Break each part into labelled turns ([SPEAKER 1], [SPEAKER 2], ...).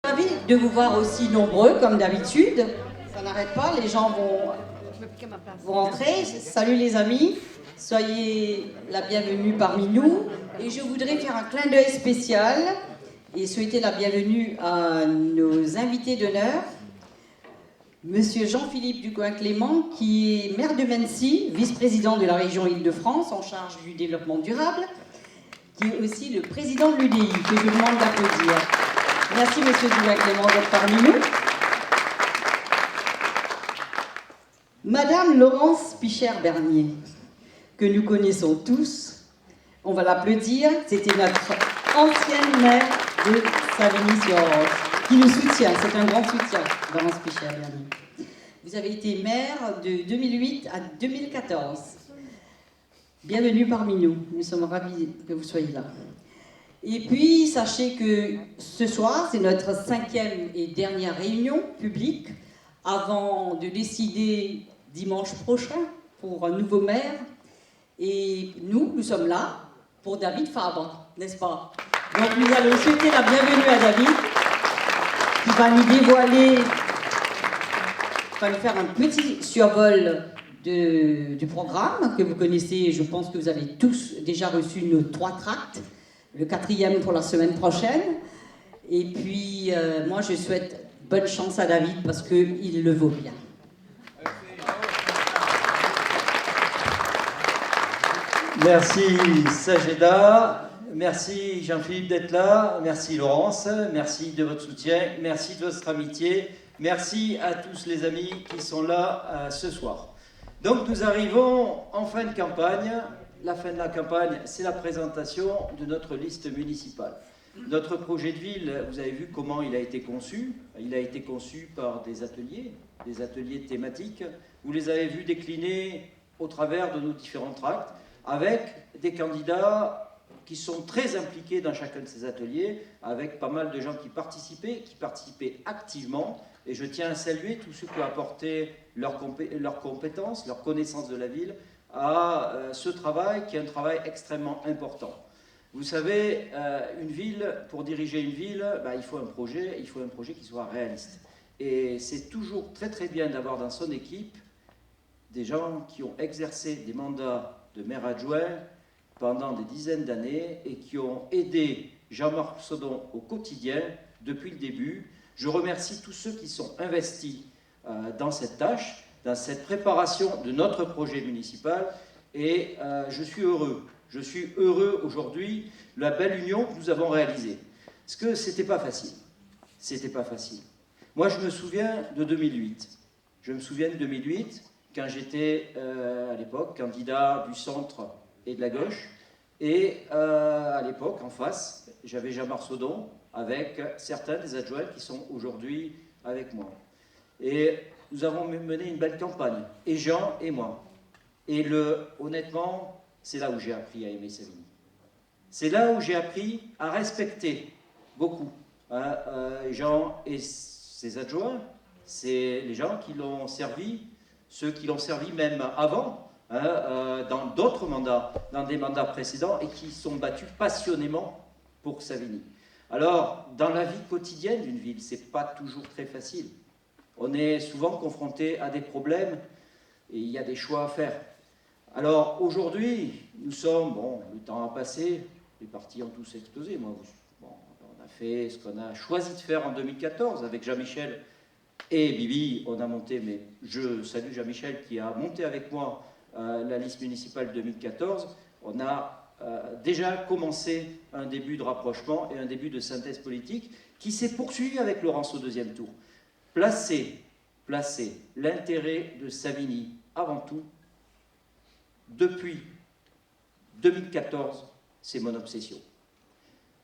[SPEAKER 1] Ravi de vous voir aussi nombreux comme d'habitude. Ça n'arrête pas, les gens vont rentrer. Salut les amis, soyez la bienvenue parmi nous. Et je voudrais faire un clin d'œil spécial et souhaiter la bienvenue à nos invités d'honneur. Monsieur Jean-Philippe Ducoing-Clément, qui est maire de Mennecy, vice-président de la région Île-de-France en charge du développement durable, qui est aussi le président de l'UDI, que je vous demande d'applaudir. Merci Monsieur Ducoing-Clément d'être parmi nous. Madame Laurence Pichère-Bernier, que nous connaissons tous, on va l'applaudir, c'était notre ancienne maire de Savigny-sur-Orge, qui nous soutient, c'est un grand soutien, Laurence Pichère-Bernier. Vous avez été maire de 2008 à 2014. Bienvenue parmi nous, nous sommes ravis que vous soyez là. Et puis, sachez que ce soir, c'est notre 5e et dernière réunion publique avant de décider dimanche prochain pour un nouveau maire. Et nous sommes là pour David Fabre, n'est-ce pas? Donc nous allons souhaiter la bienvenue à David, qui va nous dévoiler, va nous faire un petit survol du programme que vous connaissez. Je pense que vous avez tous déjà reçu nos 3 tracts, le 4e pour la semaine prochaine. Et puis, moi, je souhaite bonne chance à David parce qu'il le vaut bien.
[SPEAKER 2] Merci Sajeda, merci Jean-Philippe d'être là, merci Laurence, merci de votre soutien, merci de votre amitié, merci à tous les amis qui sont là ce soir. Donc nous arrivons en fin de campagne. La fin de la campagne, c'est la présentation de notre liste municipale. Notre projet de ville, vous avez vu comment il a été conçu. Il a été conçu par des ateliers thématiques. Vous les avez vus décliner au travers de nos différents tracts, avec des candidats qui sont très impliqués dans chacun de ces ateliers, avec pas mal de gens qui participaient activement. Et je tiens à saluer tous ceux qui ont apporté leurs compétences, leur connaissance de la ville, à ce travail qui est un travail extrêmement important. Vous savez, une ville, pour diriger une ville, il faut un projet qui soit réaliste. Et c'est toujours très très bien d'avoir dans son équipe des gens qui ont exercé des mandats de maire adjoint pendant des dizaines d'années et qui ont aidé Jean-Marc Sodon au quotidien depuis le début. Je remercie tous ceux qui sont investis dans cette tâche, dans cette préparation de notre projet municipal, et je suis heureux aujourd'hui de la belle union que nous avons réalisée. Parce que c'était pas facile. Moi, je me souviens de 2008. Quand j'étais à l'époque candidat du centre et de la gauche, et à l'époque, en face, j'avais Jean-Marc Sodon avec certains des adjoints qui sont aujourd'hui avec moi. Et nous avons mené une belle campagne, et Jean et moi. Et honnêtement, c'est là où j'ai appris à aimer Savigny. C'est là où j'ai appris à respecter beaucoup Jean et ses adjoints. C'est les gens qui l'ont servi, ceux qui l'ont servi même avant, dans d'autres mandats, dans des mandats précédents, et qui sont battus passionnément pour Savigny. Alors, dans la vie quotidienne d'une ville, c'est pas toujours très facile. On est souvent confronté à des problèmes et il y a des choix à faire. Alors aujourd'hui, nous sommes, le temps a passé, les partis ont tous explosé. On a fait ce qu'on a choisi de faire en 2014 avec Jean-Michel et Bibi. On a monté, mais je salue Jean-Michel qui a monté avec moi la liste municipale 2014. On a déjà commencé un début de rapprochement et un début de synthèse politique qui s'est poursuivi avec Laurence au 2e tour. Placer l'intérêt de Savigny avant tout, depuis 2014, c'est mon obsession.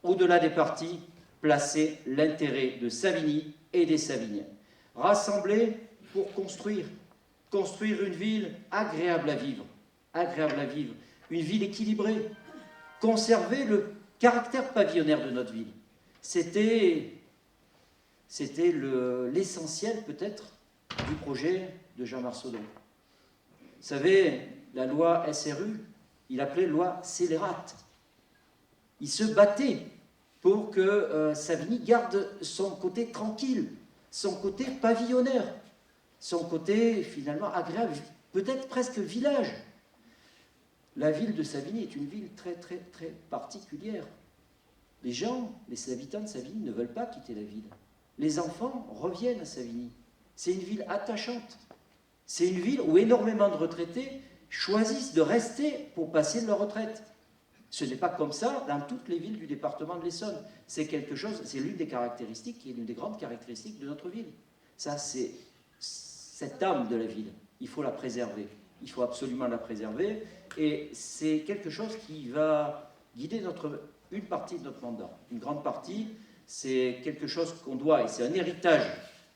[SPEAKER 2] Au-delà des partis, placer l'intérêt de Savigny et des Savigniens. Rassembler pour construire une ville agréable à vivre, une ville équilibrée, conserver le caractère pavillonnaire de notre ville. C'était l'essentiel peut-être du projet de Jean-Marc Sodon. Vous savez, la loi SRU, il appelait loi scélérate. Il se battait pour que Savigny garde son côté tranquille, son côté pavillonnaire, son côté finalement agréable, peut-être presque village. La ville de Savigny est une ville très très très particulière. Les gens, les habitants de Savigny ne veulent pas quitter la ville. Les enfants reviennent à Savigny. C'est une ville attachante. C'est une ville où énormément de retraités choisissent de rester pour passer leur retraite. Ce n'est pas comme ça dans toutes les villes du département de l'Essonne. C'est quelque chose, c'est l'une des caractéristiques, qui est l'une des grandes caractéristiques de notre ville. Ça, c'est cette âme de la ville. Il faut la préserver. Il faut absolument la préserver. Et c'est quelque chose qui va guider une partie de notre mandat. Une grande partie, c'est quelque chose qu'on doit, et c'est un héritage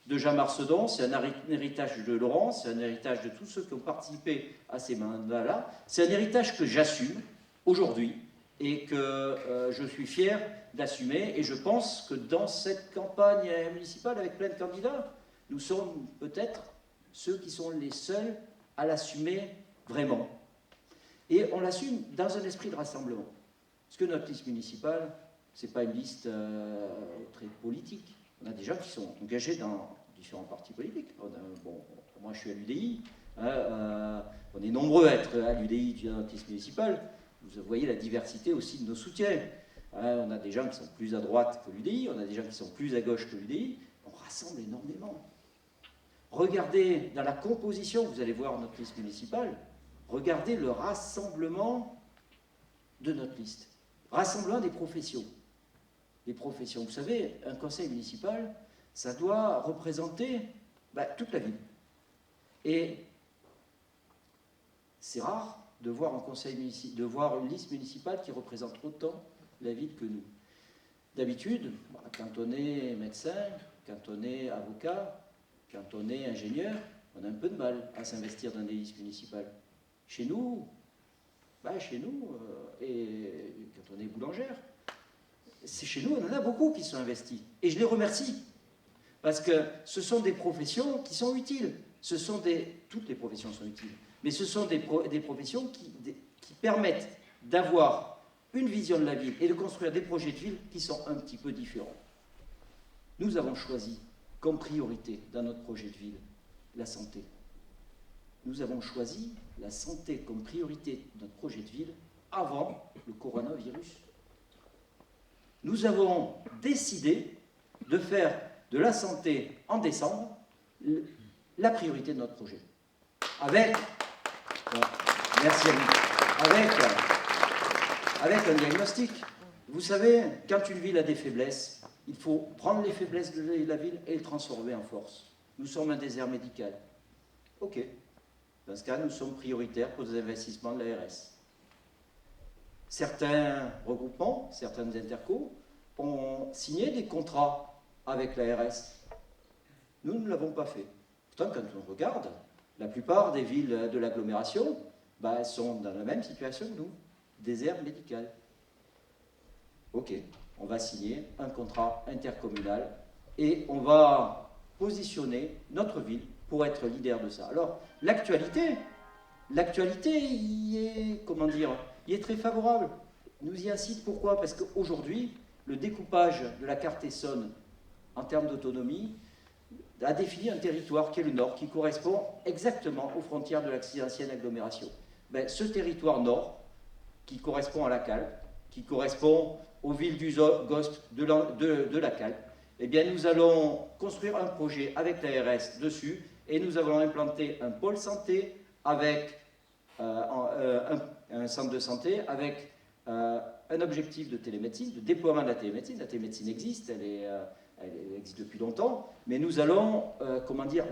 [SPEAKER 2] de Jean Marcedon, c'est un héritage de Laurent, c'est un héritage de tous ceux qui ont participé à ces mandats-là. C'est un héritage que j'assume aujourd'hui et que je suis fier d'assumer. Et je pense que dans cette campagne municipale avec plein de candidats, nous sommes peut-être ceux qui sont les seuls à l'assumer vraiment. Et on l'assume dans un esprit de rassemblement. Parce que notre liste municipale, ce n'est pas une liste très politique. On a des gens qui sont engagés dans différents partis politiques. Moi, je suis à l'UDI. On est nombreux à être à l'UDI dans notre liste municipale. Vous voyez la diversité aussi de nos soutiens. On a des gens qui sont plus à droite que l'UDI, on a des gens qui sont plus à gauche que l'UDI. On rassemble énormément. Regardez dans la composition, vous allez voir notre liste municipale, regardez le rassemblement de notre liste. Rassemblement des professions. Les professions. Vous savez, un conseil municipal, ça doit représenter toute la ville. Et c'est rare de voir de voir une liste municipale qui représente autant la ville que nous. D'habitude, quand on est médecin, quand on est avocat, quand on est ingénieur, on a un peu de mal à s'investir dans des listes municipales. Chez nous, et quand on est boulangère, chez nous, on en a beaucoup qui sont investis. Et je les remercie. Parce que ce sont des professions qui sont utiles. Toutes les professions sont utiles. Mais ce sont des professions qui permettent d'avoir une vision de la ville et de construire des projets de ville qui sont un petit peu différents. Nous avons choisi comme priorité dans notre projet de ville la santé. Nous avons choisi la santé comme priorité de notre projet de ville avant le coronavirus. Nous avons décidé de faire de la santé en décembre la priorité de notre projet. Merci à vous. Avec un diagnostic. Vous savez, quand une ville a des faiblesses, il faut prendre les faiblesses de la ville et les transformer en force. Nous sommes un désert médical. Ok. Dans ce cas, nous sommes prioritaires pour les investissements de l'ARS. Certains regroupements, certaines intercos ont signé des contrats avec l'ARS. Nous ne l'avons pas fait. Pourtant, quand on regarde, la plupart des villes de l'agglomération sont dans la même situation que nous, désert médical. Ok, on va signer un contrat intercommunal et on va positionner notre ville pour être leader de ça. Alors, l'actualité y est très favorable. Nous y incite. Pourquoi? Parce qu'aujourd'hui, le découpage de la carte Essonne en termes d'autonomie a défini un territoire qui est le Nord, qui correspond exactement aux frontières de l'ancienne agglomération. Ce territoire Nord, qui correspond à la Calpe, qui correspond aux villes du GOSP de la Calpe, eh bien, nous allons construire un projet avec l'ARS dessus et nous allons implanter un pôle santé avec un centre de santé avec un objectif de télémédecine, de déploiement de la télémédecine. La télémédecine existe, elle existe depuis longtemps, mais nous allons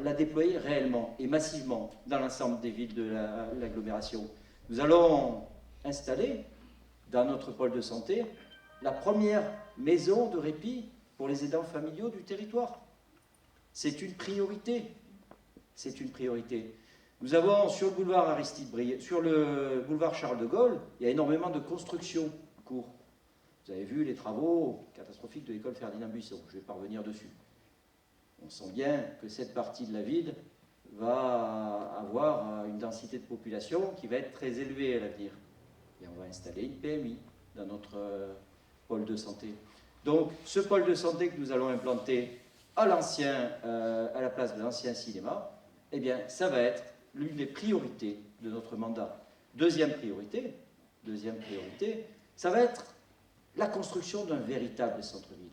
[SPEAKER 2] la déployer réellement et massivement dans l'ensemble des villes de l'agglomération. Nous allons installer dans notre pôle de santé la première maison de répit pour les aidants familiaux du territoire. C'est une priorité. C'est une priorité. Nous avons sur le boulevard Aristide Briand, sur le boulevard Charles de Gaulle, il y a énormément de constructions en cours. Vous avez vu les travaux catastrophiques de l'école Ferdinand Buisson. Je vais pas revenir dessus. On sent bien que cette partie de la ville va avoir une densité de population qui va être très élevée à l'avenir. Et on va installer une PMI dans notre pôle de santé. Donc, ce pôle de santé que nous allons implanter à la place de l'ancien cinéma, eh bien, ça va être l'une des priorités de notre mandat. Deuxième priorité, ça va être la construction d'un véritable centre-ville.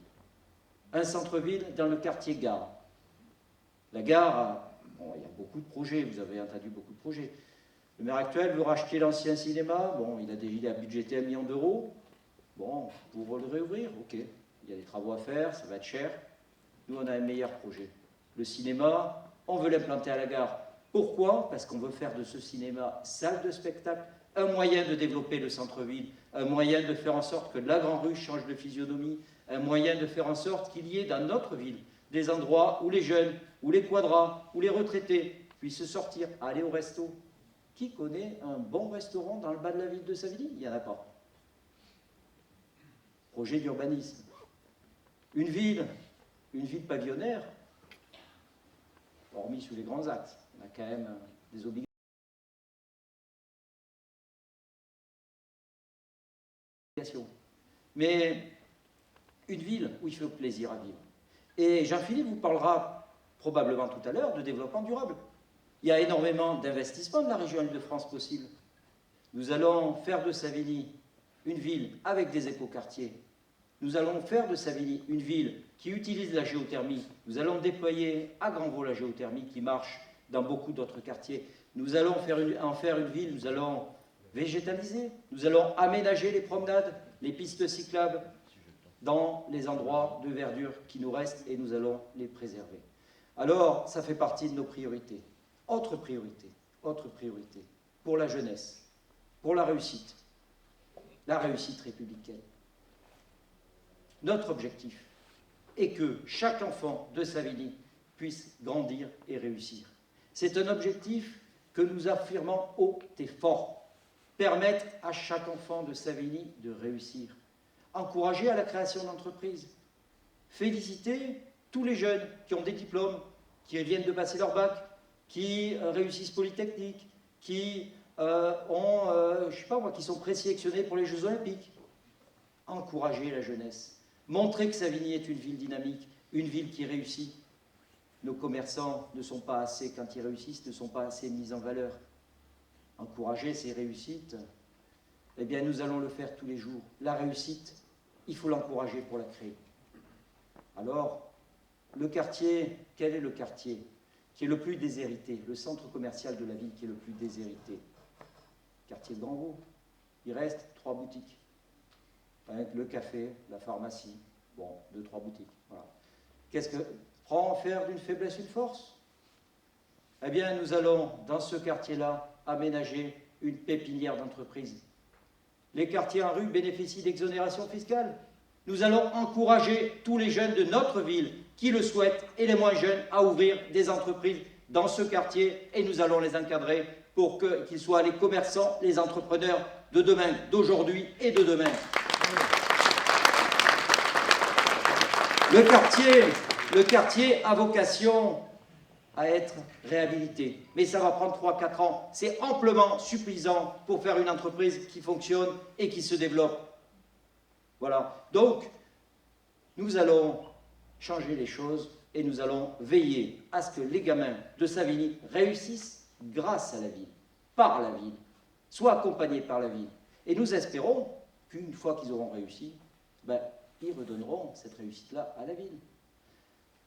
[SPEAKER 2] Un centre-ville dans le quartier Gare. La gare, bon, il y a beaucoup de projets, vous avez entendu beaucoup de projets. Le maire actuel veut racheter l'ancien cinéma, bon, il a budgété 1 million d'euros. Bon, pour le réouvrir, ok. Il y a des travaux à faire, ça va être cher. Nous, on a un meilleur projet. Le cinéma, on veut l'implanter à la gare. Pourquoi? Parce qu'on veut faire de ce cinéma salle de spectacle, un moyen de développer le centre-ville, un moyen de faire en sorte que la Grande Rue change de physionomie, un moyen de faire en sorte qu'il y ait dans notre ville des endroits où les jeunes, où les quadras, où les retraités puissent sortir, aller au resto. Qui connaît un bon restaurant dans le bas de la ville de Savigny? Il n'y en a pas. Projet d'urbanisme. Une ville pavillonnaire, hormis sous les grands axes, on a quand même des obligations. Mais une ville où il fait plaisir à vivre. Et Jean-Philippe vous parlera probablement tout à l'heure de développement durable. Il y a énormément d'investissements de la région Île-de-France possibles. Nous allons faire de Savigny une ville avec des écoquartiers. Nous allons faire de Savigny une ville qui utilise la géothermie. Nous allons déployer à Grandvaux la géothermie qui marche dans beaucoup d'autres quartiers. Nous allons en faire une ville, nous allons végétaliser, nous allons aménager les promenades, les pistes cyclables dans les endroits de verdure qui nous restent et nous allons les préserver. Alors, ça fait partie de nos priorités. Autre priorité, pour la jeunesse, pour la réussite républicaine. Notre objectif est que chaque enfant de Savigny puisse grandir et réussir. C'est un objectif que nous affirmons haut et fort. Permettre à chaque enfant de Savigny de réussir. Encourager à la création d'entreprises. Féliciter tous les jeunes qui ont des diplômes, qui viennent de passer leur bac, qui réussissent Polytechnique, qui qui sont présélectionnés pour les Jeux Olympiques. Encourager la jeunesse. Montrer que Savigny est une ville dynamique, une ville qui réussit. Nos commerçants ne sont pas assez, quand ils réussissent, ne sont pas assez mis en valeur. Encourager ces réussites, eh bien nous allons le faire tous les jours. La réussite, il faut l'encourager pour la créer. Alors, le quartier, quel est le quartier qui est le plus déshérité, le centre commercial de la ville qui est le plus déshérité? Quartier de Grandvaux. Il reste 3 boutiques. Le café, la pharmacie, bon, 2-3 boutiques. Voilà. Qu'est-ce que prend en faire d'une faiblesse une force? Eh bien, nous allons, dans ce quartier-là, aménager une pépinière d'entreprises. Les quartiers en rue bénéficient d'exonération fiscale. Nous allons encourager tous les jeunes de notre ville qui le souhaitent et les moins jeunes à ouvrir des entreprises dans ce quartier et nous allons les encadrer pour qu'ils soient les commerçants, les entrepreneurs de demain, d'aujourd'hui et de demain. Le quartier a vocation à être réhabilité, mais ça va prendre 3-4 ans. C'est amplement suffisant pour faire une entreprise qui fonctionne et qui se développe. Voilà. Donc, nous allons changer les choses et nous allons veiller à ce que les gamins de Savigny réussissent grâce à la ville, par la ville, soient accompagnés par la ville. Et nous espérons qu'une fois qu'ils auront réussi, ils redonneront cette réussite-là à la ville.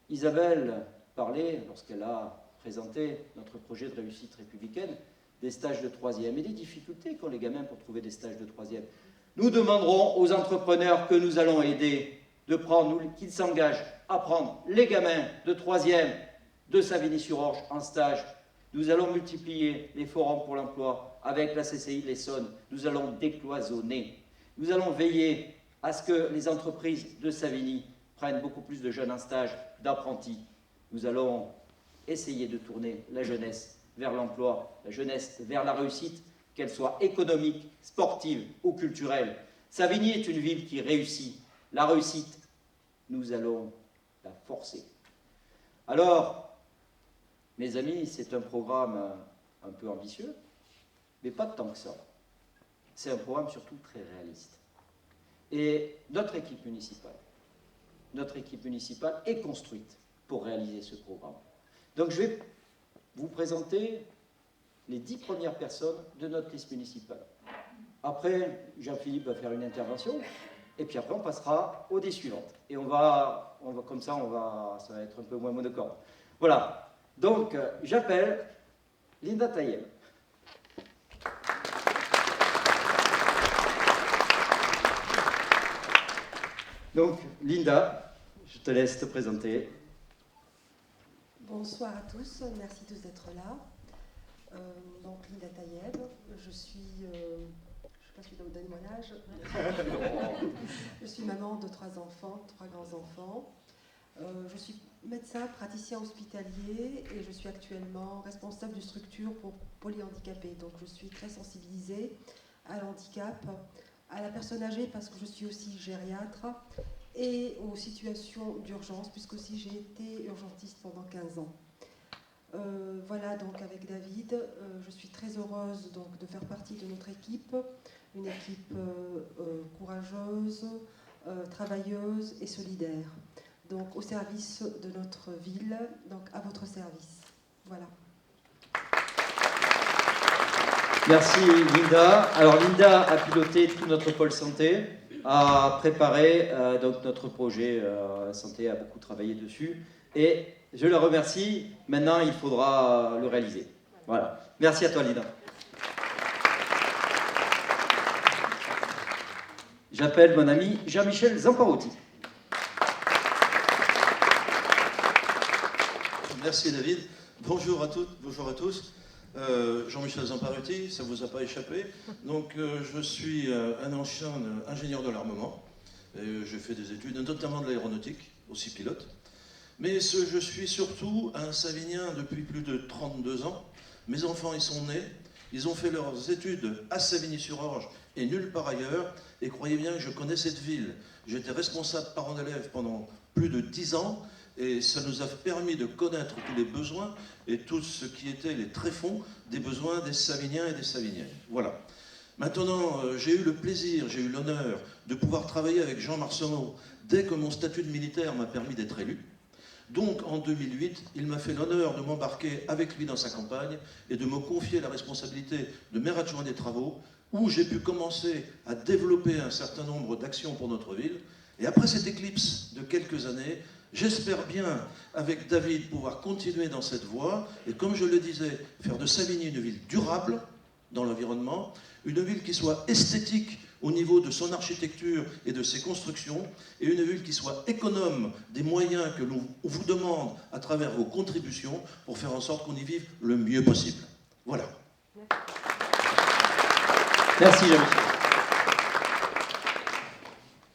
[SPEAKER 2] Isabelle parlait, lorsqu'elle a présenté notre projet de réussite républicaine, des stages de 3e et des difficultés qu'ont les gamins pour trouver des stages de 3e. Nous demanderons aux entrepreneurs que nous allons aider qu'ils s'engagent à prendre les gamins de 3e de Savigny-sur-Orge en stage. Nous allons multiplier les forums pour l'emploi avec la CCI de l'Essonne. Nous allons décloisonner. Nous allons veiller à ce que les entreprises de Savigny prennent beaucoup plus de jeunes en stage, d'apprentis. Nous allons essayer de tourner la jeunesse vers l'emploi, la jeunesse vers la réussite, qu'elle soit économique, sportive ou culturelle. Savigny est une ville qui réussit. La réussite, nous allons la forcer. Alors, mes amis, c'est un programme un peu ambitieux, mais pas tant que ça. C'est un programme surtout très réaliste. Et notre équipe municipale, notre équipe municipale est construite pour réaliser ce programme. Donc je vais vous présenter les 10 premières personnes de notre liste municipale. Après, Jean-Philippe va faire une intervention, et puis après on passera aux 10 suivantes. Et on va comme ça, ça va être un peu moins monocorde. Voilà. Donc, j'appelle Linda Tayeb. Donc, Linda, je te laisse te présenter.
[SPEAKER 3] Bonsoir à tous, merci tous d'être là. Donc, Linda Tayeb, je suis, je ne sais pas si je dois vous donner mon âge. Je suis maman de 3 enfants, 3 grands-enfants. Je suis médecin, praticien hospitalier et je suis actuellement responsable d'une structure pour polyhandicapés. Donc, je suis très sensibilisée à l'handicap, à la personne âgée parce que je suis aussi gériatre et aux situations d'urgence puisque aussi j'ai été urgentiste pendant 15 ans. Voilà, donc avec David, je suis très heureuse donc, de faire partie de notre équipe, une équipe courageuse, travailleuse et solidaire. Donc au service de notre ville, donc à votre service. Voilà.
[SPEAKER 2] Merci Linda. Alors Linda a piloté tout notre pôle santé, a préparé donc notre projet santé, a beaucoup travaillé dessus et je le remercie. Maintenant, il faudra le réaliser. Voilà. Merci à toi Linda. J'appelle mon ami Jean-Michel Zamparotti.
[SPEAKER 4] Merci David. Bonjour à toutes, bonjour à tous. Jean-Michel Zamparotti, ça ne vous a pas échappé. Donc je suis un ancien ingénieur de l'armement. J'ai fait des études, notamment de l'aéronautique, aussi pilote. Mais je suis surtout un Savinien depuis plus de 32 ans. Mes enfants y sont nés, ils ont fait leurs études à Savigny-sur-Orge et nulle part ailleurs. Et croyez bien que je connais cette ville. J'étais responsable parent d'élèves pendant plus de 10 ans. Et ça nous a permis de connaître tous les besoins et tout ce qui était les tréfonds des besoins des Saviniens et des Saviniennes. Voilà. Maintenant, j'ai eu le plaisir, j'ai eu l'honneur de pouvoir travailler avec Jean Marceneau dès que mon statut de militaire m'a permis d'être élu. Donc, en 2008, il m'a fait l'honneur de m'embarquer avec lui dans sa campagne et de me confier la responsabilité de maire adjoint des travaux, où j'ai pu commencer à développer un certain nombre d'actions pour notre ville. Et après cette éclipse de quelques années, j'espère bien, avec David, pouvoir continuer dans cette voie et, comme je le disais, faire de Savigny une ville durable dans l'environnement, une ville qui soit esthétique au niveau de son architecture et de ses constructions, et une ville qui soit économe des moyens que l'on vous demande à travers vos contributions pour faire en sorte qu'on y vive le mieux possible. Voilà.
[SPEAKER 2] Merci Jean-Michel.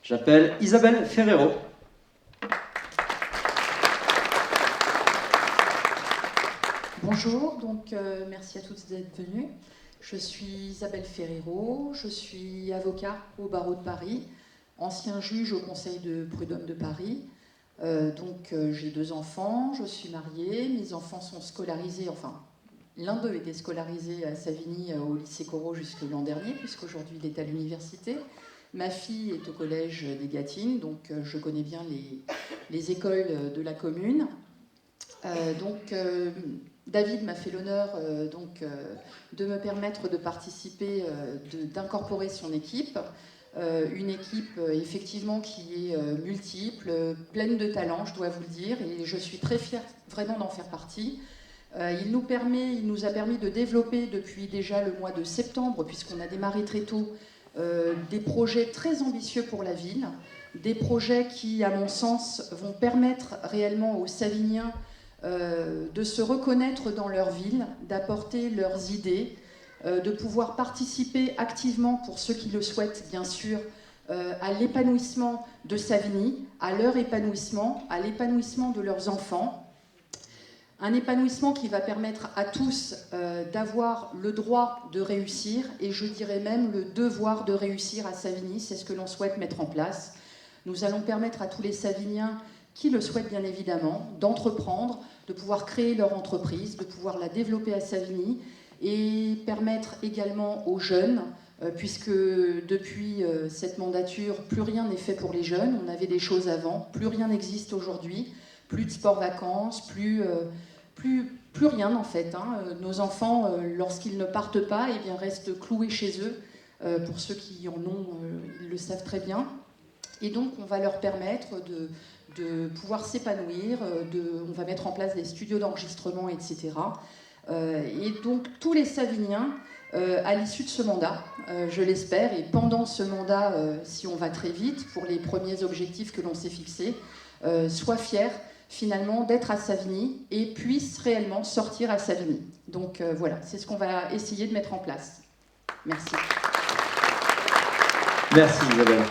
[SPEAKER 2] J'appelle Isabelle Ferrero.
[SPEAKER 5] Bonjour, donc merci à toutes d'être venues. Je suis Isabelle Ferrero, je suis avocat au barreau de Paris, ancien juge au conseil de prud'homme de Paris. J'ai 2 enfants, je suis mariée, mes enfants sont scolarisés, enfin l'un d'eux était scolarisé à Savigny au lycée Corot jusque l'an dernier, puisqu'aujourd'hui il est à l'université. Ma fille est au collège des Gâtines, donc je connais bien les écoles de la commune. David m'a fait l'honneur de me permettre de participer, d'incorporer son équipe. Une équipe effectivement qui est multiple, pleine de talent, je dois vous le dire, et je suis très fière vraiment d'en faire partie. Il nous a permis de développer depuis déjà le mois de septembre, puisqu'on a démarré très tôt, des projets très ambitieux pour la ville, des projets qui, à mon sens, vont permettre réellement aux Saviniens de se reconnaître dans leur ville, d'apporter leurs idées, de pouvoir participer activement, pour ceux qui le souhaitent bien sûr, à l'épanouissement de Savigny, à leur épanouissement, à l'épanouissement de leurs enfants. Un épanouissement qui va permettre à tous d'avoir le droit de réussir, et je dirais même le devoir de réussir à Savigny, c'est ce que l'on souhaite mettre en place. Nous allons permettre à tous les Saviniens qui le souhaitent bien évidemment, d'entreprendre, de pouvoir créer leur entreprise, de pouvoir la développer à Savigny, et permettre également aux jeunes puisque depuis cette mandature, plus rien n'est fait pour les jeunes. On avait des choses avant, plus rien n'existe aujourd'hui, plus de sport-vacances, plus rien en fait. Nos enfants, lorsqu'ils ne partent pas, eh bien, restent cloués chez eux. Pour ceux qui en ont, ils le savent très bien. Et donc, on va leur permettre de pouvoir s'épanouir, on va mettre en place des studios d'enregistrement, etc. Et donc, tous les Saviniens, à l'issue de ce mandat, je l'espère, et pendant ce mandat, si on va très vite, pour les premiers objectifs que l'on s'est fixés, soient fiers, finalement, d'être à Savigny et puissent réellement sortir à Savigny. Donc, voilà, c'est ce qu'on va essayer de mettre en place. Merci.
[SPEAKER 2] Merci Isabelle.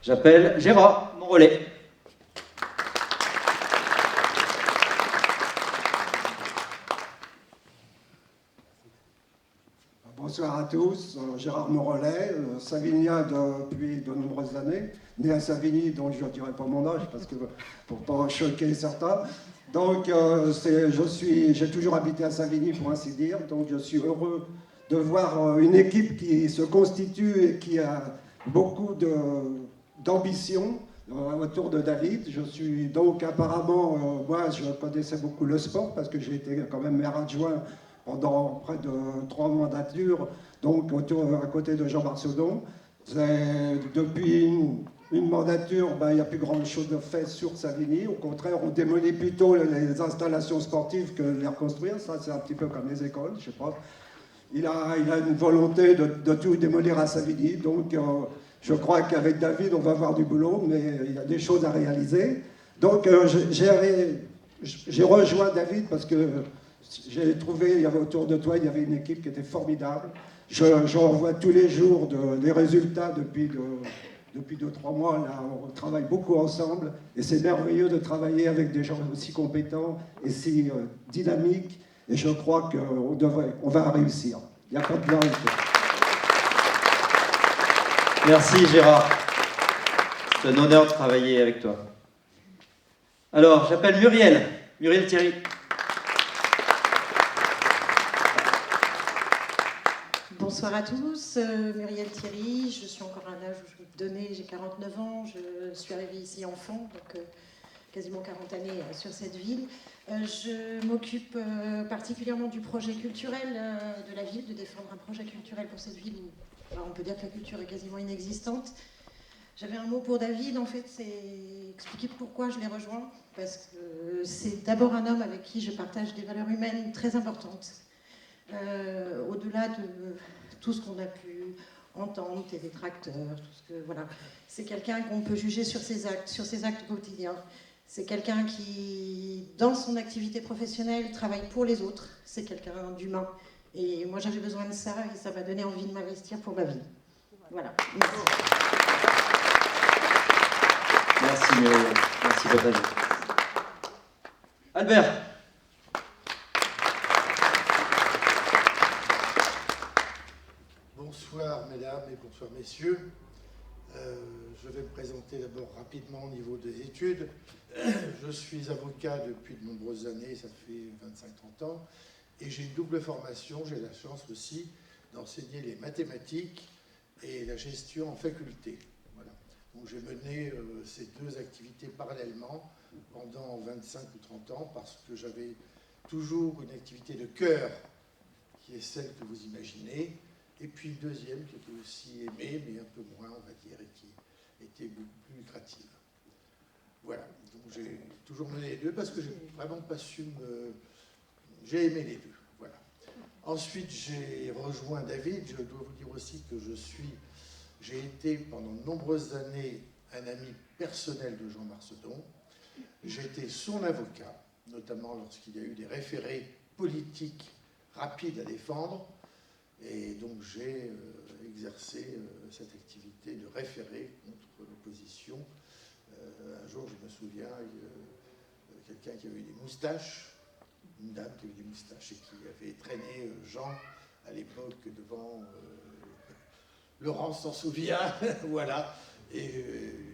[SPEAKER 2] J'appelle Gérard, mon relais.
[SPEAKER 6] Bonsoir à tous, Gérard Morellet, savignien depuis de nombreuses années, né à Savigny, donc je ne dirai pas mon âge parce que pour ne pas choquer certains. Donc j'ai toujours habité à Savigny pour ainsi dire, donc je suis heureux de voir une équipe qui se constitue et qui a beaucoup d'ambition autour de David. Je suis donc apparemment, moi je connaissais beaucoup le sport parce que j'ai été quand même maire adjoint pendant près de 3 mandatures, donc à côté de Jean Marcedon. Depuis une mandature, il n'y a plus grand chose de fait sur Savigny. Au contraire, on démolit plutôt les installations sportives que de les reconstruire. Ça, c'est un petit peu comme les écoles, je sais pas. Il a une volonté de tout démolir à Savigny. Donc, je crois qu'avec David, on va avoir du boulot, mais il y a des choses à réaliser. Donc, j'ai rejoint David parce que j'ai trouvé, il y avait autour de toi, il y avait une équipe qui était formidable. J'en vois tous les jours des résultats depuis 2-3 mois. Là, on travaille beaucoup ensemble et c'est merveilleux de travailler avec des gens aussi compétents et si dynamiques. Et je crois qu'on va réussir. Il n'y a pas de blanc.
[SPEAKER 2] Merci Gérard. C'est un honneur de travailler avec toi. Alors, j'appelle Muriel. Muriel Thierry.
[SPEAKER 7] Bonsoir à tous, Muriel Thierry, je suis encore à un âge où je vais te donner, j'ai 49 ans, je suis arrivée ici enfant, donc quasiment 40 années sur cette ville. Je m'occupe particulièrement du projet culturel de la ville, de défendre un projet culturel pour cette ville où on peut dire que la culture est quasiment inexistante. J'avais un mot pour David, en fait, c'est expliquer pourquoi je l'ai rejoint, parce que c'est d'abord un homme avec qui je partage des valeurs humaines très importantes. Au-delà de tout ce qu'on a pu entendre, tes détracteurs, tout ce que voilà, c'est quelqu'un qu'on peut juger sur ses actes quotidiens. C'est quelqu'un qui, dans son activité professionnelle, travaille pour les autres. C'est quelqu'un d'humain. Et moi, j'avais besoin de ça et ça m'a donné envie de m'investir pour ma vie. Voilà.
[SPEAKER 2] Merci Muriel. Merci pour ta vie. Albert.
[SPEAKER 8] Bonsoir mesdames et bonsoir messieurs. Je vais me présenter d'abord rapidement au niveau des études. Je suis avocat depuis de nombreuses années, ça fait 25-30 ans, et j'ai une double formation. J'ai la chance aussi d'enseigner les mathématiques et la gestion en faculté. Voilà. Donc j'ai mené ces deux activités parallèlement pendant 25 ou 30 ans parce que j'avais toujours une activité de cœur qui est celle que vous imaginez. Et puis une deuxième qui était aussi aimée, mais un peu moins, on va dire, et qui était beaucoup plus lucrative. Voilà, donc j'ai toujours mené les deux parce que j'ai vraiment pas su me... J'ai aimé les deux, voilà. Ensuite, j'ai rejoint David. Je dois vous dire aussi que j'ai été pendant de nombreuses années un ami personnel de Jean Marcedon. J'ai été son avocat, notamment lorsqu'il y a eu des référés politiques rapides à défendre. Et donc j'ai exercé cette activité de référé contre l'opposition. Un jour, je me souviens, quelqu'un qui avait eu des moustaches, une dame qui avait des moustaches et qui avait traîné Jean à l'époque devant Laurence s'en souvient, voilà. Et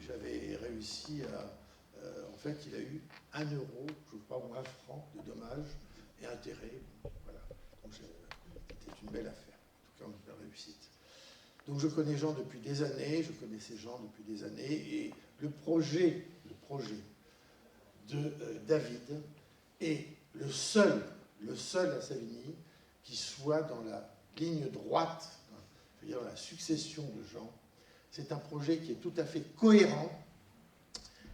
[SPEAKER 8] j'avais réussi à... en fait, il a eu 1 euro, je crois, ou 1 franc de dommages et intérêts. Voilà. Donc c'était une belle affaire. quand même la réussite. Donc je connais Jean depuis des années, je connaissais Jean depuis des années, et le projet de David est le seul à Savigny qui soit dans la ligne droite, c'est-à-dire la succession de Jean. C'est un projet qui est tout à fait cohérent,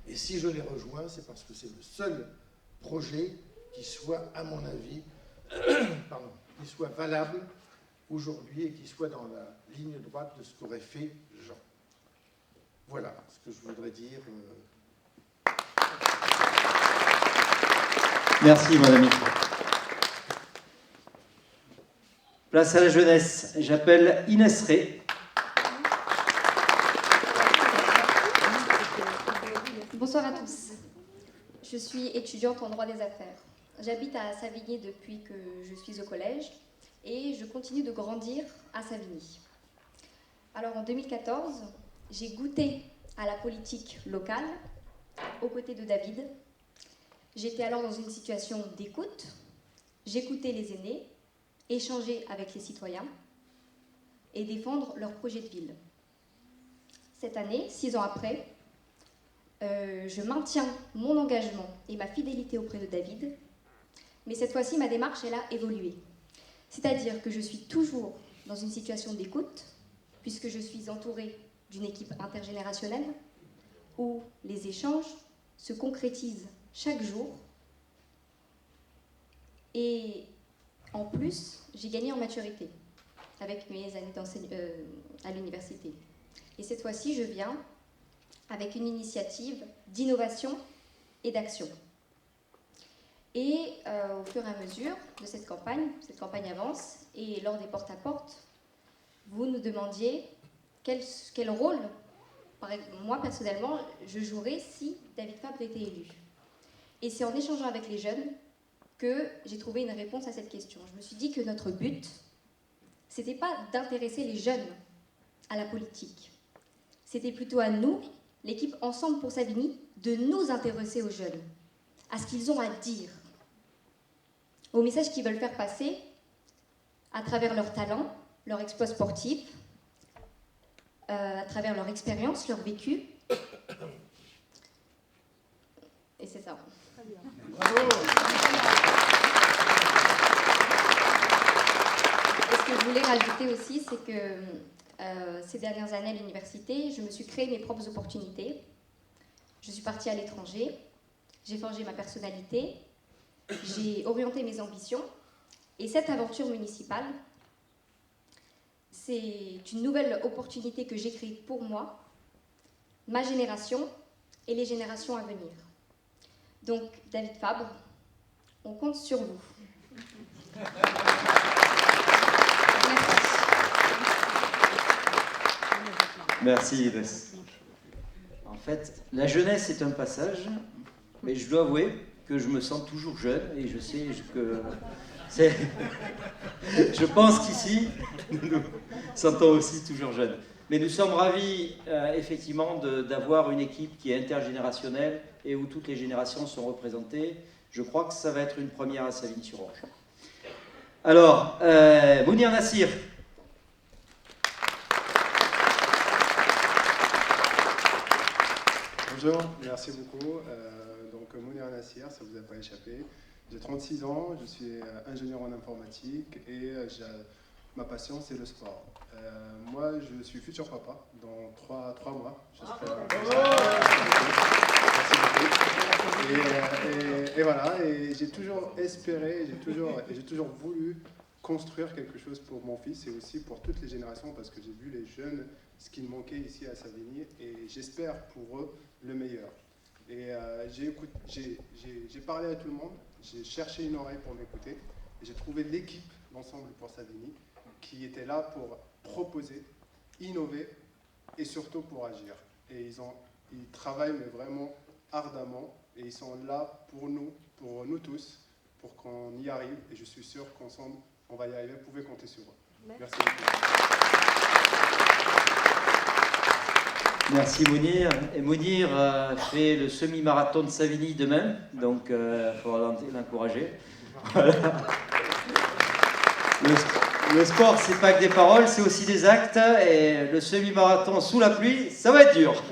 [SPEAKER 8] et si je les rejoins, c'est parce que c'est le seul projet qui soit, à mon avis, qui soit valable aujourd'hui et qui soit dans la ligne droite de ce qu'aurait fait Jean. Voilà ce que je voudrais dire.
[SPEAKER 2] Merci, mon ami. Place à la jeunesse. J'appelle Inès Rey.
[SPEAKER 9] Bonsoir à tous. Je suis étudiante en droit des affaires. J'habite à Savigny depuis que je suis au collège et je continue de grandir à Savigny. Alors en 2014, j'ai goûté à la politique locale aux côtés de David. J'étais alors dans une situation d'écoute. J'écoutais les aînés, échanger avec les citoyens et défendre leur projet de ville. Cette année, 6 ans après, je maintiens mon engagement et ma fidélité auprès de David, mais cette fois-ci, ma démarche, elle a évolué. C'est-à-dire que je suis toujours dans une situation d'écoute, puisque je suis entourée d'une équipe intergénérationnelle, où les échanges se concrétisent chaque jour. Et en plus, j'ai gagné en maturité avec mes années à l'université. Et cette fois-ci, je viens avec une initiative d'innovation et d'action. Et au fur et à mesure de cette campagne avance, et lors des porte-à-porte, vous nous demandiez quel rôle, moi personnellement, je jouerais si David Fabre était élu. Et c'est en échangeant avec les jeunes que j'ai trouvé une réponse à cette question. Je me suis dit que notre but, c'était pas d'intéresser les jeunes à la politique. C'était plutôt à nous, l'équipe Ensemble pour Savigny, de nous intéresser aux jeunes, à ce qu'ils ont à dire, au message qu'ils veulent faire passer à travers leur talent, leur exploit sportif, à travers leur expérience, leur vécu. Et c'est ça. Très bien. Bravo. Et ce que je voulais rajouter aussi, c'est que ces dernières années à l'université, je me suis créé mes propres opportunités. Je suis partie à l'étranger, j'ai forgé ma personnalité, j'ai orienté mes ambitions. Et cette aventure municipale, c'est une nouvelle opportunité que j'ai créée pour moi, ma génération et les générations à venir. Donc, David Fabre, on compte sur vous.
[SPEAKER 2] Merci, Inès. En fait, la jeunesse est un passage, mais je dois avouer que je me sens toujours jeune et je sais que c'est... Je pense qu'ici, nous nous sentons aussi toujours jeunes. Mais nous sommes ravis, effectivement, d'avoir une équipe qui est intergénérationnelle et où toutes les générations sont représentées. Je crois que ça va être une première à Savigny-sur-Orge. Alors, Mounir Nassir.
[SPEAKER 10] Bonjour, merci beaucoup. Donc Mounir Nassir, ça vous a pas échappé. J'ai 36 ans, je suis ingénieur en informatique et ma passion c'est le sport. Moi je suis futur papa dans 3 mois. Et voilà, et j'ai toujours espéré, j'ai toujours voulu construire quelque chose pour mon fils et aussi pour toutes les générations parce que j'ai vu les jeunes, ce qu'il manquait ici à Savigny et j'espère pour eux le meilleur. Et j'ai parlé à tout le monde, j'ai cherché une oreille pour m'écouter et j'ai trouvé l'équipe d'Ensemble pour Savigny qui était là pour proposer, innover et surtout pour agir. Et ils travaillent mais vraiment ardemment et ils sont là pour nous tous, pour qu'on y arrive et je suis sûr qu'ensemble on va y arriver, vous pouvez compter sur eux. Merci beaucoup.
[SPEAKER 2] Merci Mounir. Et Mounir fait le semi-marathon de Savigny demain, donc il faudra l'encourager. Voilà. Le sport, c'est pas que des paroles, c'est aussi des actes. Et le semi-marathon sous la pluie, ça va être dur.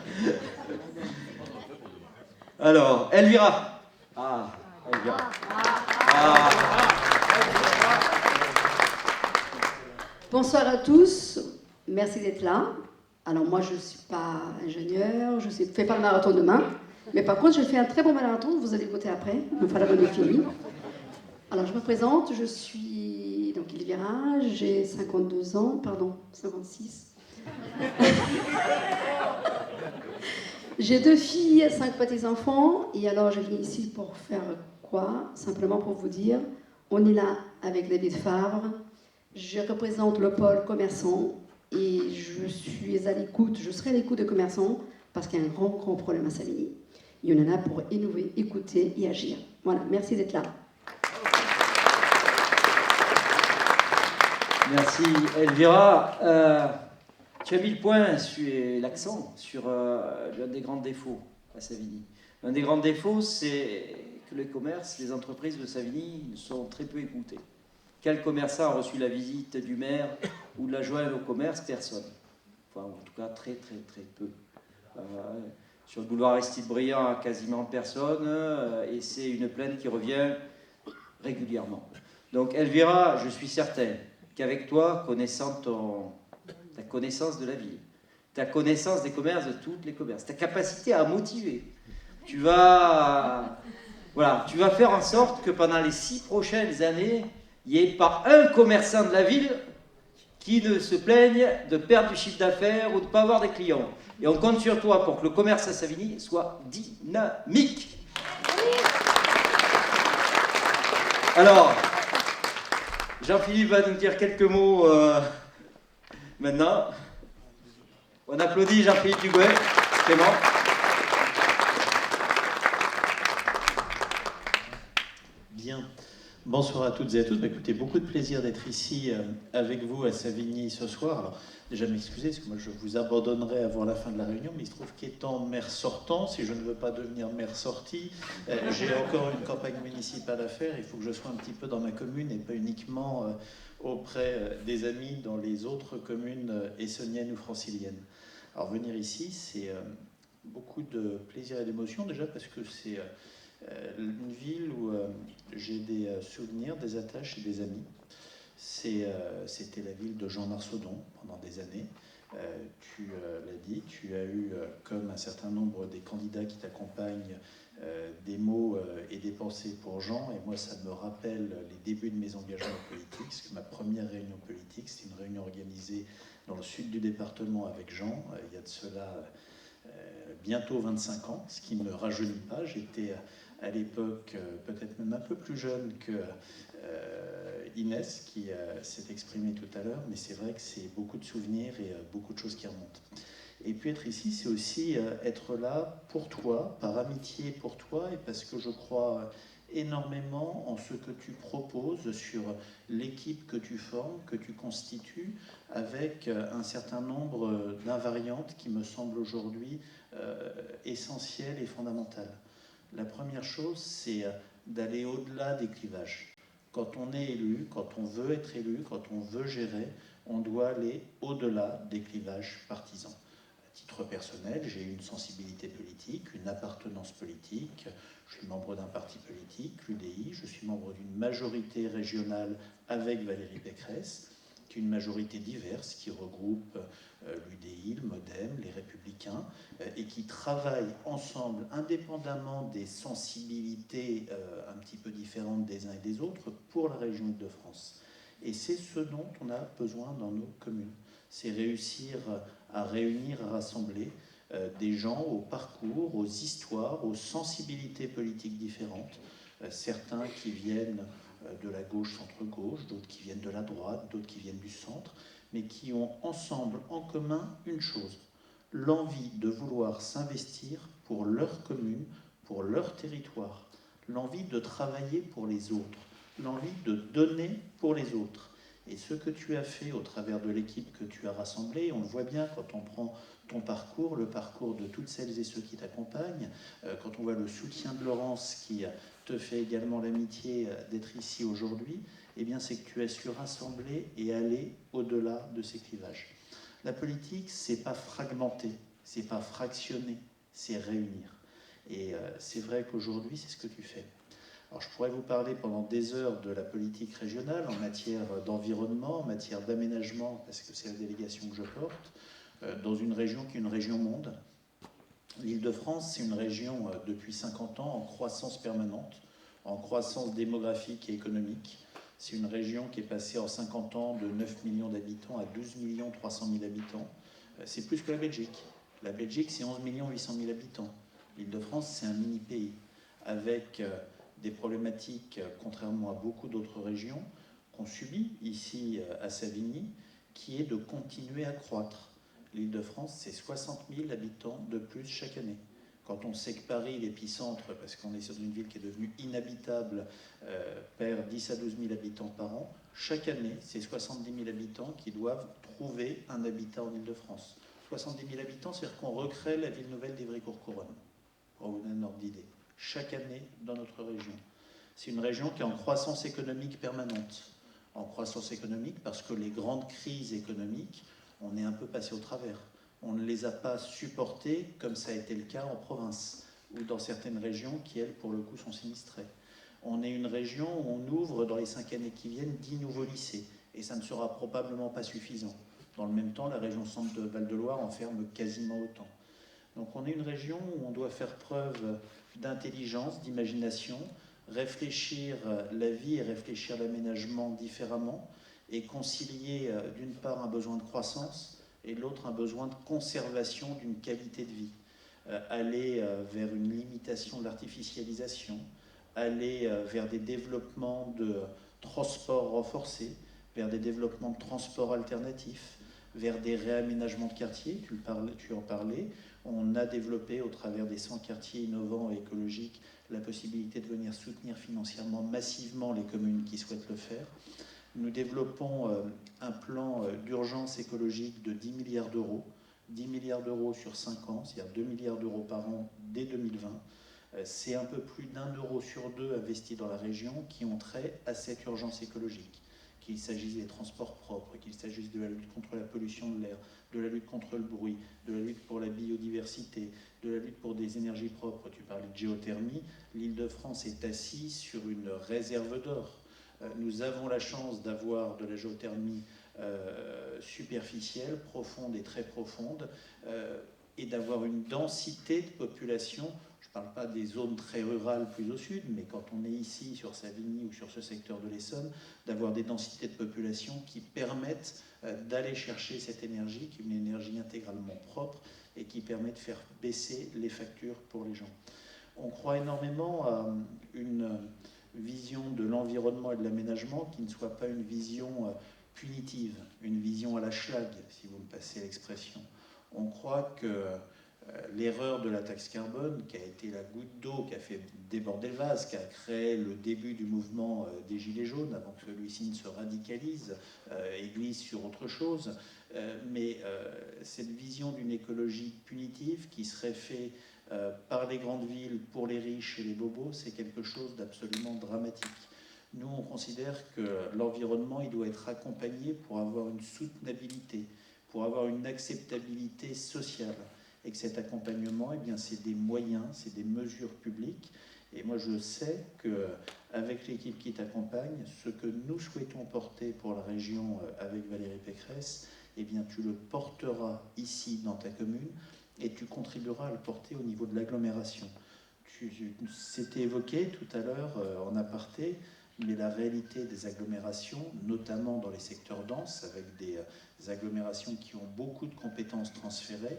[SPEAKER 2] Alors, Elvira. Ah, Elvira. Ah.
[SPEAKER 11] Bonsoir à tous, merci d'être là. Alors moi je ne suis pas ingénieure, je ne fais pas le marathon demain, mais par contre je fais un très bon marathon, vous allez voter après, on fera la bonne finie. Alors je me présente, je suis donc Elvira, j'ai 52 ans, pardon, 56. J'ai 2 filles, 5 petits-enfants, et alors je viens ici pour faire quoi? Simplement pour vous dire, on est là avec David Favre, je représente le pôle commerçant, et je serai à l'écoute des commerçants, parce qu'il y a un grand problème à Savigny. Il y en a pour innover, écouter et agir. Voilà, merci d'être là.
[SPEAKER 2] Merci Elvira. Tu as mis le point sur l'accent sur l'un des grands défauts à Savigny. L'un des grands défauts, c'est que les commerces, les entreprises de Savigny sont très peu écoutées. Quel commerçant a reçu la visite du maire ou de l'adjoint au commerce? Personne. Enfin, en tout cas, très peu. Sur le boulevard Aristide-Briand, quasiment personne, et c'est une plainte qui revient régulièrement. Donc, Elvira, je suis certain qu'avec toi, connaissant ta connaissance de la ville, ta connaissance des commerces, de tous les commerces, ta capacité à motiver, tu vas faire en sorte que pendant les 6 prochaines années, il n'y ait pas un commerçant de la ville qui ne se plaigne de perdre du chiffre d'affaires ou de ne pas avoir des clients. Et on compte sur toi pour que le commerce à Savigny soit dynamique. Alors, Jean-Philippe va nous dire quelques mots maintenant. On applaudit Jean-Philippe Dugouet, Clément.
[SPEAKER 12] Bien. Bonsoir à toutes et à tous. Écoutez, beaucoup de plaisir d'être ici avec vous à Savigny ce soir. Alors, déjà m'excuser, parce que moi je vous abandonnerai avant la fin de la réunion, mais il se trouve qu'étant maire sortant, si je ne veux pas devenir maire sorti, j'ai encore une campagne municipale à faire. Il faut que je sois un petit peu dans ma commune et pas uniquement auprès des amis dans les autres communes essonniennes ou franciliennes. Alors venir ici, c'est beaucoup de plaisir et d'émotion déjà, parce que c'est une ville où j'ai des souvenirs, des attaches et des amis. C'était la ville de Jean Marsaudon pendant des années. Tu l'as dit, tu as eu, comme un certain nombre des candidats qui t'accompagnent, des mots et des pensées pour Jean. Et moi, ça me rappelle les débuts de mes engagements politiques, parce que ma première réunion politique, c'était une réunion organisée dans le sud du département avec Jean, il y a de cela bientôt 25 ans, ce qui ne me rajeunit pas. J'étais à l'époque peut-être même un peu plus jeune que Inès, qui s'est exprimée tout à l'heure, mais c'est vrai que c'est beaucoup de souvenirs et beaucoup de choses qui remontent. Et puis être ici, c'est aussi être là pour toi, par amitié pour toi, et parce que je crois énormément en ce que tu proposes sur l'équipe que tu formes, que tu constitues, avec un certain nombre d'invariantes qui me semblent aujourd'hui essentielles et fondamentales. La première chose, c'est d'aller au-delà des clivages. Quand on est élu, quand on veut être élu, quand on veut gérer, on doit aller au-delà des clivages partisans. À titre personnel, j'ai une sensibilité politique, une appartenance politique. Je suis membre d'un parti politique, l'UDI. Je suis membre d'une majorité régionale avec Valérie Pécresse, qui est une majorité diverse qui regroupe l'UDI, le MoDem, les Républicains, et qui travaillent ensemble, indépendamment des sensibilités un petit peu différentes des uns et des autres, pour la région Île-de-France. Et c'est ce dont on a besoin dans nos communes. C'est réussir à réunir, à rassembler des gens au parcours, aux histoires, aux sensibilités politiques différentes, certains qui viennent de la gauche, centre-gauche, d'autres qui viennent de la droite, d'autres qui viennent du centre, mais qui ont ensemble en commun une chose, l'envie de vouloir s'investir pour leur commune, pour leur territoire, l'envie de travailler pour les autres, l'envie de donner pour les autres. Et ce que tu as fait au travers de l'équipe que tu as rassemblée, on le voit bien quand on prend ton parcours, le parcours de toutes celles et ceux qui t'accompagnent, quand on voit le soutien de Laurence qui te fait également l'amitié d'être ici aujourd'hui, eh bien, c'est que tu as su rassembler et aller au-delà de ces clivages. La politique, c'est pas fragmenter, c'est pas fractionner, c'est réunir. Et c'est vrai qu'aujourd'hui, c'est ce que tu fais. Alors, je pourrais vous parler pendant des heures de la politique régionale en matière d'environnement, en matière d'aménagement, parce que c'est la délégation que je porte, dans une région qui est une région monde. L'Île-de-France, c'est une région depuis 50 ans en croissance permanente, en croissance démographique et économique. C'est une région qui est passée en 50 ans de 9 millions d'habitants à 12 300 000 habitants. C'est plus que la Belgique. La Belgique, c'est 11 800 000 habitants. L'Île-de-France, c'est un mini-pays avec des problématiques, contrairement à beaucoup d'autres régions, qu'on subit ici à Savigny, qui est de continuer à croître. L'Île-de-France, c'est 60 000 habitants de plus chaque année. Quand on sait que Paris, l'épicentre, parce qu'on est sur une ville qui est devenue inhabitable, perd 10 à 12 000 habitants par an, chaque année, c'est 70 000 habitants qui doivent trouver un habitat en Île-de-France. 70 000 habitants, c'est-à-dire qu'on recrée la ville nouvelle d'Ivry-Courcouronnes, pour vous donner un ordre d'idée, chaque année dans notre région. C'est une région qui est en croissance économique permanente. En croissance économique parce que les grandes crises économiques, on est un peu passé au travers. On ne les a pas supportées comme ça a été le cas en province ou dans certaines régions qui, elles, pour le coup, sont sinistrées. On est une région où on ouvre dans les 5 années qui viennent 10 nouveaux lycées et ça ne sera probablement pas suffisant. Dans le même temps, la région centre de Val-de-Loire en ferme quasiment autant. Donc on est une région où on doit faire preuve d'intelligence, d'imagination, réfléchir la vie et réfléchir l'aménagement différemment et concilier d'une part un besoin de croissance et de l'autre un besoin de conservation d'une qualité de vie. Aller vers une limitation de l'artificialisation, aller vers des développements de transport renforcés, vers des développements de transport alternatifs, vers des réaménagements de quartiers, tu en parlais. On a développé au travers des 100 quartiers innovants et écologiques la possibilité de venir soutenir financièrement massivement les communes qui souhaitent le faire. Nous développons un plan d'urgence écologique de 10 milliards d'euros, 10 milliards d'euros sur 5 ans, c'est-à-dire 2 milliards d'euros par an dès 2020. C'est un peu plus d'1 € sur 2 investi dans la région qui ont trait à cette urgence écologique. Qu'il s'agisse des transports propres, qu'il s'agisse de la lutte contre la pollution de l'air, de la lutte contre le bruit, de la lutte pour la biodiversité, de la lutte pour des énergies propres. Tu parlais de géothermie. L'Île-de-France est assise sur une réserve d'or. Nous avons la chance d'avoir de la géothermie superficielle, profonde et très profonde, et d'avoir une densité de population. Je ne parle pas des zones très rurales plus au sud, mais quand on est ici sur Savigny ou sur ce secteur de l'Essonne, d'avoir des densités de population qui permettent d'aller chercher cette énergie, qui est une énergie intégralement propre et qui permet de faire baisser les factures pour les gens. On croit énormément à une vision de l'environnement et de l'aménagement qui ne soit pas une vision punitive, une vision à la schlag, si vous me passez l'expression. On croit que l'erreur de la taxe carbone, qui a été la goutte d'eau qui a fait déborder le vase, qui a créé le début du mouvement des Gilets jaunes, avant que celui-ci ne se radicalise et glisse sur autre chose, mais cette vision d'une écologie punitive qui serait faite par les grandes villes pour les riches et les bobos, c'est quelque chose d'absolument dramatique. Nous, on considère que l'environnement, il doit être accompagné pour avoir une soutenabilité, pour avoir une acceptabilité sociale. Et que cet accompagnement, eh bien, c'est des moyens, c'est des mesures publiques. Et moi, je sais qu'avec l'équipe qui t'accompagne, ce que nous souhaitons porter pour la région avec Valérie Pécresse, eh bien, tu le porteras ici dans ta commune et tu contribueras à le porter au niveau de l'agglomération. C'était évoqué tout à l'heure en aparté, mais la réalité des agglomérations, notamment dans les secteurs denses, avec des agglomérations qui ont beaucoup de compétences transférées,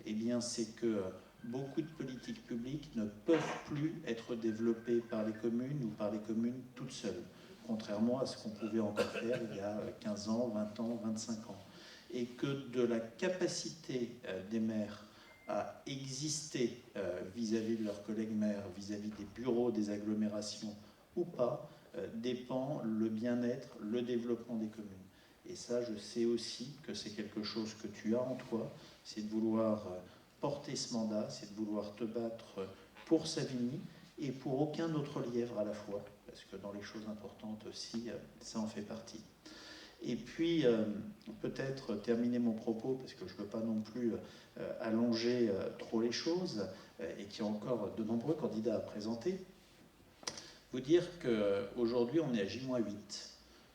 [SPEAKER 12] eh bien, c'est que beaucoup de politiques publiques ne peuvent plus être développées par les communes ou par les communes toutes seules, contrairement à ce qu'on pouvait encore faire il y a 15 ans, 20 ans, 25 ans. Et que de la capacité des maires à exister vis-à-vis de leurs collègues maires, vis-à-vis des bureaux des agglomérations ou pas, dépend le bien-être, le développement des communes. Et ça, je sais aussi que c'est quelque chose que tu as en toi, c'est de vouloir porter ce mandat, c'est de vouloir te battre pour Savigny et pour aucun autre lièvre à la fois. parce que dans les choses importantes aussi, ça en fait partie. Et puis, peut-être terminer mon propos, parce que je ne veux pas non plus allonger trop les choses, et qu'il y a encore de nombreux candidats à présenter, vous dire qu'aujourd'hui, on est à J-8.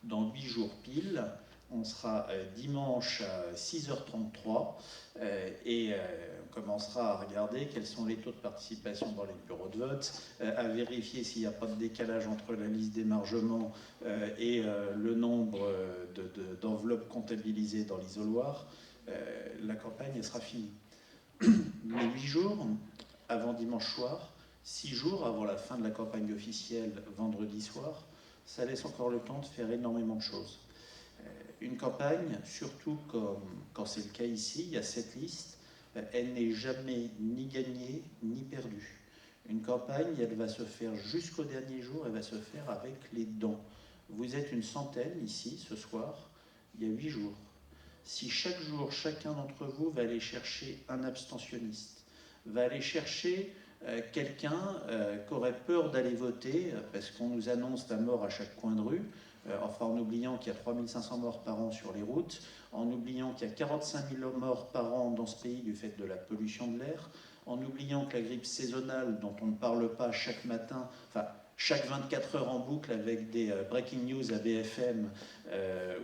[SPEAKER 12] Dans 8 jours pile, on sera dimanche à 6h33, et on commencera à regarder quels sont les taux de participation dans les bureaux de vote, à vérifier s'il n'y a pas de décalage entre la liste d'émargement et le nombre d'enveloppes comptabilisées dans l'isoloir. La campagne, elle sera finie. Mais 8 jours avant dimanche soir, 6 jours avant la fin de la campagne officielle vendredi soir, ça laisse encore le temps de faire énormément de choses. Une campagne, surtout quand c'est le cas ici, il y a 7 listes, elle n'est jamais ni gagnée ni perdue. Une campagne, elle va se faire jusqu'au dernier jour, elle va se faire avec les dons. Vous êtes une centaine ici ce soir, il y a 8 jours. Si chaque jour, chacun d'entre vous va aller chercher un abstentionniste, va aller chercher quelqu'un qui aurait peur d'aller voter, parce qu'on nous annonce la mort à chaque coin de rue, enfin en oubliant qu'il y a 3500 morts par an sur les routes, en oubliant qu'il y a 45 000 morts par an dans ce pays du fait de la pollution de l'air, en oubliant que la grippe saisonnale, dont on ne parle pas chaque matin, enfin chaque 24 heures en boucle avec des breaking news à BFM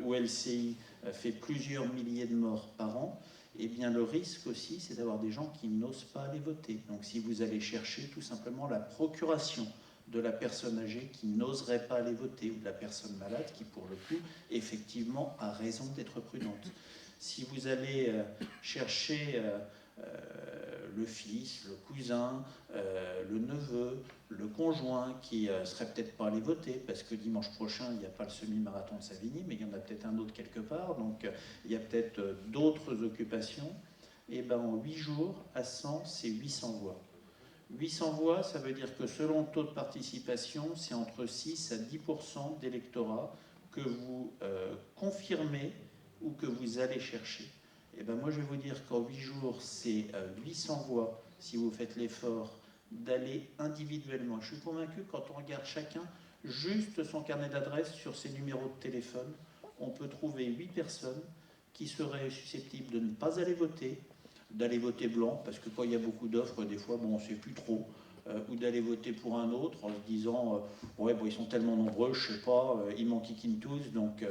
[SPEAKER 12] ou LCI, fait plusieurs milliers de morts par an, eh bien le risque aussi, c'est d'avoir des gens qui n'osent pas aller voter. Donc si vous allez chercher tout simplement la procuration de la personne âgée qui n'oserait pas aller voter, ou de la personne malade qui, pour le coup, effectivement, a raison d'être prudente. Si vous allez chercher le fils, le cousin, le neveu, le conjoint qui ne serait peut-être pas allé voter, parce que dimanche prochain, il n'y a pas le semi-marathon de Savigny, mais il y en a peut-être un autre quelque part, donc il y a peut-être d'autres occupations, et bien en 8 jours, à 100, c'est 800 voix. 800 voix, ça veut dire que selon le taux de participation, c'est entre 6 à 10% d'électorat que vous confirmez ou que vous allez chercher. Et ben moi, je vais vous dire qu'en 8 jours, c'est 800 voix si vous faites l'effort d'aller individuellement. Je suis convaincu, quand on regarde chacun, juste son carnet d'adresse sur ses numéros de téléphone, on peut trouver 8 personnes qui seraient susceptibles de ne pas aller voter, d'aller voter blanc, parce que quand il y a beaucoup d'offres, des fois, bon, on ne sait plus trop, ou d'aller voter pour un autre en se disant ouais, bon, ils sont tellement nombreux, je ne sais pas, ils m'enquiquinent tous, donc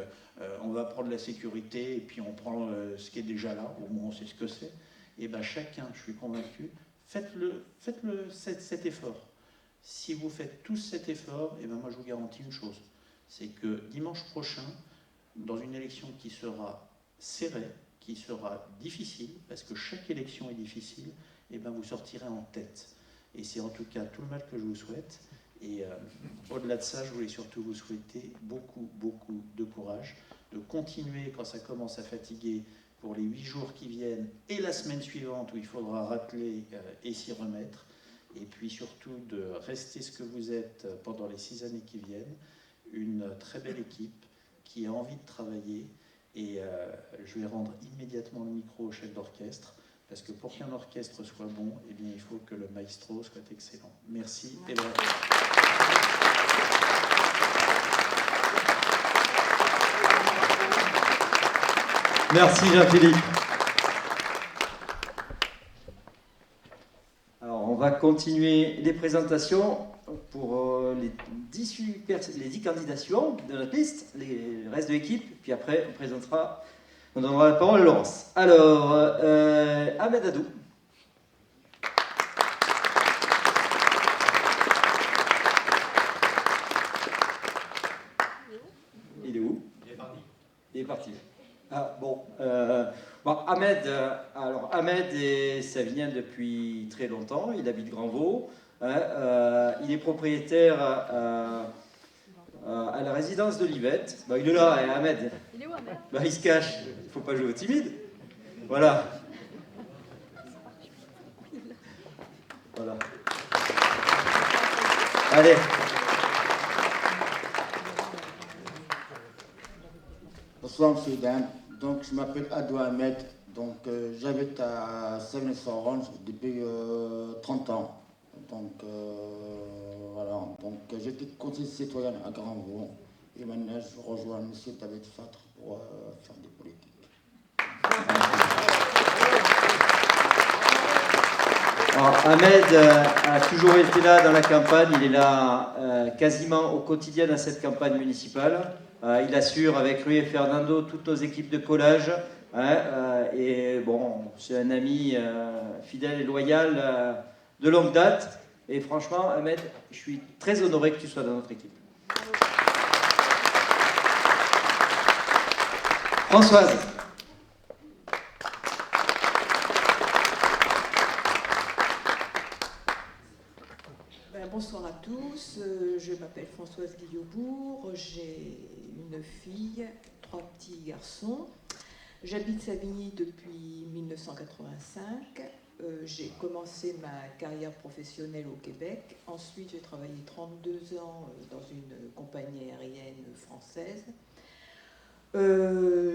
[SPEAKER 12] on va prendre la sécurité, et puis on prend ce qui est déjà là, au moins on sait ce que c'est. Et bien chacun, je suis convaincu, faites cet effort. Si vous faites tous cet effort, et ben moi je vous garantis une chose, c'est que dimanche prochain, dans une élection qui sera serrée, qui sera difficile, parce que chaque élection est difficile, et ben vous sortirez en tête. Et c'est en tout cas tout le mal que je vous souhaite. Et au-delà de ça, je voulais surtout vous souhaiter beaucoup, beaucoup de courage, de continuer quand ça commence à fatiguer pour les 8 jours qui viennent et la semaine suivante où il faudra racler et s'y remettre. Et puis surtout de rester ce que vous êtes pendant les 6 années qui viennent, une très belle équipe qui a envie de travailler. Et je vais rendre immédiatement le micro au chef d'orchestre, parce que pour qu'un orchestre soit bon, eh bien, il faut que le maestro soit excellent. Merci et bravo.
[SPEAKER 2] Merci Jean-Philippe. Alors, on va continuer les présentations pour les 10 candidations de notre liste, les restes de l'équipe, puis après on donnera la parole à Laurence. Alors, Ahmed Adou. Il est où? Il est parti. Ah, bon. Ahmed, Ahmed est savinien depuis très longtemps, il habite Grandvaux. Il est propriétaire à la résidence de l'Yvette. Il est là, Ahmed.
[SPEAKER 13] Il est où, Ahmed?
[SPEAKER 2] Il se cache, il ne faut pas jouer au timide. Voilà. Voilà. Allez.
[SPEAKER 14] Bonsoir, monsieur et dames. Donc, je m'appelle Adou Ahmed. Donc, j'habite à Savigny-sur-Orange depuis 30 ans. Donc, voilà. Donc, j'étais conseiller citoyen à Grandvaux. Et maintenant, je rejoins M. David Fatre pour faire des politiques.
[SPEAKER 2] Alors, Ahmed a toujours été là dans la campagne, il est là quasiment au quotidien dans cette campagne municipale. Il assure avec lui et Fernando toutes nos équipes de collage. Et bon, c'est un ami fidèle et loyal de longue date. Et franchement, Ahmed, je suis très honoré que tu sois dans notre équipe. Françoise.
[SPEAKER 13] Bonsoir à tous, je m'appelle Françoise Guillaubourg, j'ai une fille, 3 petits garçons. J'habite Savigny depuis 1985. J'ai commencé ma carrière professionnelle au Québec. Ensuite, j'ai travaillé 32 ans dans une compagnie aérienne française.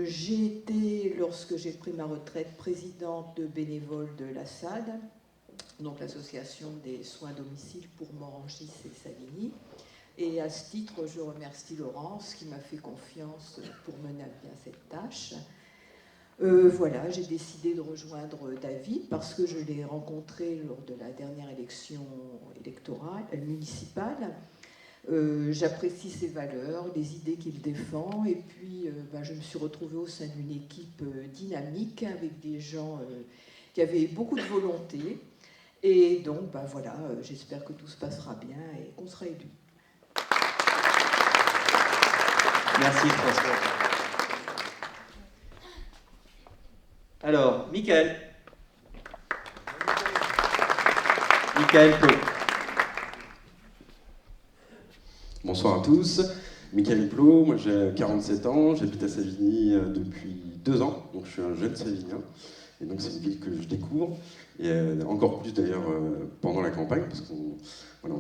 [SPEAKER 13] J'ai été, lorsque j'ai pris ma retraite, présidente de bénévoles de l'ASSAD, donc l'association des soins à domicile pour Morangis et Savigny. Et à ce titre, je remercie Laurence qui m'a fait confiance pour mener à bien cette tâche. Voilà, j'ai décidé de rejoindre David parce que je l'ai rencontré lors de la dernière élection municipale. J'apprécie ses valeurs, les idées qu'il défend, et puis je me suis retrouvée au sein d'une équipe dynamique avec des gens qui avaient beaucoup de volonté. Et donc, voilà, j'espère que tout se passera bien et qu'on sera élus.
[SPEAKER 2] Merci François. Alors, Michael. Michael Plot.
[SPEAKER 15] Bonsoir à tous. Michael Plot, moi j'ai 47 ans, j'habite à Savigny depuis 2 ans, donc je suis un jeune Savignien. Et donc c'est une ville que je découvre, et encore plus d'ailleurs pendant la campagne, parce qu'on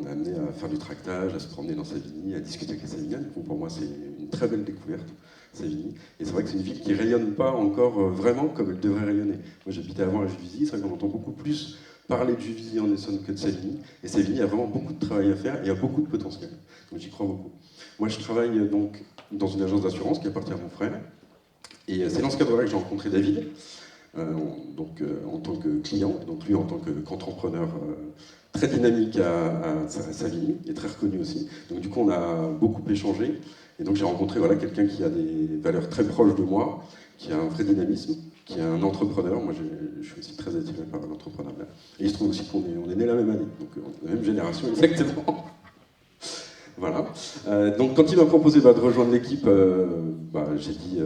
[SPEAKER 15] est amené à faire du tractage, à se promener dans Savigny, à discuter avec les Savignans. Donc pour moi c'est une très belle découverte, Savigny. Et c'est vrai que c'est une ville qui ne rayonne pas encore vraiment comme elle devrait rayonner. Moi j'habitais avant à Juvisy, c'est vrai qu'on entend beaucoup plus parler de Juvisy en Essonne que de Savigny. Et Savigny a vraiment beaucoup de travail à faire et a beaucoup de potentiel. Donc j'y crois beaucoup. Moi je travaille donc dans une agence d'assurance qui appartient à mon frère. Et c'est dans ce cadre-là que j'ai rencontré David. En tant que client, donc lui en tant qu'entrepreneur très dynamique à Savigny, et très reconnu aussi. Donc du coup on a beaucoup échangé, et donc j'ai rencontré quelqu'un qui a des valeurs très proches de moi, qui a un vrai dynamisme, qui est un entrepreneur. Moi je suis aussi très attiré par l'entrepreneuriat. Et il se trouve aussi qu'on est nés la même année, donc la même génération exactement. Voilà. Donc quand il m'a proposé de rejoindre l'équipe, j'ai dit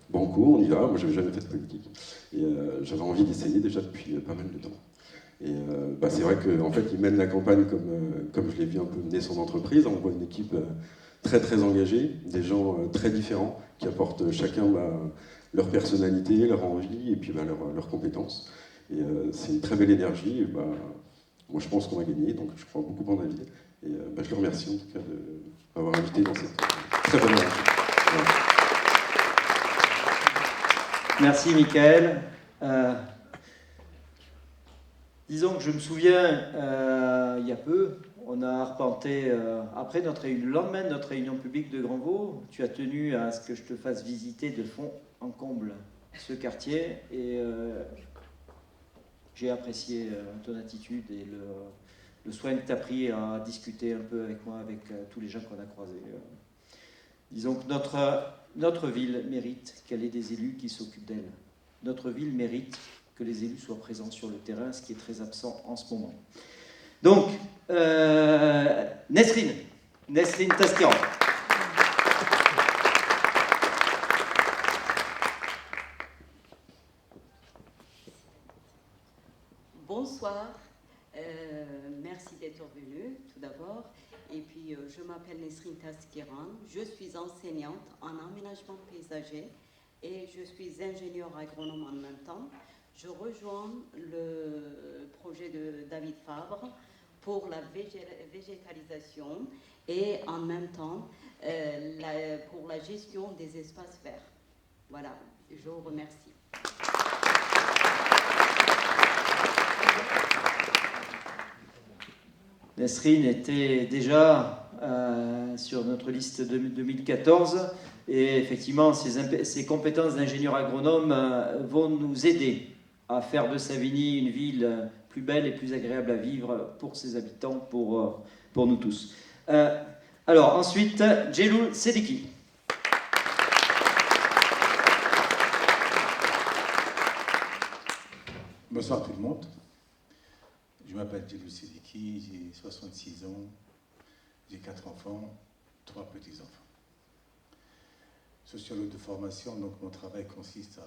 [SPEAKER 15] banco, on y va. Moi j'avais jamais fait de politique. Et j'avais envie d'essayer déjà depuis pas mal de temps. Et c'est vrai qu'en fait, il mène la campagne comme je l'ai vu un peu mener son entreprise. On voit une équipe très très engagée, des gens très différents qui apportent chacun leur personnalité, leur envie et puis leurs compétences. Et c'est une très belle énergie. Et, moi, je pense qu'on va gagner, donc je crois beaucoup en David. Et je le remercie en tout cas de m'avoir invité dans cette très belle énergie. Voilà.
[SPEAKER 2] Merci Michael. Disons que je me souviens, il y a peu, on a arpenté, le lendemain de notre réunion publique de Grandvaux, tu as tenu à ce que je te fasse visiter de fond en comble ce quartier, et j'ai apprécié ton attitude et le soin que tu as pris à discuter un peu avec moi, avec tous les gens qu'on a croisés. Disons que notre ville mérite qu'elle ait des élus qui s'occupent d'elle. Notre ville mérite que les élus soient présents sur le terrain, ce qui est très absent en ce moment. Donc, Nesrine Taskiran.
[SPEAKER 16] Bonsoir, merci d'être venu tout d'abord. Et puis, je m'appelle Nesrine Taskiran, je suis enseignante en aménagement paysager et je suis ingénieure agronome en même temps. Je rejoins le projet de David Fabre pour la végétalisation et en même temps pour la gestion des espaces verts. Voilà, je vous remercie.
[SPEAKER 2] Nesrine était déjà sur notre liste de 2014 et effectivement ses compétences d'ingénieur agronome vont nous aider à faire de Savigny une ville plus belle et plus agréable à vivre pour ses habitants, pour nous tous. Alors ensuite, Djeloul Sediki.
[SPEAKER 17] Bonsoir tout le monde. Je m'appelle Djeloul Sediki, j'ai 66 ans, j'ai 4 enfants, 3 petits-enfants. Sociologue de formation, donc mon travail consiste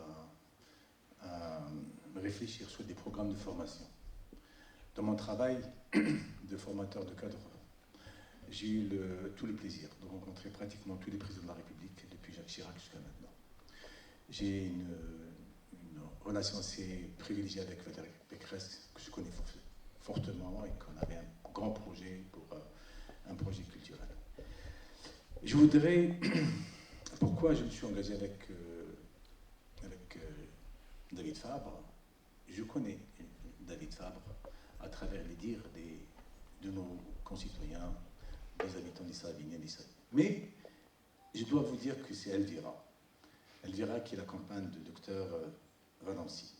[SPEAKER 17] à réfléchir sur des programmes de formation. Dans mon travail de formateur de cadre, j'ai eu tout le plaisir de rencontrer pratiquement tous les présidents de la République depuis Jacques Chirac jusqu'à maintenant. J'ai une relation assez privilégiée avec Valérie Pécresse, que je connais fortement et qu'on avait un grand projet pour un projet culturel. Je voudrais... Pourquoi je me suis engagé avec David Fabre? Je connais David Fabre à travers les dires de nos concitoyens, des habitants des Savigny. Mais je dois vous dire que c'est Elvira qui est la compagne du docteur Valency,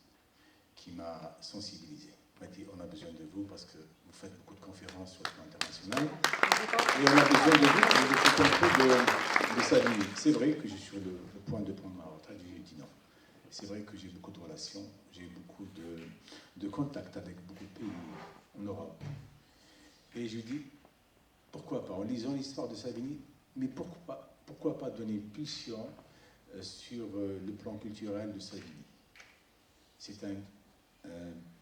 [SPEAKER 17] qui m'a sensibilisé. Elle m'a dit on a besoin de vous parce que vous faites beaucoup de conférences sur le plan international et on a besoin de vous pour vous faites un peu de Savigny. C'est vrai que je suis sur le point de prendre ma retraite, j'ai dit non. C'est vrai que j'ai beaucoup de relations, j'ai beaucoup de contacts avec beaucoup de pays en Europe. Et je dis pourquoi pas, en lisant l'histoire de Savigny, mais pourquoi pas donner une pulsion sur le plan culturel de Savigny. C'est un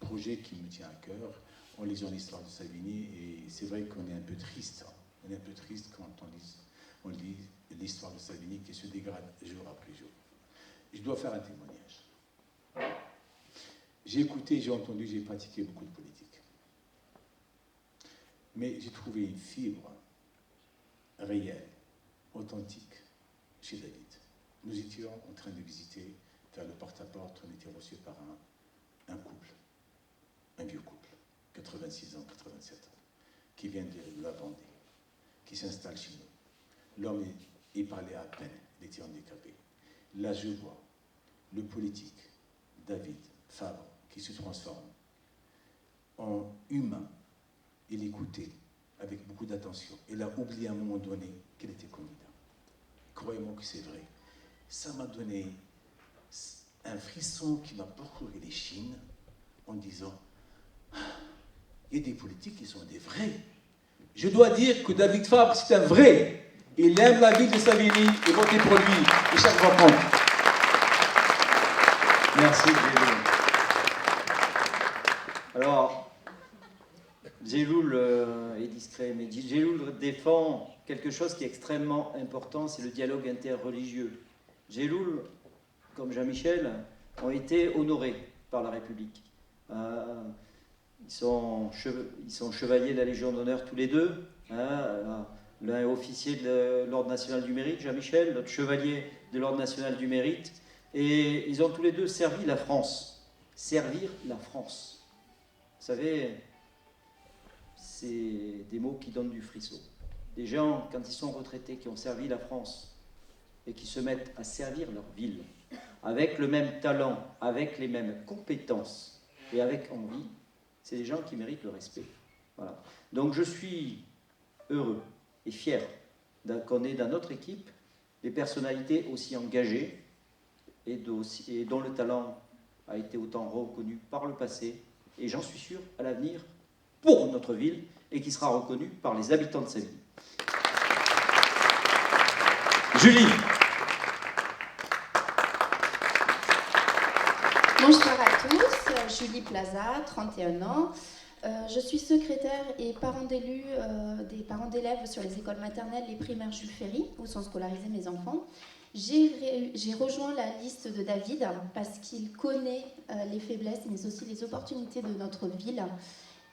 [SPEAKER 17] projet qui me tient à cœur en lisant l'histoire de Savigny, et c'est vrai qu'on est un peu triste. On est un peu triste quand on lit l'histoire de Savigny qui se dégrade jour après jour. Je dois faire un témoignage. J'ai écouté, j'ai entendu, j'ai pratiqué beaucoup de politique. Mais j'ai trouvé une fibre réelle, authentique chez David. Nous étions en train de visiter, faire le porte-à-porte, on était reçus par un couple, un vieux couple, 86 ans, 87 ans, qui vient de la Vendée, qui s'installe chez nous. L'homme, il parlait à peine, il était handicapé. Là, je vois le politique, David Fabre, qui se transforme en humain. Il écoutait avec beaucoup d'attention. Il a oublié à un moment donné qu'il était candidat. Croyez-moi que c'est vrai. Ça m'a donné un frisson qui m'a parcouru les chines en disant il y a des politiques qui sont des vrais. Je dois dire que David Fabre, c'est un vrai. Il aime la ville de Savigny et votez pour lui. Et chaque fois compte.
[SPEAKER 2] Merci, Djeloul. Alors, Djeloul est discret, mais Djeloul défend quelque chose qui est extrêmement important, c'est le dialogue interreligieux. Djeloul, comme Jean-Michel, ont été honorés par la République. Ils sont chevaliers de la Légion d'honneur tous les deux. L'un est officier de l'Ordre national du mérite, Jean-Michel, l'autre chevalier de l'Ordre national du mérite. Et ils ont tous les deux servi la France. Servir la France. Vous savez, c'est des mots qui donnent du frisson. Des gens, quand ils sont retraités, qui ont servi la France et qui se mettent à servir leur ville, avec le même talent, avec les mêmes compétences et avec envie, c'est des gens qui méritent le respect. Voilà. Donc je suis heureux et fier qu'on ait dans notre équipe des personnalités aussi engagées et dont le talent a été autant reconnu par le passé, et j'en suis sûr à l'avenir pour notre ville, et qui sera reconnu par les habitants de Savigny. Julie.
[SPEAKER 18] Bonsoir à tous, Julie Plaza, 31 ans. Je suis secrétaire et parent d'élus des parents d'élèves sur les écoles maternelles et primaires Jules Ferry, où sont scolarisés mes enfants. J'ai rejoint la liste de David parce qu'il connaît les faiblesses mais aussi les opportunités de notre ville.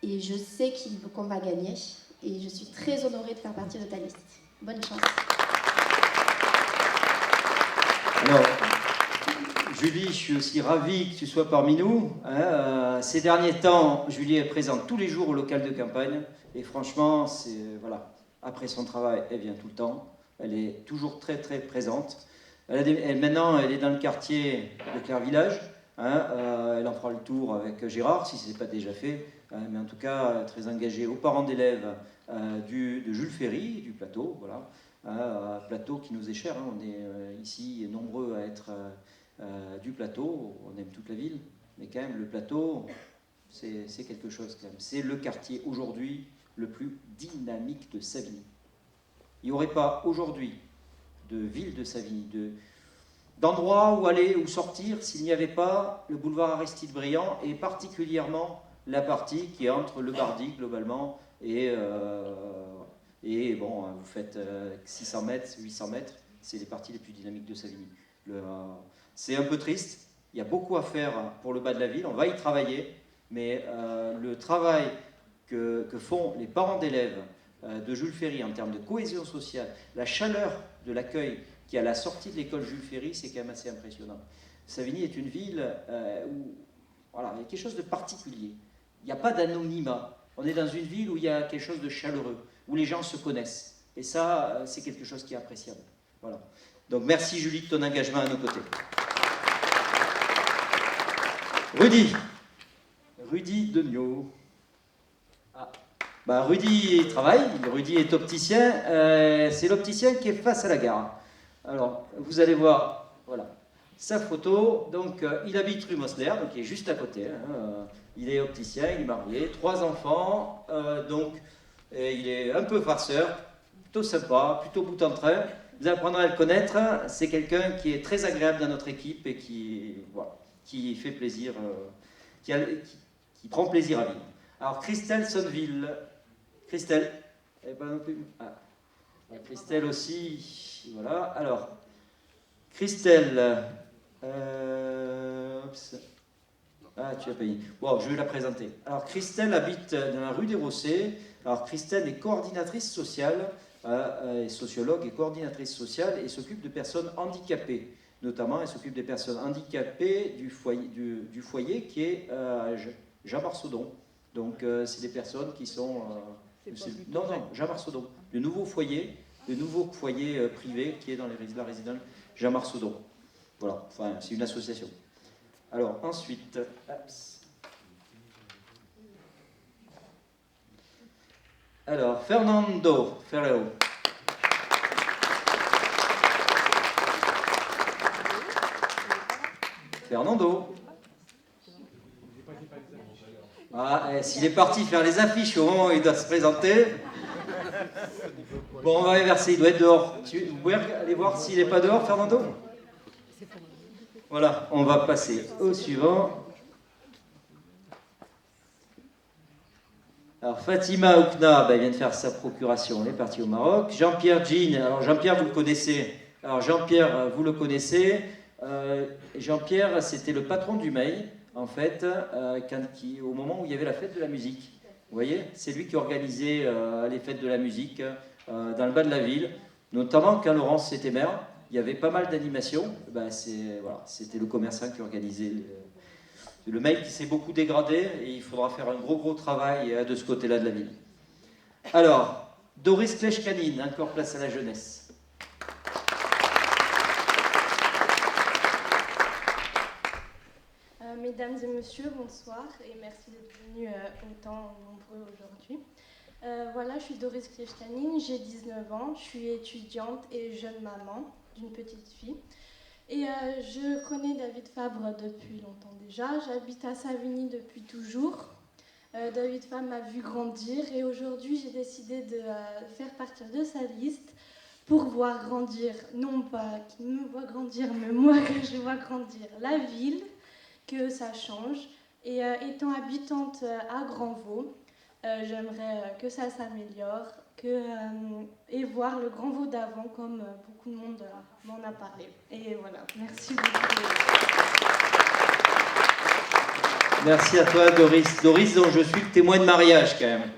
[SPEAKER 18] Et je sais qu'on va gagner. Et je suis très honorée de faire partie de ta liste. Bonne chance.
[SPEAKER 2] Alors, Julie, je suis aussi ravi que tu sois parmi nous. Ces derniers temps, Julie est présente tous les jours au local de campagne. Et franchement, voilà, après son travail, elle vient tout le temps. Elle est toujours très très présente. Maintenant, elle est dans le quartier de Clairvillage. Elle en fera le tour avec Gérard, si ce n'est pas déjà fait. Mais en tout cas, très engagée aux parents d'élèves de Jules Ferry, du plateau. Voilà. Plateau qui nous est cher. On est ici nombreux à être du plateau. On aime toute la ville. Mais quand même, le plateau, c'est quelque chose quand même. C'est le quartier aujourd'hui le plus dynamique de Savigny. Il n'y aurait pas aujourd'hui de ville de Savigny, d'endroits où aller, où sortir, s'il n'y avait pas le boulevard Aristide-Briand et particulièrement la partie qui est entre le Bardi globalement et bon, vous faites 600 mètres, 800 mètres, c'est les parties les plus dynamiques de Savigny. C'est un peu triste, il y a beaucoup à faire pour le bas de la ville, on va y travailler, mais le travail que font les parents d'élèves de Jules Ferry en termes de cohésion sociale, la chaleur de l'accueil qui est à la sortie de l'école Jules Ferry, c'est quand même assez impressionnant. Savigny est une ville où voilà, il y a quelque chose de particulier. Il n'y a pas d'anonymat. On est dans une ville où il y a quelque chose de chaleureux, où les gens se connaissent. Et ça, c'est quelque chose qui est appréciable. Voilà. Donc merci Julie de ton engagement à nos côtés. Rudy Degnaud. Rudy travaille, Rudy est opticien, c'est l'opticien qui est face à la gare. Alors, vous allez voir, voilà, sa photo, donc il habite rue Mosler, donc il est juste à côté, il est opticien, il est marié, 3 enfants, donc il est un peu farceur, plutôt sympa, plutôt bout en train, vous apprendrez à le connaître, c'est quelqu'un qui est très agréable dans notre équipe et qui fait plaisir, qui prend plaisir à vivre. Alors, Christelle Sonneville. Christelle, elle n'est pas non plus. Christelle aussi. Voilà. Alors, Christelle. Tu as payé. Bon, je vais la présenter. Alors, Christelle habite dans la rue des Rossets. Alors, Christelle est coordinatrice sociale, sociologue et coordinatrice sociale et s'occupe de personnes handicapées. Notamment, elle s'occupe des personnes handicapées du foyer qui est Jean Marsaudon. Donc, c'est des personnes qui sont... non, Jean Marsaudon. Le nouveau foyer privé qui est dans la résidence Jean Marsaudon. Voilà, enfin, c'est une association. Alors, ensuite... Alors, Fernando Ferrero. Fernando. S'il est parti faire les affiches au moment où il doit se présenter, bon, on va inverser, il doit être dehors. Vous pouvez aller voir s'il n'est pas dehors, Fernando? Voilà, on va passer au suivant. Alors, Fatima Oukna, elle vient de faire sa procuration, elle est partie au Maroc. Jean-Pierre Jean, alors Jean-Pierre, vous le connaissez. Alors, Jean-Pierre, vous le connaissez. Jean-Pierre, c'était le patron du MEI. En fait, au moment où il y avait la fête de la musique. Vous voyez, c'est lui qui organisait les fêtes de la musique dans le bas de la ville, notamment quand Laurence était maire, il y avait pas mal d'animations. C'était le commerçant qui organisait le mail qui s'est beaucoup dégradé et il faudra faire un gros travail de ce côté-là de la ville. Alors, Doris Kleshkanine, encore place à la jeunesse.
[SPEAKER 19] Mesdames et messieurs, bonsoir et merci d'être venus autant nombreux aujourd'hui. Voilà, je suis Doris Kleshkanine, j'ai 19 ans, je suis étudiante et jeune maman d'une petite fille. Et je connais David Fabre depuis longtemps déjà, j'habite à Savigny depuis toujours. David Fabre m'a vu grandir et aujourd'hui j'ai décidé de faire partir de sa liste pour voir grandir, non pas qu'il me voit grandir, mais moi que je vois grandir la ville, que ça change. Et étant habitante à Grandvaux, j'aimerais que ça s'améliore et voir le Grandvaux d'avant comme beaucoup de monde m'en a parlé. Et voilà, merci beaucoup.
[SPEAKER 2] Merci à toi, Doris. Doris, dont je suis le témoin de mariage, quand même.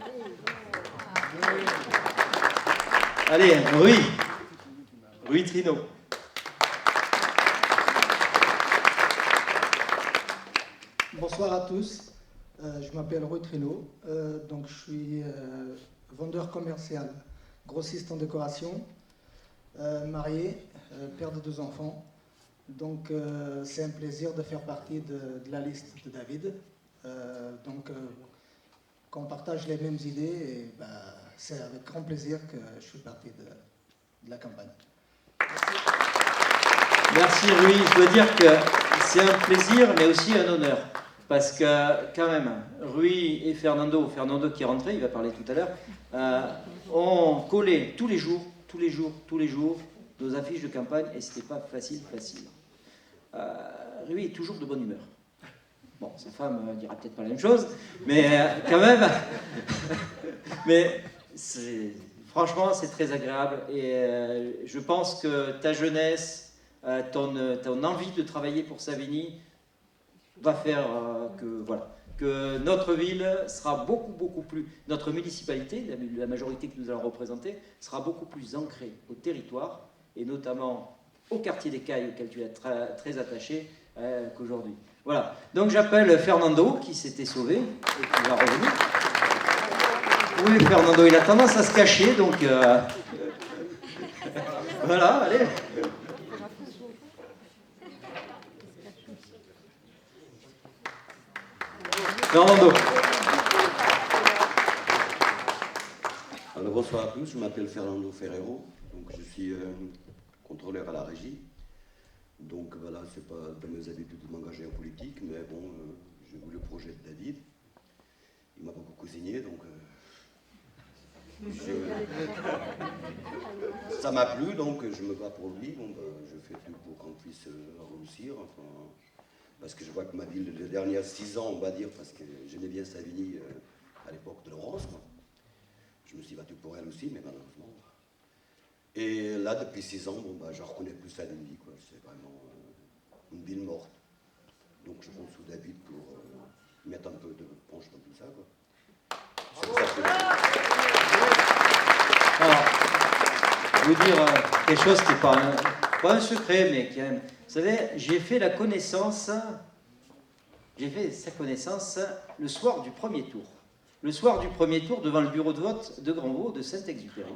[SPEAKER 2] Allez, Rui Trino.
[SPEAKER 20] Bonsoir à tous. Je m'appelle Rui Trino. Donc je suis vendeur commercial, grossiste en décoration, marié, père de 2 enfants. Donc c'est un plaisir de faire partie de la liste de David. Qu'on partage les mêmes idées et c'est avec grand plaisir que je suis partie de la campagne.
[SPEAKER 2] Merci Rui, je dois dire que c'est un plaisir mais aussi un honneur. Parce que quand même, Rui et Fernando qui est rentré, il va parler tout à l'heure, ont collé tous les jours, nos affiches de campagne et c'était pas facile. Rui est toujours de bonne humeur. Bon, sa femme ne dira peut-être pas la même chose, mais quand même, mais franchement c'est très agréable et je pense que ta jeunesse, ton envie de travailler pour Savigny va faire que notre ville sera beaucoup plus, notre municipalité, la majorité que nous allons représenter, sera beaucoup plus ancrée au territoire et notamment au quartier des Cailles auquel tu es très attaché qu'aujourd'hui. Voilà, donc j'appelle Fernando qui s'était sauvé et qui va revenir. Oui, Fernando, il a tendance à se cacher, donc voilà, allez. Fernando.
[SPEAKER 21] Alors bonsoir à tous, je m'appelle Fernando Ferrero, donc je suis contrôleur à la régie. Donc voilà, c'est pas dans mes habitudes de m'engager en politique, mais bon, j'ai vu le projet de David. Il m'a beaucoup cosigné, donc ça m'a plu, donc je me bats pour lui. Bon, je fais tout pour qu'on puisse réussir. Enfin, parce que je vois que ma ville, les dernières 6 ans, on va dire, parce que j'aimais bien Savigny à l'époque de Laurence, quoi. Je me suis battu pour elle aussi, mais malheureusement. Et là, depuis 6 ans, bon, je ne reconnais plus Savigny, quoi. C'est vraiment une ville morte. Donc je compte sur David pour mettre un peu de penche dans tout ça, quoi. C'est pour ça que
[SPEAKER 2] Alors, je vais vous dire quelque chose qui n'est pas un secret, mais quand même. Vous savez, j'ai fait sa connaissance le soir du premier tour. Le soir du premier tour, devant le bureau de vote de Grandvaux de Saint-Exupéry.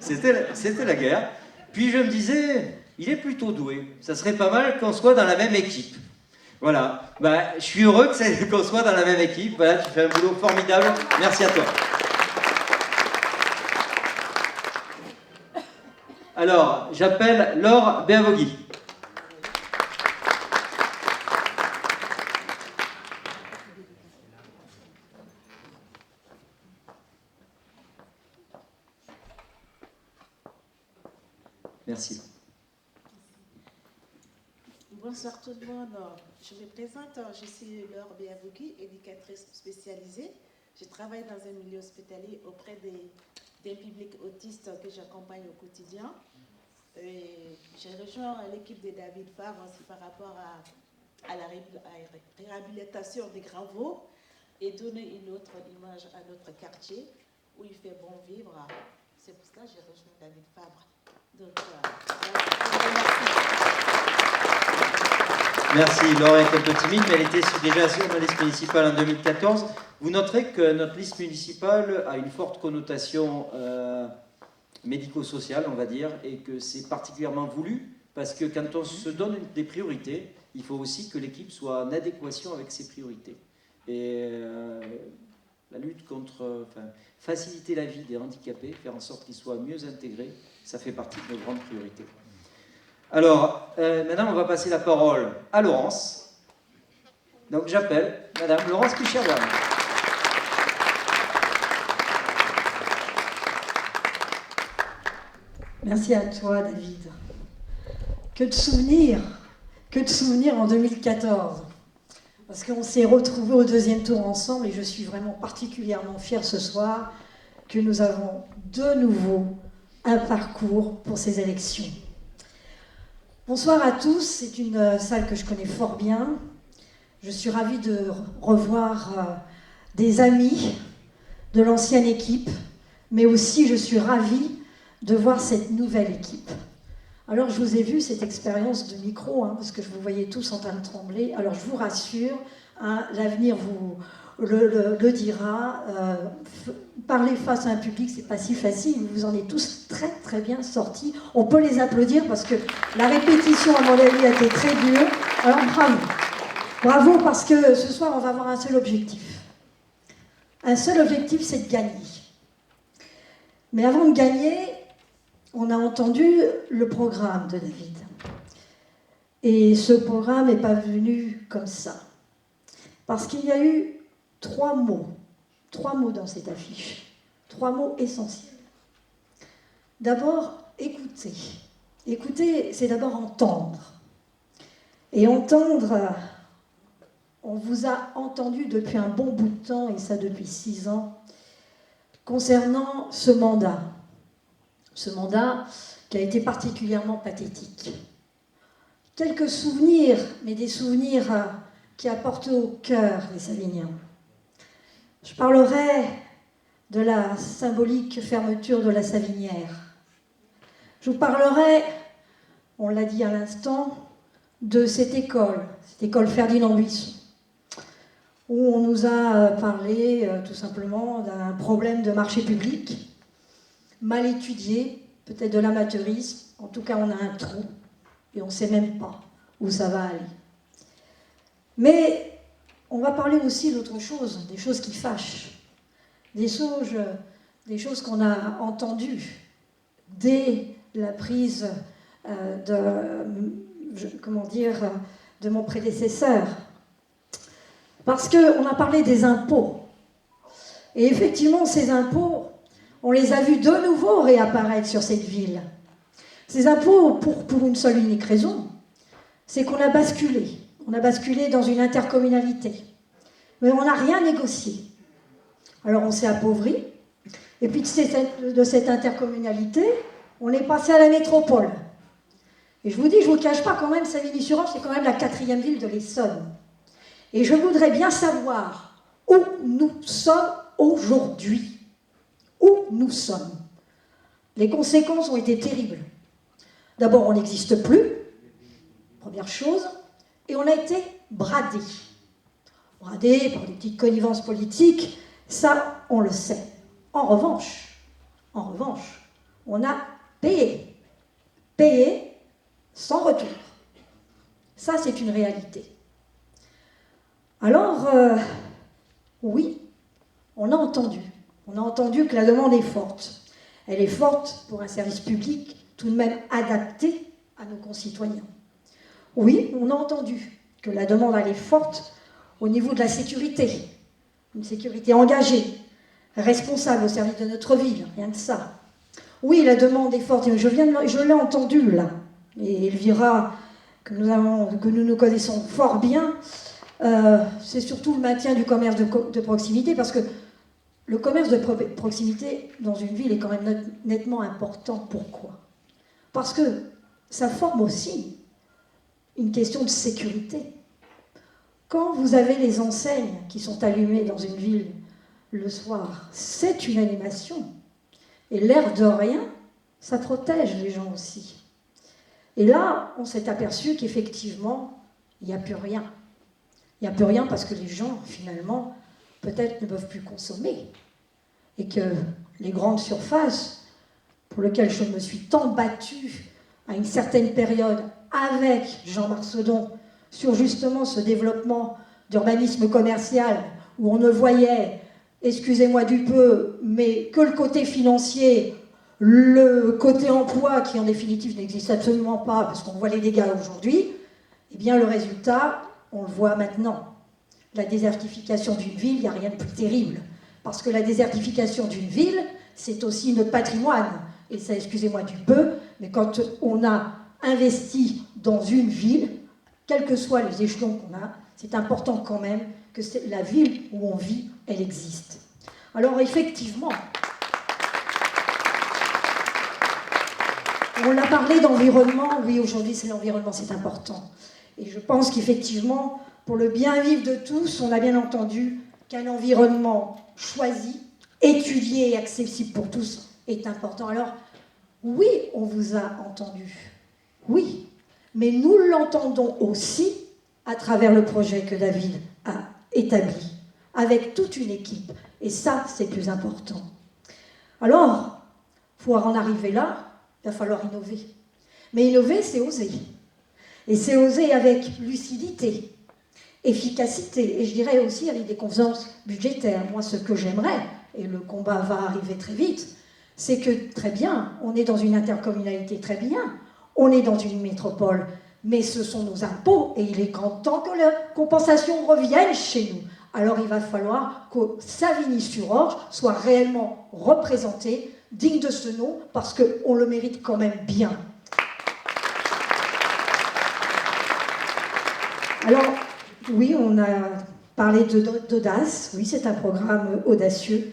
[SPEAKER 2] C'était la guerre. Puis je me disais, il est plutôt doué. Ça serait pas mal qu'on soit dans la même équipe. Voilà. Je suis heureux qu'on soit dans la même équipe. Voilà, tu fais un boulot formidable. Merci à toi. Alors, j'appelle Laure Béavogui. Merci.
[SPEAKER 22] Bonsoir tout le monde. Je me présente, je suis Laure Béavogui, éducatrice spécialisée. Je travaille dans un milieu hospitalier auprès d'un public autiste que j'accompagne au quotidien. J'ai rejoint l'équipe de David Favre aussi par rapport à la réhabilitation des Grandvaux et donner une autre image à notre quartier où il fait bon vivre. C'est pour ça que j'ai rejoint David Favre. Donc,
[SPEAKER 2] Merci. Laure est un peu timide, mais elle était déjà sur la liste municipale en 2014. Vous noterez que notre liste municipale a une forte connotation médico-sociale, on va dire, et que c'est particulièrement voulu, parce que quand on se donne des priorités, il faut aussi que l'équipe soit en adéquation avec ses priorités. Et la lutte contre... faciliter la vie des handicapés, faire en sorte qu'ils soient mieux intégrés, ça fait partie de nos grandes priorités. Alors, maintenant, on va passer la parole à Laurence. Donc, j'appelle Madame Laurence Picherdam.
[SPEAKER 23] Merci à toi, David. Que de souvenirs en 2014. Parce qu'on s'est retrouvés au 2e tour ensemble et je suis vraiment particulièrement fière ce soir que nous avons de nouveau un parcours pour ces élections. Bonsoir à tous, c'est une salle que je connais fort bien. Je suis ravie de revoir des amis de l'ancienne équipe, mais aussi je suis ravie de voir cette nouvelle équipe. Alors je vous ai vu cette expérience de micro, parce que je vous voyais tous en train de trembler. Alors je vous rassure, hein, l'avenir vous le dira. Parler face à un public, c'est pas si facile. Vous en êtes tous très très bien sortis. On peut les applaudir parce que la répétition, à mon avis, a été très dure. Alors bravo. Bravo, parce que ce soir, on va avoir un seul objectif. Un seul objectif, c'est de gagner. Mais avant de gagner, on a entendu le programme de David. Et ce programme n'est pas venu comme ça. Parce qu'il y a eu 3 mots dans cette affiche. 3 mots essentiels. D'abord, écouter. Écouter, c'est d'abord entendre. Et entendre, on vous a entendu depuis un bon bout de temps, et ça depuis 6 ans, concernant ce mandat. Ce mandat qui a été particulièrement pathétique. Quelques souvenirs, mais des souvenirs qui apportent au cœur les Saviniens. Je parlerai de la symbolique fermeture de la Savinière. Je vous parlerai, on l'a dit à l'instant, de cette école Ferdinand Buisson, où on nous a parlé tout simplement d'un problème de marché public, mal étudié, peut-être de l'amateurisme, en tout cas on a un trou, et on ne sait même pas où ça va aller. Mais on va parler aussi d'autre chose, des choses qui fâchent, des choses qu'on a entendues dès la prise de mon prédécesseur. Parce qu'on a parlé des impôts. Et effectivement, ces impôts, on les a vus de nouveau réapparaître sur cette ville. Ces impôts, pour une seule unique raison, c'est qu'on a basculé. On a basculé dans une intercommunalité. Mais on n'a rien négocié. Alors on s'est appauvri. Et puis de cette intercommunalité, on est passé à la métropole. Et je vous dis, je ne vous cache pas quand même, Savigny-sur-Orge, c'est quand même la 4e ville de l'Essonne. Et je voudrais bien savoir où nous sommes aujourd'hui. Où nous sommes. Les conséquences ont été terribles. D'abord, on n'existe plus, première chose, et on a été bradé. Bradé par des petites connivences politiques, ça, on le sait. En revanche, on a payé. Payé sans retour. Ça, c'est une réalité. Alors, oui, on a entendu que la demande est forte. Elle est forte pour un service public tout de même adapté à nos concitoyens. Oui, on a entendu que la demande elle est forte au niveau de la sécurité. Une sécurité engagée, responsable au service de notre ville, rien que ça. Oui, la demande est forte, je l'ai entendu là. Et Elvira, que nous connaissons fort bien, c'est surtout le maintien du commerce de proximité, parce que le commerce de proximité dans une ville est quand même nettement important. Pourquoi ? Parce que ça forme aussi une question de sécurité. Quand vous avez les enseignes qui sont allumées dans une ville le soir, c'est une animation. Et l'air de rien, ça protège les gens aussi. Et là, on s'est aperçu qu'effectivement, il n'y a plus rien. Il n'y a plus rien parce que les gens, finalement, peut-être ne peuvent plus consommer. Et que les grandes surfaces, pour lesquelles je me suis tant battue à une certaine période avec Jean Marcedon sur justement ce développement d'urbanisme commercial où on ne voyait, excusez-moi du peu, mais que le côté financier, le côté emploi qui en définitive n'existe absolument pas parce qu'on voit les dégâts aujourd'hui, eh bien le résultat, on le voit maintenant. La désertification d'une ville, il n'y a rien de plus terrible. Parce que la désertification d'une ville, c'est aussi notre patrimoine. Et ça, excusez-moi du peu, mais quand on a investi dans une ville, quels que soient les échelons qu'on a, c'est important quand même que la ville où on vit, elle existe. Alors effectivement, on a parlé d'environnement, oui, aujourd'hui c'est l'environnement, c'est important. Et je pense qu'effectivement, pour le bien vivre de tous, on a bien entendu qu'un environnement choisi, étudié et accessible pour tous est important. Alors, oui, on vous a entendu, oui, mais nous l'entendons aussi à travers le projet que David a établi, avec toute une équipe. Et ça, c'est plus important. Alors, pour en arriver là, il va falloir innover. Mais innover, c'est oser. Et c'est oser avec lucidité, efficacité, et je dirais aussi avec des convenances budgétaires. Moi, ce que j'aimerais, et le combat va arriver très vite, c'est que, très bien, on est dans une intercommunalité, très bien, on est dans une métropole, mais ce sont nos impôts, et il est grand temps que la compensation revienne chez nous. Alors il va falloir que Savigny-sur-Orge soit réellement représenté, digne de ce nom, parce qu'on le mérite quand même bien. Alors, oui, on a parlé d'audace, oui, c'est un programme audacieux,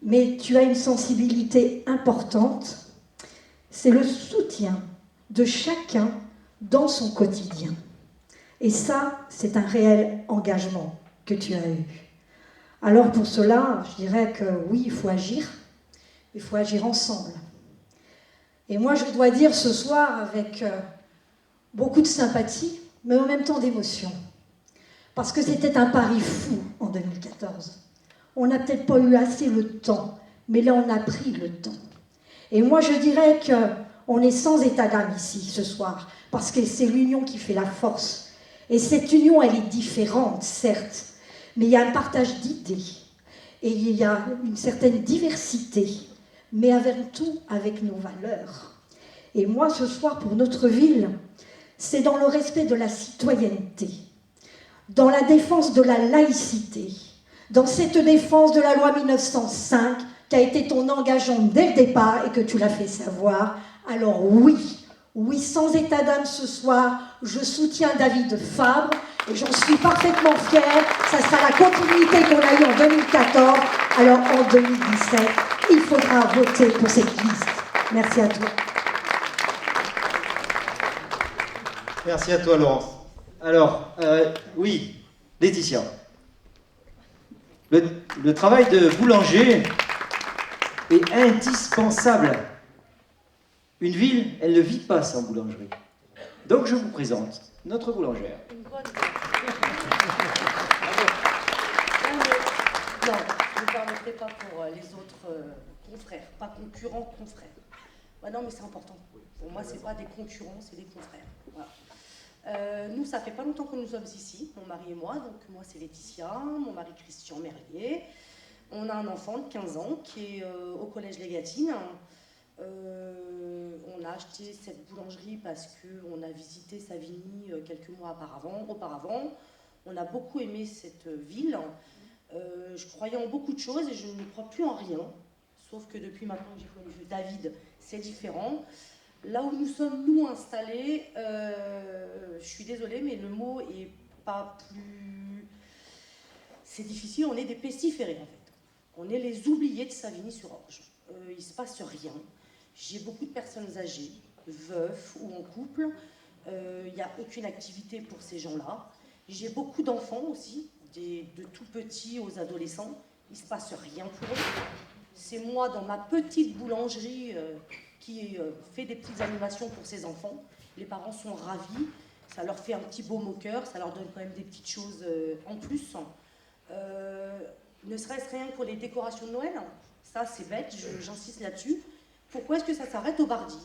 [SPEAKER 23] mais tu as une sensibilité importante, c'est le soutien de chacun dans son quotidien. Et ça, c'est un réel engagement que tu as eu. Alors pour cela, je dirais que oui, il faut agir ensemble. Et moi, je dois dire ce soir avec beaucoup de sympathie, mais en même temps d'émotion. Parce que c'était un pari fou en 2014. On n'a peut-être pas eu assez le temps, mais là, on a pris le temps. Et moi, je dirais qu'on est sans état d'âme ici, ce soir, parce que c'est l'union qui fait la force. Et cette union, elle est différente, certes, mais il y a un partage d'idées, et il y a une certaine diversité, mais avant tout avec nos valeurs. Et moi, ce soir, pour notre ville, c'est dans le respect de la citoyenneté, dans la défense de la laïcité, dans cette défense de la loi 1905 qui a été ton engagement dès le départ et que tu l'as fait savoir. Alors oui, sans état d'âme ce soir, je soutiens David Fabre et j'en suis parfaitement fière. Ça sera la continuité qu'on a eue en 2014. Alors en 2017, il faudra voter pour cette liste. Merci à toi.
[SPEAKER 2] Merci à toi, Laurence. Alors, oui, Laetitia. Le travail de boulanger est indispensable. Une ville, elle ne vit pas sans boulangerie. Donc, je vous présente notre boulangère.
[SPEAKER 1] Non, je ne permettrai pas pour les autres confrères, pas concurrents, confrères. Bah non, mais c'est important. Pour moi, ce n'est pas des concurrents, c'est des confrères. Voilà. Nous, ça fait pas longtemps que nous sommes ici, mon mari et moi. Donc moi, c'est Laetitia, mon mari Christian Merlier. On a un enfant de 15 ans qui est au collège Légatine. On a acheté cette boulangerie parce qu'on a visité Savigny quelques mois auparavant. On a beaucoup aimé cette ville. Je croyais en beaucoup de choses et je ne crois plus en rien. Sauf que depuis maintenant que j'ai connu David, c'est différent. Là où nous sommes, nous, installés, je suis désolée, mais le mot est pas plus... C'est difficile, on est des pestiférés, en fait. On est les oubliés de Savigny-sur-Orge. Il ne se passe rien. J'ai beaucoup de personnes âgées, veufs ou en couple. Il n'y a aucune activité pour ces gens-là. J'ai beaucoup d'enfants aussi, de tout petits aux adolescents. Il ne se passe rien pour eux. C'est moi, dans ma petite boulangerie... qui fait des petites animations pour ses enfants. Les parents sont ravis, ça leur fait un petit baume au cœur, ça leur donne quand même des petites choses en plus. Ne serait-ce rien que pour les décorations de Noël, ça c'est bête, j'insiste là-dessus. Pourquoi est-ce que ça s'arrête au Bardi?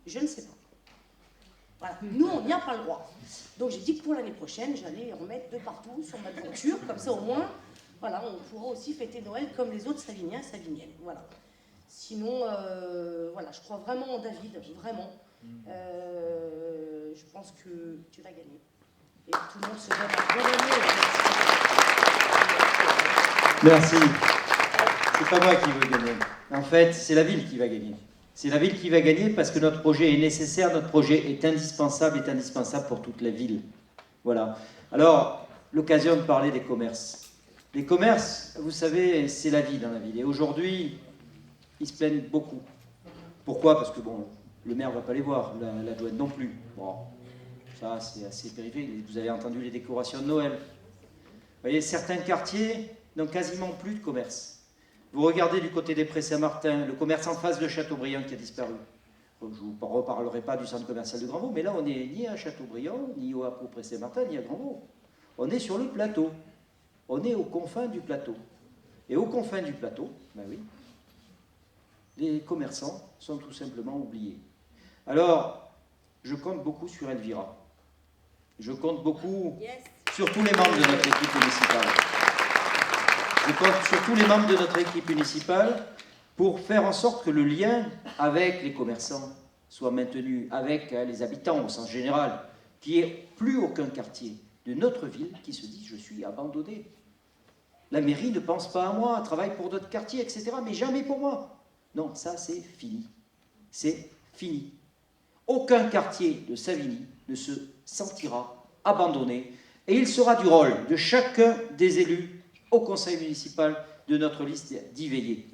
[SPEAKER 1] Je ne sais pas. Voilà. Nous, on n'y a pas le droit. Donc j'ai dit que pour l'année prochaine, j'allais en mettre de partout sur ma voiture, comme ça au moins, voilà, on pourra aussi fêter Noël comme les autres Savigniens et Savigniennes. Voilà. Sinon, voilà, je crois vraiment en David, vraiment. Je pense que tu vas gagner. Et tout le monde se donne un bon année.
[SPEAKER 2] Merci. C'est pas moi qui veux gagner. En fait, c'est la ville qui va gagner. C'est la ville qui va gagner parce que notre projet est nécessaire, notre projet est indispensable pour toute la ville. Voilà. Alors, l'occasion de parler des commerces. Les commerces, vous savez, c'est la vie dans la ville. Et aujourd'hui, ils se plaignent beaucoup. Pourquoi? Parce que bon, le maire ne va pas les voir, la douane non plus. Bon, ça c'est assez périphérique. Vous avez entendu les décorations de Noël. Vous voyez, certains quartiers n'ont quasiment plus de commerce. Vous regardez du côté des Prés Saint-Martin, le commerce en face de Châteaubriand qui a disparu. Je ne vous reparlerai pas du centre commercial de Grandvaux, mais là on n'est ni à Châteaubriand, ni au Prés Saint-Martin, ni à Grandvaux. On est sur le plateau. On est aux confins du plateau. Et aux confins du plateau, ben oui, les commerçants sont tout simplement oubliés. Alors, je compte beaucoup sur Elvira. Je compte beaucoup sur tous les membres de notre équipe municipale. Je compte sur tous les membres de notre équipe municipale pour faire en sorte que le lien avec les commerçants soit maintenu, avec les habitants au sens général, qu'il n'y ait plus aucun quartier de notre ville qui se dit « je suis abandonné ». La mairie ne pense pas à moi, travaille pour d'autres quartiers, etc., mais jamais pour moi. Non, ça c'est fini. C'est fini. Aucun quartier de Savigny ne se sentira abandonné, et il sera du rôle de chacun des élus au conseil municipal de notre liste d'y veiller.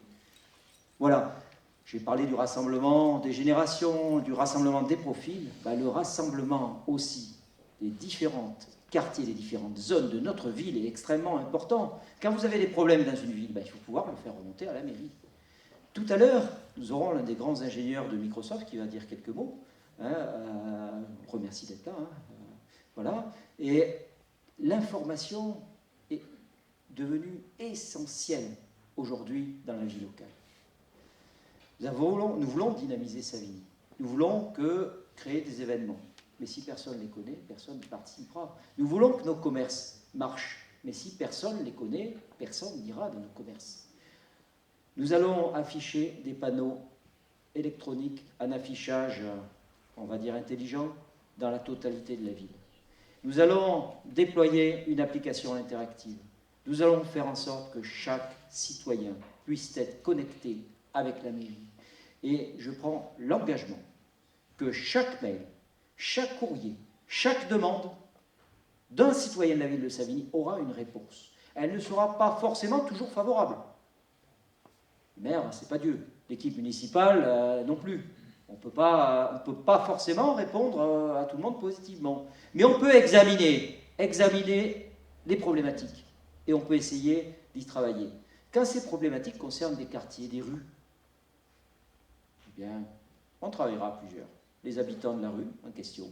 [SPEAKER 2] Voilà, j'ai parlé du rassemblement des générations, du rassemblement des profils, le rassemblement aussi des différents quartiers, des différentes zones de notre ville est extrêmement important. Quand vous avez des problèmes dans une ville, il faut pouvoir le faire remonter à la mairie. Tout à l'heure, nous aurons l'un des grands ingénieurs de Microsoft qui va dire quelques mots. On remercie d'être là. Voilà. Et l'information est devenue essentielle aujourd'hui dans la vie locale. Nous voulons dynamiser Savigny. Nous voulons créer des événements. Mais si personne ne les connaît, personne ne participera. Nous voulons que nos commerces marchent. Mais si personne ne les connaît, personne n'ira dans nos commerces. Nous allons afficher des panneaux électroniques, un affichage, on va dire, intelligent, dans la totalité de la ville. Nous allons déployer une application interactive. Nous allons faire en sorte que chaque citoyen puisse être connecté avec la mairie. Et je prends l'engagement que chaque mail, chaque courrier, chaque demande d'un citoyen de la ville de Savigny aura une réponse. Elle ne sera pas forcément toujours favorable. Le maire, c'est pas Dieu. L'équipe municipale, non plus. On ne peut pas forcément répondre à tout le monde positivement. Mais on peut examiner les problématiques. Et on peut essayer d'y travailler. Quand ces problématiques concernent des quartiers, des rues, eh bien, on travaillera à plusieurs. Les habitants de la rue en question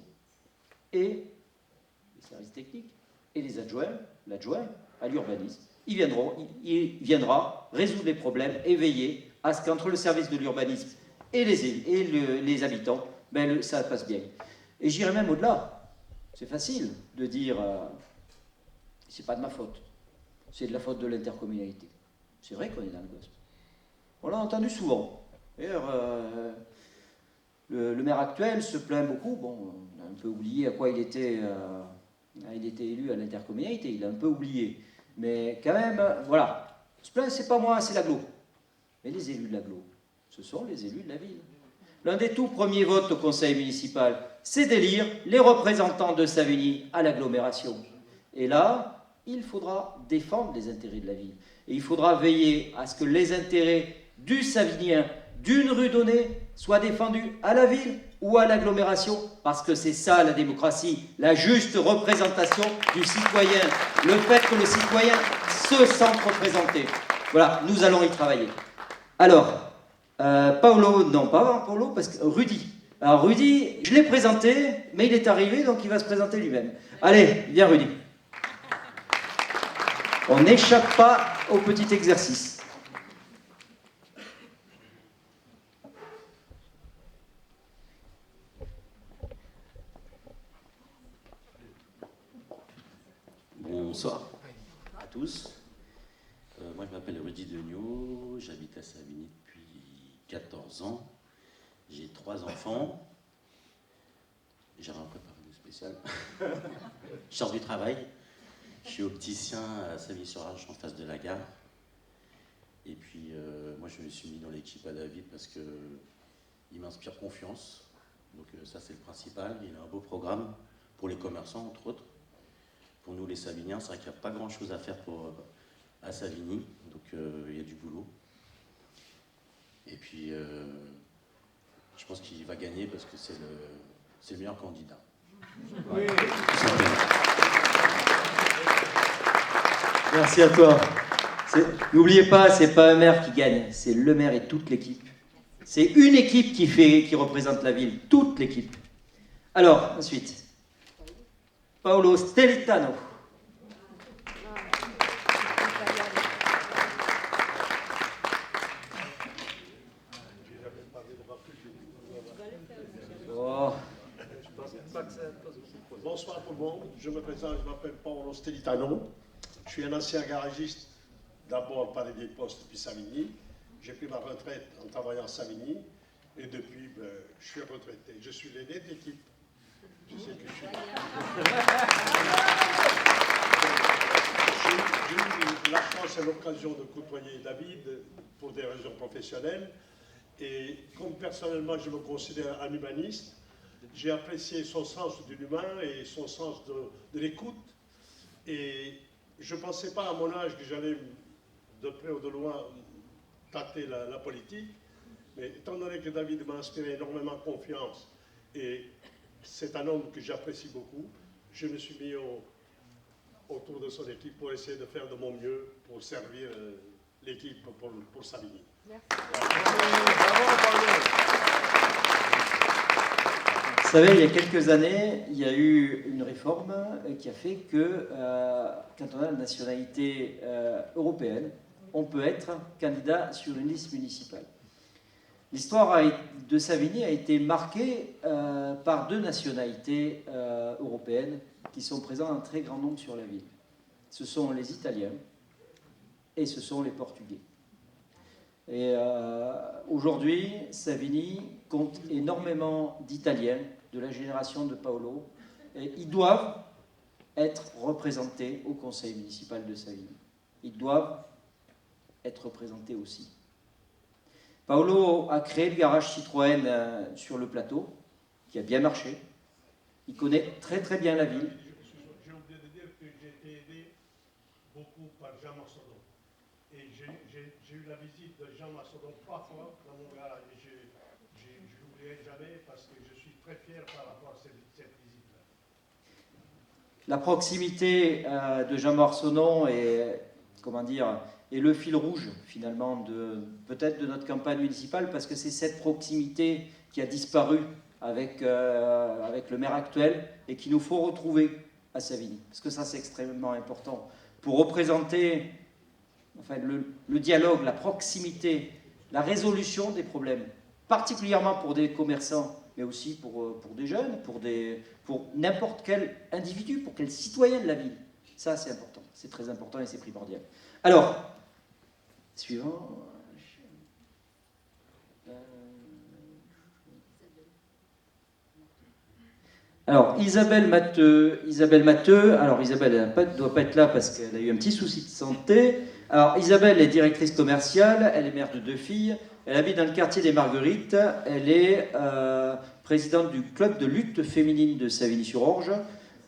[SPEAKER 2] et les services techniques et les adjoints, l'adjoint à l'urbanisme. Il viendra résoudre les problèmes et veiller à ce qu'entre le service de l'urbanisme et les habitants, ça passe bien. Et j'irai même au-delà. C'est facile de dire c'est pas de ma faute, c'est de la faute de l'intercommunalité. C'est vrai qu'on est dans le gospel. On l'a entendu souvent. D'ailleurs, le maire actuel se plaint beaucoup. Bon, on a un peu oublié à quoi il était élu à l'intercommunalité. Il a un peu oublié. Mais quand même, voilà. Se plaint, c'est pas moi, c'est l'agglo. Mais les élus de l'agglo, ce sont les élus de la ville. L'un des tout premiers votes au conseil municipal, c'est d'élire les représentants de Savigny à l'agglomération. Et là, il faudra défendre les intérêts de la ville. Et il faudra veiller à ce que les intérêts du Savignien, d'une rue donnée, soient défendus à la ville ou à l'agglomération, parce que c'est ça la démocratie, la juste représentation du citoyen, le fait que le citoyen se sente représenté. Voilà, nous allons y travailler. Alors, Paolo, non pas Paolo, parce que Rudy. Alors Rudy, je l'ai présenté, mais il est arrivé, donc il va se présenter lui-même. Allez, viens Rudy. On n'échappe pas au petit exercice.
[SPEAKER 3] Bonsoir à tous. Moi, je m'appelle Rudy Degnaud, j'habite à Savigny depuis 14 ans. J'ai 3 enfants. J'ai rien préparé de spécial. Je sors du travail. Je suis opticien à Savigny-sur-Arge, en face de la gare. Et puis, moi, je me suis mis dans l'équipe à David parce qu'il m'inspire confiance. Donc, ça, c'est le principal. Il a un beau programme pour les commerçants, entre autres. Pour nous, les Savigniens, c'est vrai qu'il n'y a pas grand-chose à faire à Savigny. Donc, il y a du boulot. Et puis, je pense qu'il va gagner parce que c'est le meilleur candidat.
[SPEAKER 2] Oui. Merci à toi. N'oubliez pas, c'est pas un maire qui gagne, c'est le maire et toute l'équipe. C'est une équipe qui représente la ville, toute l'équipe. Alors, ensuite, Paolo Stelitano.
[SPEAKER 4] Bonsoir tout le monde, je me présente, je m'appelle Paolo Stelitano. Je suis un ancien garagiste, d'abord par les vieilles postes puis Savigny. J'ai pris ma retraite en travaillant à Savigny et depuis, je suis retraité. Je suis l'aîné de l'équipe. Je sais que je suis. J'ai eu la chance et l'occasion de côtoyer David pour des raisons professionnelles. Et comme personnellement je me considère un humaniste, j'ai apprécié son sens de l'humain et son sens de l'écoute. Et je ne pensais pas à mon âge que j'allais de près ou de loin tâter la politique. Mais étant donné que David m'a inspiré énormément de confiance et c'est un homme que j'apprécie beaucoup, je me suis mis autour de son équipe pour essayer de faire de mon mieux pour servir l'équipe pour Savigny.
[SPEAKER 2] Vous savez, il y a quelques années, il y a eu une réforme qui a fait que, quand on a la nationalité européenne, on peut être candidat sur une liste municipale. L'histoire de Savigny a été marquée par deux nationalités européennes qui sont présentes en très grand nombre sur la ville. Ce sont les Italiens et ce sont les Portugais. Et aujourd'hui, Savigny compte énormément d'Italiens de la génération de Paolo. Et ils doivent être représentés au conseil municipal de Savigny. Ils doivent être représentés aussi. Paolo a créé le garage Citroën sur le plateau, qui a bien marché. Il connaît très très bien la ville.
[SPEAKER 4] J'ai oublié de dire que j'ai été aidé beaucoup par Jean Massodon. Et j'ai eu la visite de Jean Massodon 3 fois dans mon garage. Je ne l'oublierai jamais parce que je suis très fier par rapport à cette visite-là.
[SPEAKER 2] La proximité de Jean Massodon est, comment dire, est le fil rouge finalement peut-être de notre campagne municipale, parce que c'est cette proximité qui a disparu avec le maire actuel et qu'il nous faut retrouver à Savigny. Parce que ça, c'est extrêmement important pour représenter enfin, le dialogue, la proximité, la résolution des problèmes, particulièrement pour des commerçants, mais aussi pour des jeunes, pour n'importe quel individu, pour quel citoyen de la ville. Ça, c'est important, c'est très important et c'est primordial. Alors, suivant. Alors, Isabelle Matteux. Alors, Isabelle ne doit pas être là parce qu'elle a eu un petit souci de santé. Alors, Isabelle est directrice commerciale, elle est mère de 2 filles, elle habite dans le quartier des Marguerites, elle est présidente du club de lutte féminine de Savigny-sur-Orge.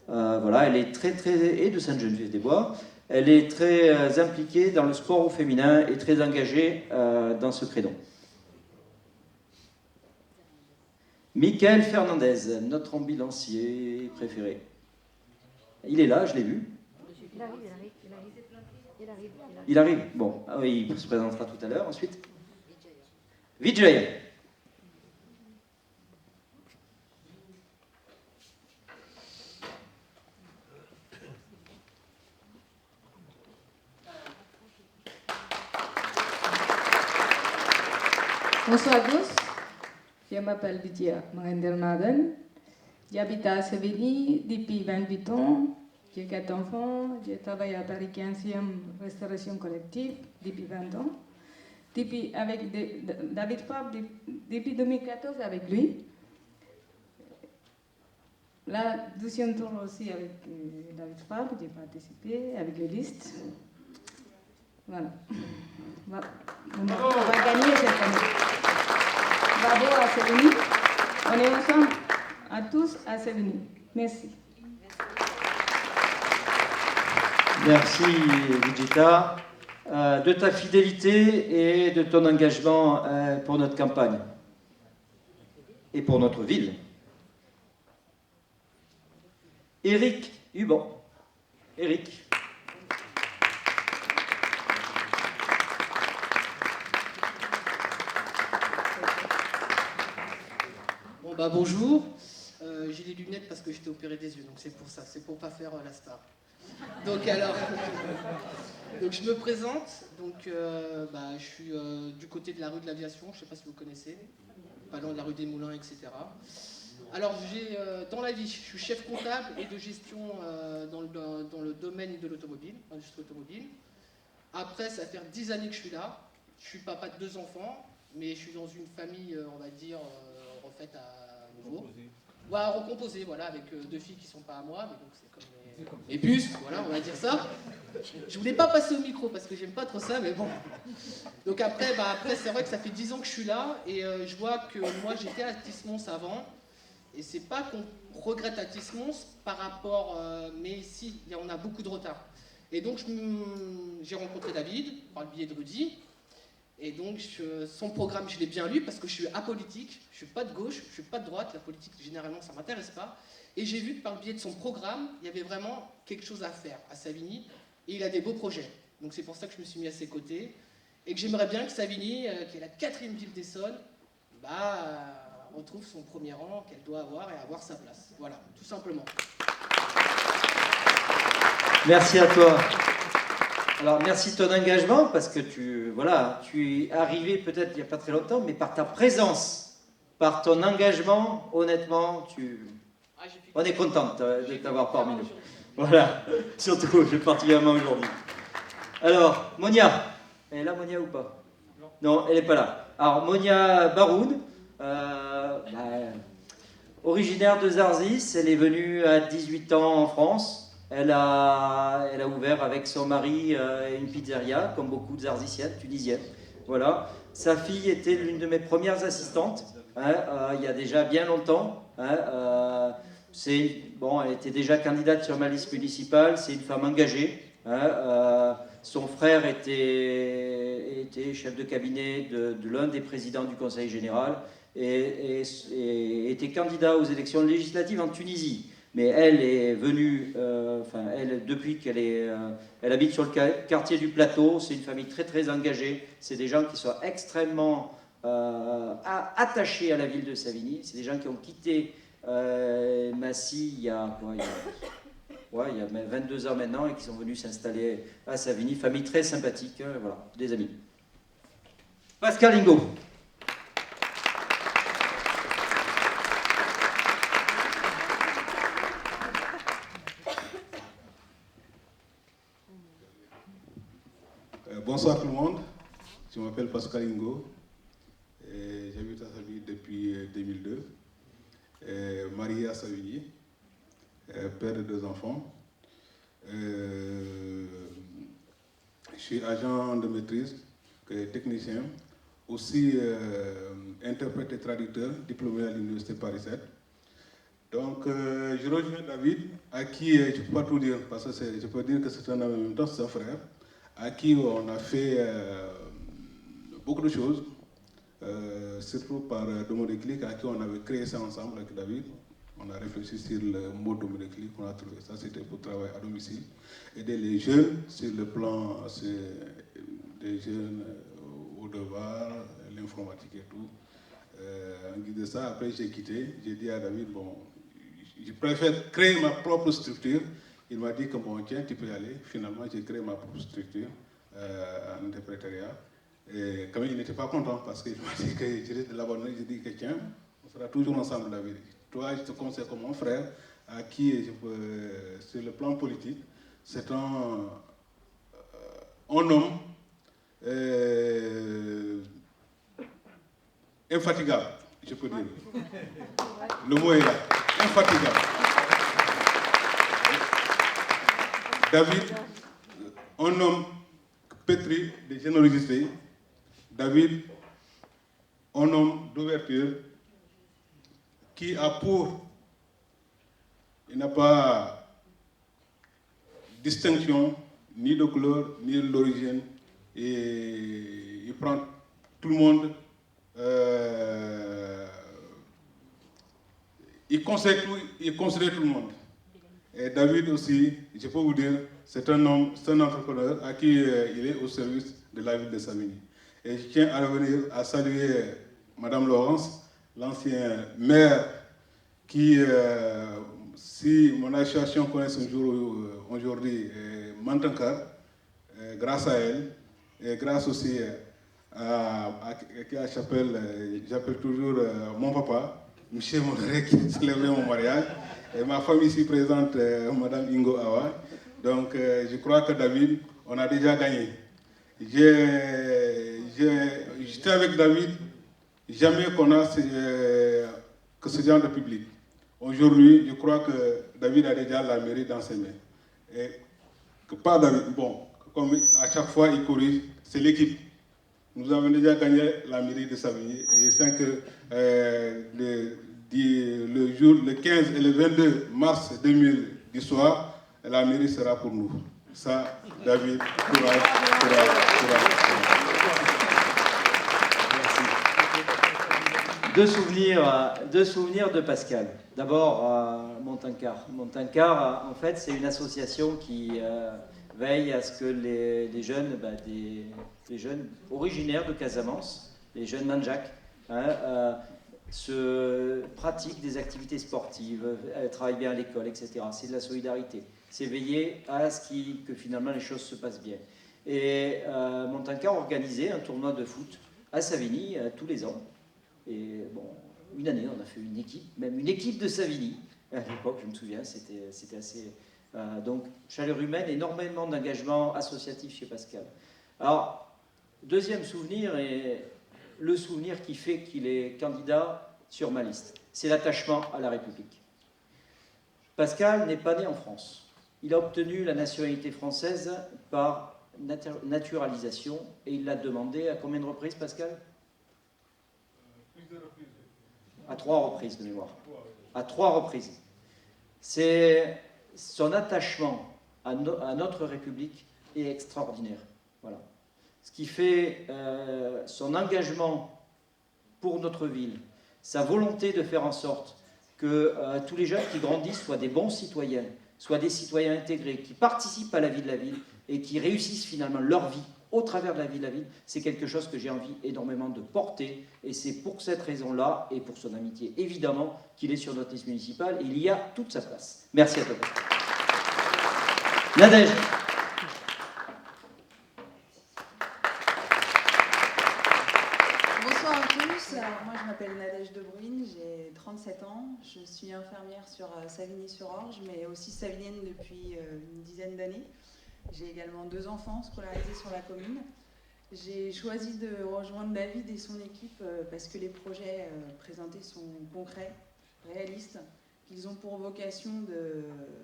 [SPEAKER 2] Voilà, elle est et de Sainte-Geneviève-des-Bois. Elle est très impliquée dans le sport au féminin et très engagée dans ce créneau. Michael Fernandez, notre ambulancier préféré. Il est là, je l'ai vu. Il arrive. Bon, ah oui, il se présentera tout à l'heure. Ensuite, Vijay.
[SPEAKER 5] Bonsoir à tous, je m'appelle Vidya Mahendernadan, j'habite à Savigny depuis 28 ans, j'ai 4 enfants, je travaille à Paris 15e restauration collective depuis 20 ans, avec David Fabre depuis 2014 avec lui. La deuxième tour aussi avec David Fabre, j'ai participé avec les listes. Voilà. On va gagner cette année. Bravo à Savigny. On est ensemble à tous à Savigny. Merci.
[SPEAKER 2] Merci Vijita de ta fidélité et de ton engagement pour notre campagne et pour notre ville. Éric Huban. Éric.
[SPEAKER 6] Bonjour, j'ai des lunettes parce que j'étais opéré des yeux, donc c'est pour ça, c'est pour pas faire la star. Donc alors, donc je me présente, donc je suis du côté de la rue de l'Aviation, je sais pas si vous connaissez, pas loin de la rue des Moulins, etc. Alors, dans la vie, je suis chef comptable et de gestion dans le domaine de l'automobile, l'industrie automobile. Après, ça fait 10 années que je suis là. Je suis papa de 2 enfants, mais je suis dans une famille, on va dire, refaite à nouveau. Ouais, recomposée, voilà, avec 2 filles qui ne sont pas à moi, mais donc c'est comme les puces, voilà, on va dire ça. Je voulais pas passer au micro parce que j'aime pas trop ça, mais bon. Donc après c'est vrai que ça fait 10 ans que je suis là, et je vois que moi j'étais à Tismons avant, et c'est pas qu'on regrette à Tismons par rapport, mais si, on a beaucoup de retard. Et donc j'ai rencontré David par le biais de Rudy. Et donc, son programme, je l'ai bien lu parce que je suis apolitique, je ne suis pas de gauche, je ne suis pas de droite, la politique, généralement, ça ne m'intéresse pas. Et j'ai vu que par le biais de son programme, il y avait vraiment quelque chose à faire à Savigny, et il a des beaux projets. Donc c'est pour ça que je me suis mis à ses côtés, et que j'aimerais bien que Savigny, qui est la 4e ville d'Essonne, retrouve son premier rang qu'elle doit avoir et avoir sa place. Voilà, tout simplement.
[SPEAKER 2] Merci à toi. Alors, merci de ton engagement, parce que tu es arrivé peut-être il n'y a pas très longtemps, mais par ta présence, par ton engagement, honnêtement, on est content de t'avoir parmi nous. Voilà, surtout, particulièrement aujourd'hui. Alors, Monia, elle est là, Monia, ou pas? Non, elle n'est pas là. Alors, Monia Baroud, originaire de Zarzis, elle est venue à 18 ans en France. Elle a ouvert avec son mari une pizzeria, comme beaucoup de Zarziciennes, tunisiennes. Voilà. Sa fille était l'une de mes premières assistantes, il y a déjà bien longtemps. Elle était déjà candidate sur ma liste municipale, c'est une femme engagée. Son frère était chef de cabinet de l'un des présidents du Conseil général et était candidat aux élections législatives en Tunisie. Mais elle est venue, depuis elle habite sur le quartier du Plateau, c'est une famille très très engagée, c'est des gens qui sont extrêmement attachés à la ville de Savigny, c'est des gens qui ont quitté Massy il y a 22 ans maintenant et qui sont venus s'installer à Savigny, famille très sympathique, voilà, des amis. Pascal Ingo.
[SPEAKER 7] Bonsoir tout le monde, je m'appelle Pascal Ingo, j'habite à Savigny depuis 2002, marié à Savigny, père de 2 enfants. Je suis agent de maîtrise, technicien, aussi interprète et traducteur, diplômé à l'Université Paris 7. Donc je rejoins David, à qui je ne peux pas tout dire, parce que je peux dire que c'est un ami en même temps, c'est un frère, à qui on a fait beaucoup de choses, surtout par Domodéclic, à qui on avait créé ça ensemble avec David. On a réfléchi sur le mot Domodéclic, on a trouvé ça, c'était pour travailler à domicile, aider les jeunes sur le plan des jeunes au devoir, l'informatique et tout. En guise de ça, après j'ai quitté, j'ai dit à David, bon, je préfère créer ma propre structure. Il m'a dit que bon, tiens, tu peux y aller. Finalement, j'ai créé ma propre structure en interprétariat. Et quand même, il n'était pas content parce qu'il m'a dit que je risque de l'abandonner. J'ai dit que tiens, on sera toujours ensemble, David. Toi, je te conseille comme mon frère, à qui je peux, sur le plan politique, c'est un homme infatigable, je peux dire. Le mot est là, infatigable. David, un homme pétri de générosité. David, un homme d'ouverture qui a il n'a pas distinction ni de couleur, ni de l'origine, et il prend tout le monde, il considère tout le monde. Et David aussi, je peux vous dire, c'est un entrepreneur à qui il est au service de la ville de Savigny. Et je tiens à revenir à saluer Madame Laurence, l'ancien maire, qui, si mon association connaît son jour aujourd'hui, Mantankar, grâce à elle, et grâce aussi à qui j'appelle toujours mon papa, M. Mouré qui a célébré mon mariage. Et ma famille ici présente, Mme Ingo Awa. Donc je crois que David, on a déjà gagné. J'étais avec David, jamais qu'on a que ce genre de public. Aujourd'hui, je crois que David a déjà la mairie dans ses mains. Et que pas David, bon, comme à chaque fois il corrige, c'est l'équipe. Nous avons déjà gagné la mairie de Savigny et je sais que le jour, le 15 et le 22 mars 2000 du soir, la mairie sera pour nous. Ça, David, courage, courage, courage.
[SPEAKER 2] Deux souvenirs de Pascal. D'abord, Montancar. Montancar, en fait, c'est une association qui veille à ce que les jeunes, des jeunes originaires de Casamance, les jeunes Manjak, se pratiquent des activités sportives, travaillent bien à l'école, etc. C'est de la solidarité. C'est veiller à ce que finalement les choses se passent bien. Et Montancar organisait un tournoi de foot à Savigny tous les ans. Et bon, une année, on a fait une équipe de Savigny. À l'époque, je me souviens, c'était assez... donc, chaleur humaine, énormément d'engagement associatif chez Pascal. Alors, deuxième souvenir, et le souvenir qui fait qu'il est candidat sur ma liste, c'est l'attachement à la République. Pascal n'est pas né en France. Il a obtenu la nationalité française par naturalisation et il l'a demandé à combien de reprises, Pascal ? À 3 reprises de mémoire. À 3 reprises. C'est son attachement à notre République est extraordinaire. Voilà. Ce qui fait son engagement pour notre ville, sa volonté de faire en sorte que tous les jeunes qui grandissent soient des bons citoyens, soient des citoyens intégrés, qui participent à la vie de la ville et qui réussissent finalement leur vie au travers de la vie de la ville, c'est quelque chose que j'ai envie énormément de porter et c'est pour cette raison-là et pour son amitié, évidemment, qu'il est sur notre liste municipale et il y a toute sa place. Merci à toi. Nadège.
[SPEAKER 8] Bonsoir à tous. Alors, moi, je m'appelle Nadège de Bruyne, j'ai 37 ans. Je suis infirmière sur Savigny-sur-Orge, mais aussi savignienne depuis une dizaine d'années. J'ai également 2 enfants scolarisés sur la commune. J'ai choisi de rejoindre David et son équipe parce que les projets présentés sont concrets, réalistes, qu'ils ont pour vocation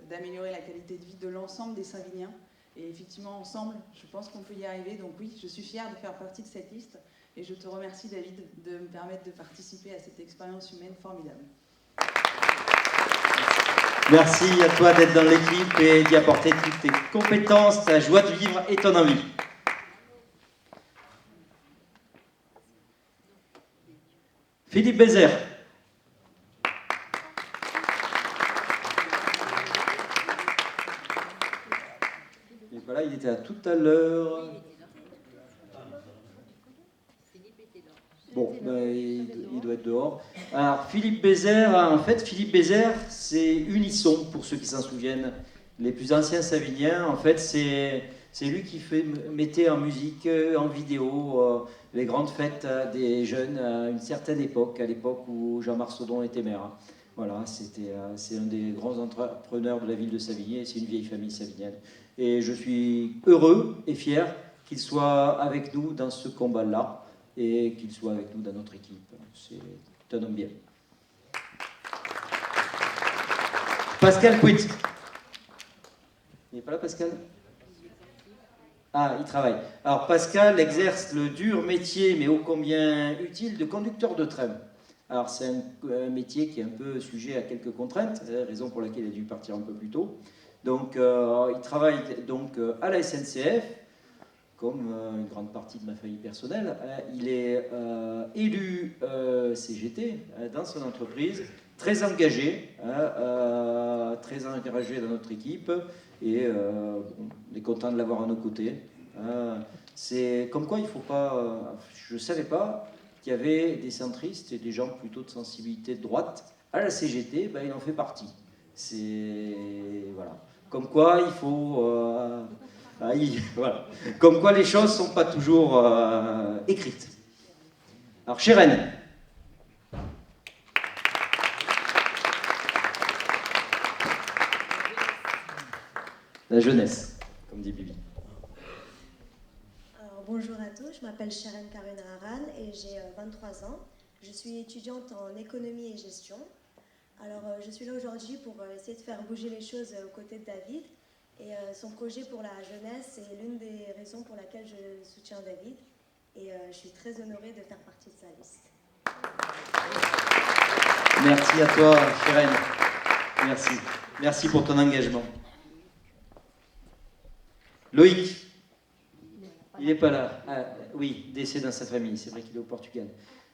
[SPEAKER 8] d'améliorer la qualité de vie de l'ensemble des Savigniens. Et effectivement, ensemble, je pense qu'on peut y arriver. Donc oui, je suis fière de faire partie de cette liste. Et je te remercie, David, de me permettre de participer à cette expérience humaine formidable.
[SPEAKER 2] Merci à toi d'être dans l'équipe et d'y apporter toutes tes compétences, ta joie de vivre et ton envie. Philippe Bézère. Et voilà, il était là tout à l'heure. Bon, il doit être dehors. Alors, Philippe Bézère, en fait, Philippe Bézère, c'est Unisson, pour ceux qui s'en souviennent. Les plus anciens Savigniens, en fait, c'est lui qui mettait en musique, en vidéo, les grandes fêtes des jeunes à une certaine époque, à l'époque où Jean Marsaudon était maire. Voilà, c'est un des grands entrepreneurs de la ville de Savigny, c'est une vieille famille savignienne. Et je suis heureux et fier qu'il soit avec nous dans ce combat-là, et qu'il soit avec nous dans notre équipe. C'est un homme bien. Pascal Pouit. Il n'est pas là, Pascal ? Ah, il travaille. Alors, Pascal exerce le dur métier, mais ô combien utile, de conducteur de train. Alors, c'est un métier qui est un peu sujet à quelques contraintes, raison pour laquelle il a dû partir un peu plus tôt. Donc, il travaille donc à la SNCF, comme une grande partie de ma famille personnelle. Il est élu CGT dans son entreprise, très engagé dans notre équipe, et on est content de l'avoir à nos côtés. C'est comme quoi il ne faut pas... je ne savais pas qu'il y avait des centristes et des gens plutôt de sensibilité de droite à la CGT, il en fait partie. C'est... Voilà. Comme quoi il faut... voilà. Comme quoi les choses ne sont pas toujours écrites. Alors, Chérène. la jeunesse, comme dit Bibi.
[SPEAKER 9] Alors, bonjour à tous, je m'appelle Sharon Karuna Haran et j'ai 23 ans. Je suis étudiante en économie et gestion. Alors, je suis là aujourd'hui pour essayer de faire bouger les choses aux côtés de David. Et son projet pour la jeunesse est l'une des raisons pour laquelle je soutiens David. Et je suis très honorée de faire partie de sa liste.
[SPEAKER 2] Merci à toi, Sharon. Merci. Merci pour ton engagement. Loïc, il n'est pas là. Ah, oui, décès dans sa famille, c'est vrai qu'il est au Portugal.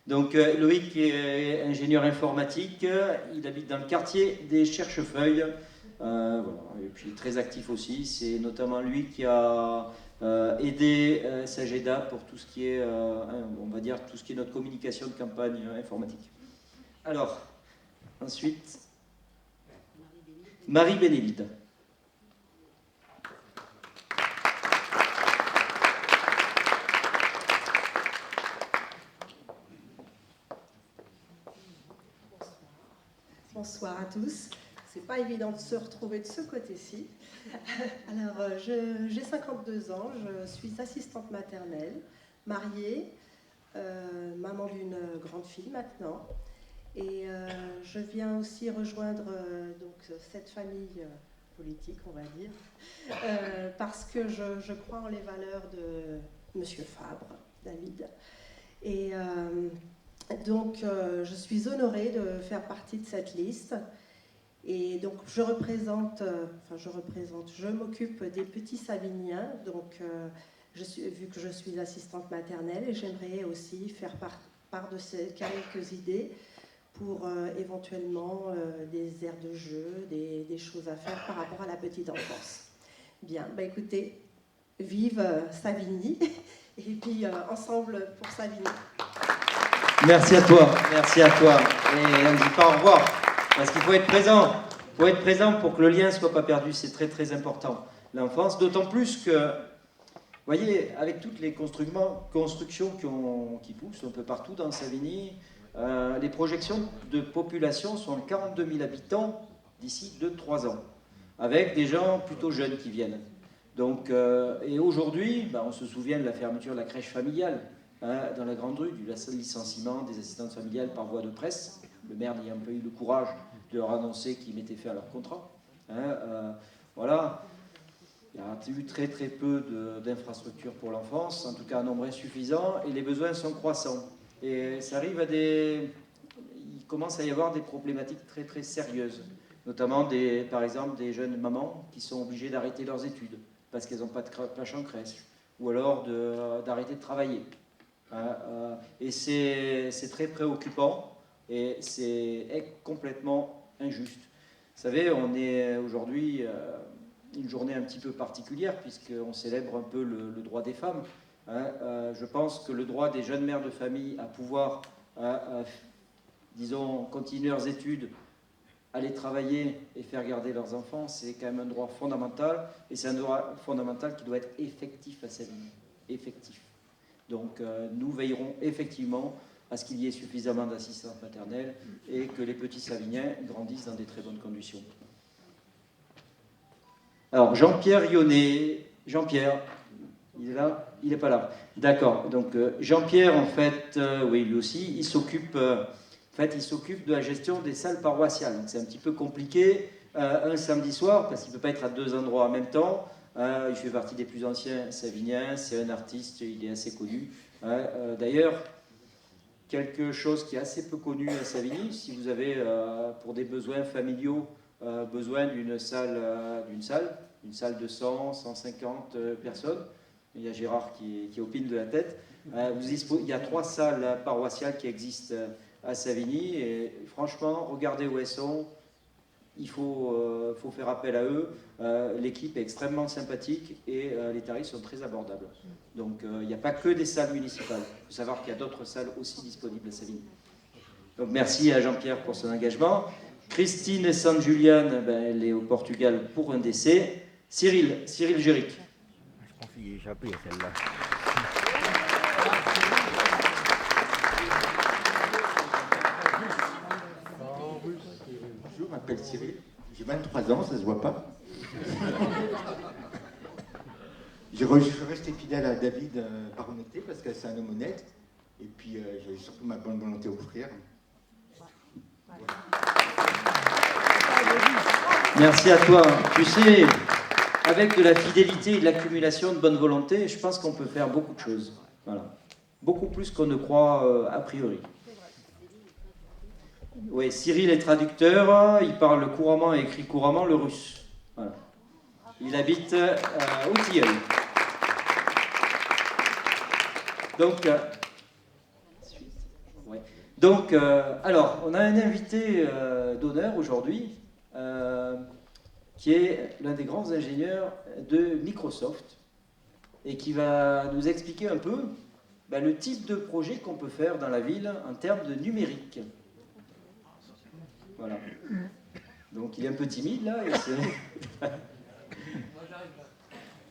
[SPEAKER 2] Donc Loïc est ingénieur informatique, il habite dans le quartier des Cherchefeuilles, voilà. Et puis très actif aussi, c'est notamment lui qui a aidé Sageda pour tout ce qui est, on va dire, tout ce qui est notre communication de campagne informatique. Alors, ensuite, Marie Bénédicte.
[SPEAKER 10] Bonsoir à tous. C'est pas évident de se retrouver de ce côté-ci. Alors, j'ai 52 ans, je suis assistante maternelle, mariée, maman d'une grande fille maintenant. Et je viens aussi rejoindre donc, cette famille politique, on va dire, parce que je crois en les valeurs de Monsieur Fabre, David. Et donc, je suis honorée de faire partie de cette liste. Et donc, je m'occupe des petits Saviniens, donc, vu que je suis assistante maternelle, et j'aimerais aussi faire part de ces quelques idées pour éventuellement des aires de jeu, des choses à faire par rapport à la petite enfance. Bien, bah écoutez, vive Savigny, et puis ensemble pour Savigny.
[SPEAKER 2] Merci à toi, merci à toi. Et on ne dit pas au revoir, parce qu'il faut être présent. Il faut être présent pour que le lien ne soit pas perdu, c'est très très important. L'enfance, d'autant plus que, vous voyez, avec toutes les constructions qui poussent un peu partout dans Savigny, les projections de population sont de 42 000 habitants d'ici 2-3 ans, avec des gens plutôt jeunes qui viennent. Donc, et aujourd'hui, on se souvient de la fermeture de la crèche familiale, dans la Grande Rue, du licenciement des assistantes familiales par voie de presse. Le maire n'a pas eu le courage de leur annoncer qu'ils mettaient fin à leur contrat. Voilà. Il y a eu très très peu d'infrastructures pour l'enfance, en tout cas un nombre insuffisant, et les besoins sont croissants. Et ça arrive il commence à y avoir des problématiques très très sérieuses, notamment par exemple des jeunes mamans qui sont obligées d'arrêter leurs études parce qu'elles n'ont pas de place en crèche, ou alors d'arrêter de travailler. Et c'est très préoccupant et c'est complètement injuste. Vous savez, on est aujourd'hui une journée un petit peu particulière puisqu'on célèbre un peu le droit des femmes. Je pense que le droit des jeunes mères de famille à pouvoir, disons, continuer leurs études, aller travailler et faire garder leurs enfants, c'est quand même un droit fondamental, et c'est un droit fondamental qui doit être effectif à sa vie. Effectif. Donc nous veillerons effectivement à ce qu'il y ait suffisamment d'assistance maternelle et que les petits Saviniens grandissent dans des très bonnes conditions. Alors Jean-Pierre Yonnet, Jean-Pierre, il est là? Il n'est pas là. D'accord. Donc Jean-Pierre, en fait, oui, lui aussi, il s'occupe de la gestion des salles paroissiales. Donc c'est un petit peu compliqué un samedi soir parce qu'il ne peut pas être à deux endroits en même temps. Il fait partie des plus anciens Saviniens, c'est un artiste, il est assez connu. D'ailleurs, quelque chose qui est assez peu connu à Savigny, si vous avez, pour des besoins familiaux, besoin d'une salle de 100, 150 personnes, il y a Gérard qui opine de la tête, il y a 3 salles paroissiales qui existent à Savigny, et franchement, regardez où elles sont. Il faut faire appel à eux. L'équipe est extrêmement sympathique et les tarifs sont très abordables. Donc il n'y a pas que des salles municipales. Il faut savoir qu'il y a d'autres salles aussi disponibles à Savigny. Donc merci à Jean-Pierre pour son engagement. Christine San Julian, elle est au Portugal pour un décès. Cyril Géric.
[SPEAKER 11] Je pense qu'il est échappé à celle-là.
[SPEAKER 24] Bonjour, je m'appelle Cyril, j'ai 23 ans, ça se voit pas.
[SPEAKER 12] je suis resté fidèle à David par honnêteté, parce que c'est un homme honnête. Et puis, j'ai surtout ma bonne volonté à offrir.
[SPEAKER 2] Merci à toi. Tu sais, avec de la fidélité et de l'accumulation de bonne volonté, je pense qu'on peut faire beaucoup de choses. Voilà. Beaucoup plus qu'on ne croit a priori. Oui, Cyril est traducteur, il parle couramment et écrit couramment le russe. Voilà. Il habite au Tilleul. Donc, alors, on a un invité d'honneur aujourd'hui, qui est l'un des grands ingénieurs de Microsoft, et qui va nous expliquer un peu le type de projet qu'on peut faire dans la ville en termes de numérique. Voilà. Donc, il est un peu timide, là.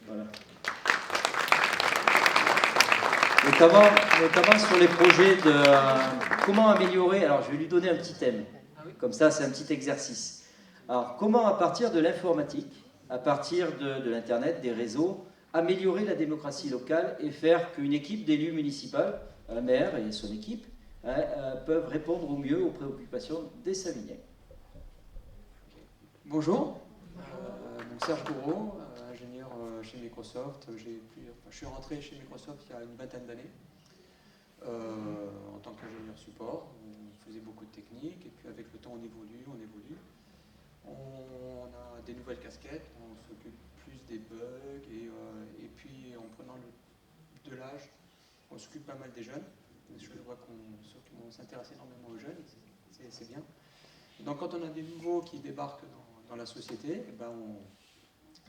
[SPEAKER 2] Voilà. Notamment sur les projets de comment améliorer. Alors, je vais lui donner un petit thème. Comme ça, c'est un petit exercice. Alors, comment, à partir de l'informatique, à partir de l'Internet, des réseaux, améliorer la démocratie locale et faire qu'une équipe d'élus municipaux, un maire et son équipe, peuvent répondre au mieux aux préoccupations des Saviniens.
[SPEAKER 13] Bonjour, donc Serge Gouraud, ingénieur chez Microsoft. Je suis rentré chez Microsoft il y a une vingtaine d'années en tant qu'ingénieur support. On faisait beaucoup de techniques et puis avec le temps on évolue. On a des nouvelles casquettes, on s'occupe plus des bugs et puis en prenant de l'âge, on s'occupe pas mal des jeunes. Je vois qu'on s'intéresse énormément aux jeunes, c'est bien. Donc quand on a des nouveaux qui débarquent dans la société,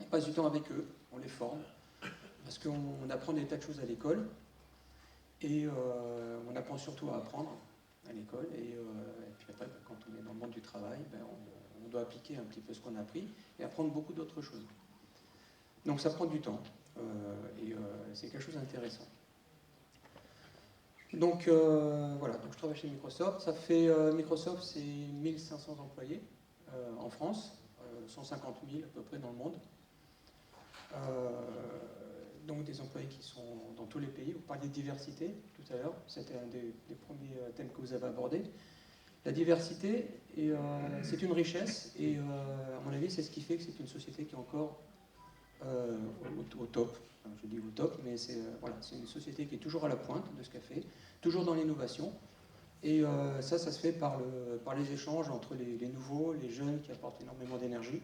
[SPEAKER 13] on passe du temps avec eux, on les forme, parce qu'on apprend des tas de choses à l'école, et on apprend surtout à apprendre à l'école, et puis après, quand on est dans le monde du travail, on doit appliquer un petit peu ce qu'on a appris, et apprendre beaucoup d'autres choses. Donc ça prend du temps, et c'est quelque chose d'intéressant. Donc voilà, donc je travaille chez Microsoft. Microsoft, c'est 1500 employés en France, 150 000 à peu près dans le monde. Donc des employés qui sont dans tous les pays. Vous parliez de diversité tout à l'heure, c'était un des premiers thèmes que vous avez abordé. La diversité, c'est une richesse, et à mon avis, c'est ce qui fait que c'est une société qui est encore au top. Enfin, je dis au top, mais c'est une société qui est toujours à la pointe de ce qu'elle fait, toujours dans l'innovation. Et ça se fait par les échanges entre les nouveaux, les jeunes qui apportent énormément d'énergie,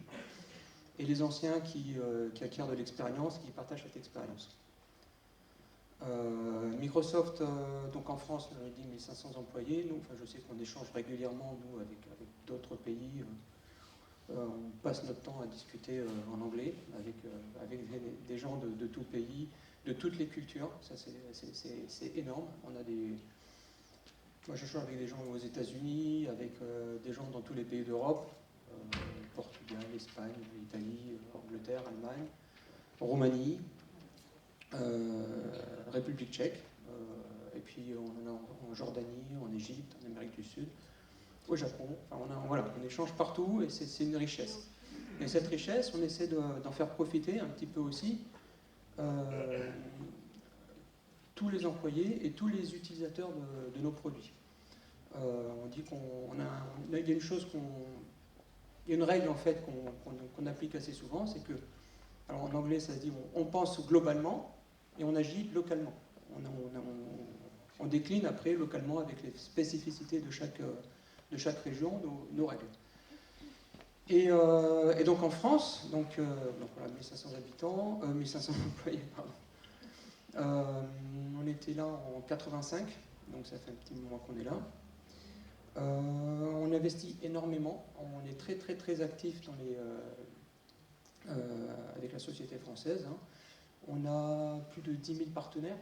[SPEAKER 13] et les anciens qui acquièrent de l'expérience, qui partagent cette expérience. Microsoft, donc en France, on a dit 1500 employés. Nous, je sais qu'on échange régulièrement, nous, avec d'autres pays. On passe notre temps à discuter en anglais avec des gens de tout pays, de toutes les cultures. Ça, c'est énorme. Moi, je change avec des gens aux États-Unis, avec des gens dans tous les pays d'Europe, Portugal, Espagne, Italie, Angleterre, Allemagne, Roumanie, République tchèque, et puis on en a en Jordanie, en Égypte, en Amérique du Sud, au Japon. Enfin, on échange partout, et c'est une richesse. Et cette richesse, on essaie d'en faire profiter un petit peu aussi tous les employés et tous les utilisateurs de nos produits. On dit il y a une chose il y a une règle en fait qu'on applique assez souvent, c'est que, alors en anglais ça se dit on pense globalement et on agit localement. On décline après localement avec les spécificités de chaque région nos règles. Et donc en France, donc voilà, 1500 habitants, 1500 employés, pardon. On était là en 85, donc ça fait un petit moment qu'on est là. On investit énormément, on est très très très actif avec la société française. Hein. On a plus de 10 000 partenaires.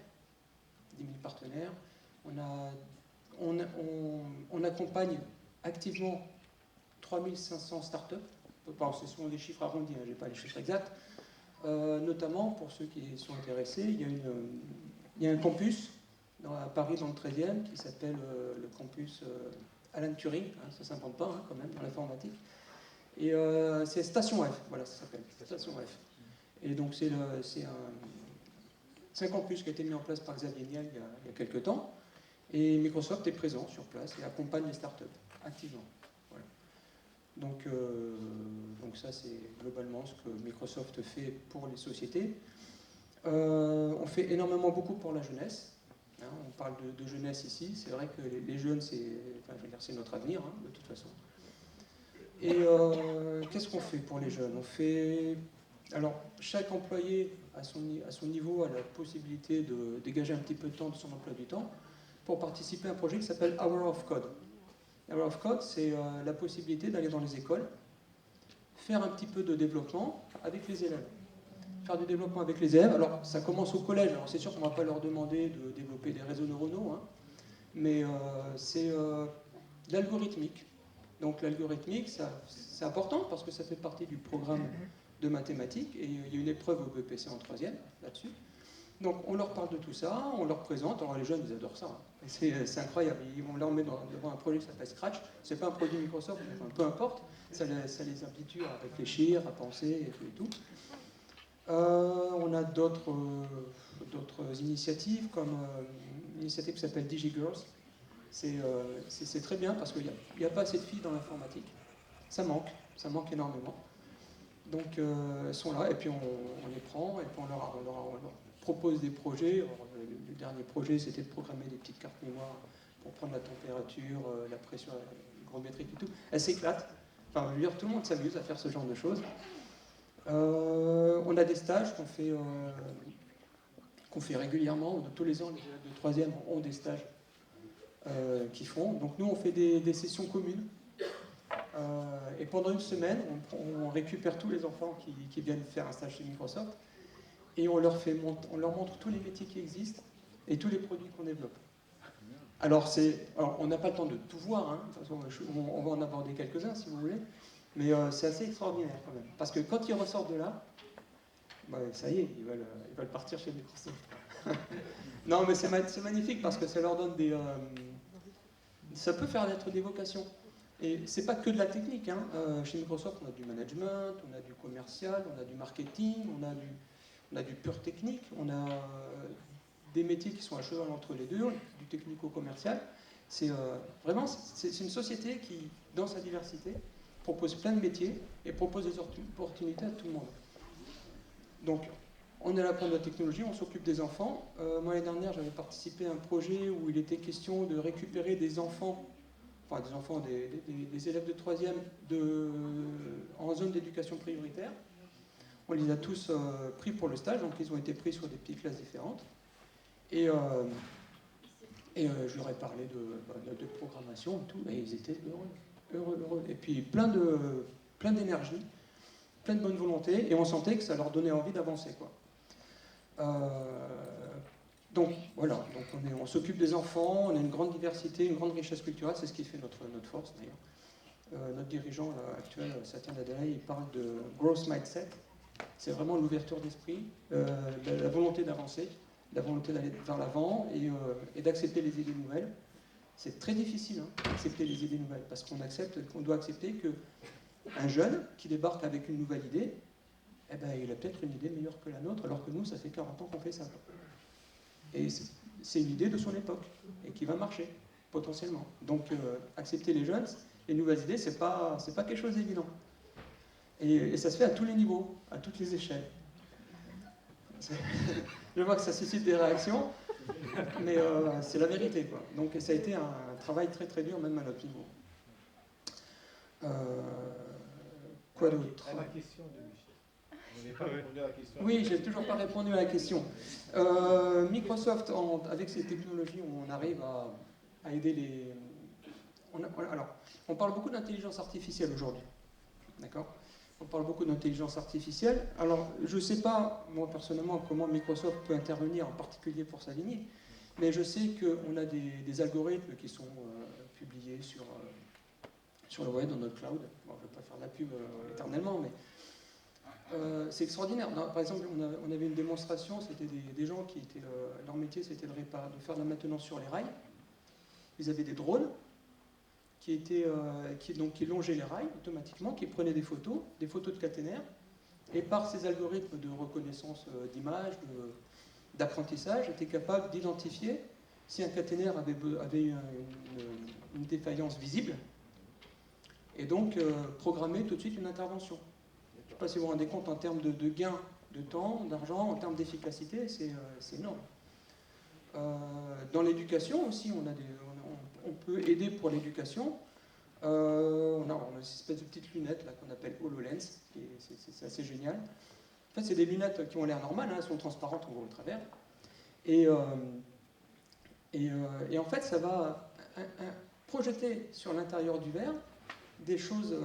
[SPEAKER 13] On accompagne activement 3500 startups. Ce sont des chiffres arrondis, je n'ai pas les chiffres exacts. Notamment, pour ceux qui sont intéressés, il y a un campus à Paris, dans le 13e, qui s'appelle le campus Alan Turing. Hein, ça ne s'invente pas, hein, quand même, dans l'informatique. Et c'est Station F, voilà, ça s'appelle, Station F. Et donc c'est C'est un campus qui a été mis en place par Xavier Niel il y a quelques temps. Et Microsoft est présent sur place et accompagne les startups activement. Voilà. Donc ça, c'est globalement ce que Microsoft fait pour les sociétés. On fait énormément beaucoup pour la jeunesse. Hein, on parle de jeunesse ici. C'est vrai que les jeunes, c'est notre avenir, hein, de toute façon. Et qu'est-ce qu'on fait pour les jeunes? Alors, chaque employé à son niveau a la possibilité de dégager un petit peu de temps de son emploi du temps pour participer à un projet qui s'appelle Hour of Code. Hour of Code, c'est la possibilité d'aller dans les écoles, faire un petit peu de développement avec les élèves. Faire du développement avec les élèves, alors ça commence au collège, alors c'est sûr qu'on ne va pas leur demander de développer des réseaux neuronaux, hein, mais c'est de l'algorithmique. Donc l'algorithmique, c'est important parce que ça fait partie du programme de mathématiques, et il y a une épreuve au BPC en 3e là-dessus. Donc on leur parle de tout ça, on leur présente, alors les jeunes ils adorent ça, hein. C'est incroyable, on leur met devant un projet qui s'appelle Scratch, c'est pas un produit Microsoft, enfin, peu importe, ça les habitue à réfléchir, à penser et tout. On a d'autres initiatives, comme une initiative qui s'appelle DigiGirls. C'est très bien parce qu'il n'y a pas assez de filles dans l'informatique, ça manque énormément. Donc elles sont là et puis on les prend et puis on leur propose des projets. Alors, le dernier projet, c'était de programmer des petites cartes mémoire pour prendre la température, la pression hygrométrique et tout. Elles s'éclatent. Enfin, je veux dire, tout le monde s'amuse à faire ce genre de choses. On a des stages qu'on fait régulièrement. Tous les ans, les élèves de 3e ont des stages qu'ils font. Donc nous, on fait des sessions communes. Et pendant une semaine, on récupère tous les enfants qui viennent faire un stage chez Microsoft et on leur montre tous les métiers qui existent et tous les produits qu'on développe. Alors on n'a pas le temps de tout voir, hein. De toute façon, on va en aborder quelques-uns si vous voulez, mais c'est assez extraordinaire quand même. Parce que quand ils ressortent de là, bah, ça y est, ils veulent partir chez Microsoft. Non, mais c'est magnifique parce que ça leur donne ça peut faire naître des vocations. Et c'est pas que de la technique, hein. Chez Microsoft, on a du management, on a du commercial, on a du marketing, on a du pur technique, on a des métiers qui sont à cheval entre les deux, du technico-commercial. C'est une société qui, dans sa diversité, propose plein de métiers et propose des opportunités à tout le monde. Donc, on est à la pointe de la technologie, on s'occupe des enfants. Moi, l'année dernière, j'avais participé à un projet où il était question de récupérer des enfants, des élèves de 3e en zone d'éducation prioritaire. On les a tous pris pour le stage, donc ils ont été pris sur des petites classes différentes. Et je leur ai parlé de programmation et tout, et ils étaient heureux. Et puis plein d'énergie, plein de bonne volonté, et on sentait que ça leur donnait envie d'avancer, quoi. Donc voilà, donc on s'occupe des enfants, on a une grande diversité, une grande richesse culturelle, c'est ce qui fait notre force d'ailleurs. Notre dirigeant actuel, Satya Nadella, il parle de growth mindset. C'est vraiment l'ouverture d'esprit, la volonté d'avancer, la volonté d'aller vers l'avant et d'accepter les idées nouvelles. C'est très difficile, hein, d'accepter les idées nouvelles, parce qu'on doit accepter qu'un jeune qui débarque avec une nouvelle idée, eh ben, il a peut-être une idée meilleure que la nôtre, alors que nous, ça fait 40 ans qu'on fait ça. Et c'est une idée de son époque, et qui va marcher, potentiellement. Donc, accepter les jeunes, les nouvelles idées, c'est pas quelque chose d'évident. Et ça se fait à tous les niveaux, à toutes les échelles. Je vois que ça suscite des réactions, mais c'est la vérité, quoi. Donc ça a été un travail très très dur, même à notre niveau. Quoi d'autre?
[SPEAKER 14] La question de Michel. Vous n'avez pas répondu à la question.
[SPEAKER 13] Oui, j'ai toujours pas répondu à la question. Microsoft, avec ces technologies, on arrive à aider les... Alors, on parle beaucoup d'intelligence artificielle aujourd'hui. D'accord ? On parle beaucoup d'intelligence artificielle. Alors, je ne sais pas, moi personnellement, comment Microsoft peut intervenir, en particulier pour Savigny, mais je sais qu'on a des algorithmes qui sont publiés sur le web, dans notre cloud. Bon, je ne vais pas faire de la pub éternellement, mais c'est extraordinaire. Par exemple, on avait une démonstration, c'était des gens qui étaient... leur métier, c'était de faire de la maintenance sur les rails. Ils avaient des drones qui longeaient les rails automatiquement, qui prenaient des photos de caténaires, et par ces algorithmes de reconnaissance d'images, d'apprentissage était capable d'identifier si un caténaire avait une défaillance visible, et donc programmer tout de suite une intervention. Je ne sais pas si vous vous rendez compte en termes de gain de temps, d'argent, en termes d'efficacité, c'est énorme. Dans l'éducation aussi, on peut aider pour l'éducation. On a une espèce de petites lunettes qu'on appelle HoloLens, c'est assez génial. En fait, c'est des lunettes qui ont l'air normales, hein, elles sont transparentes, on voit au travers. Et en fait, ça va projeter sur l'intérieur du verre des choses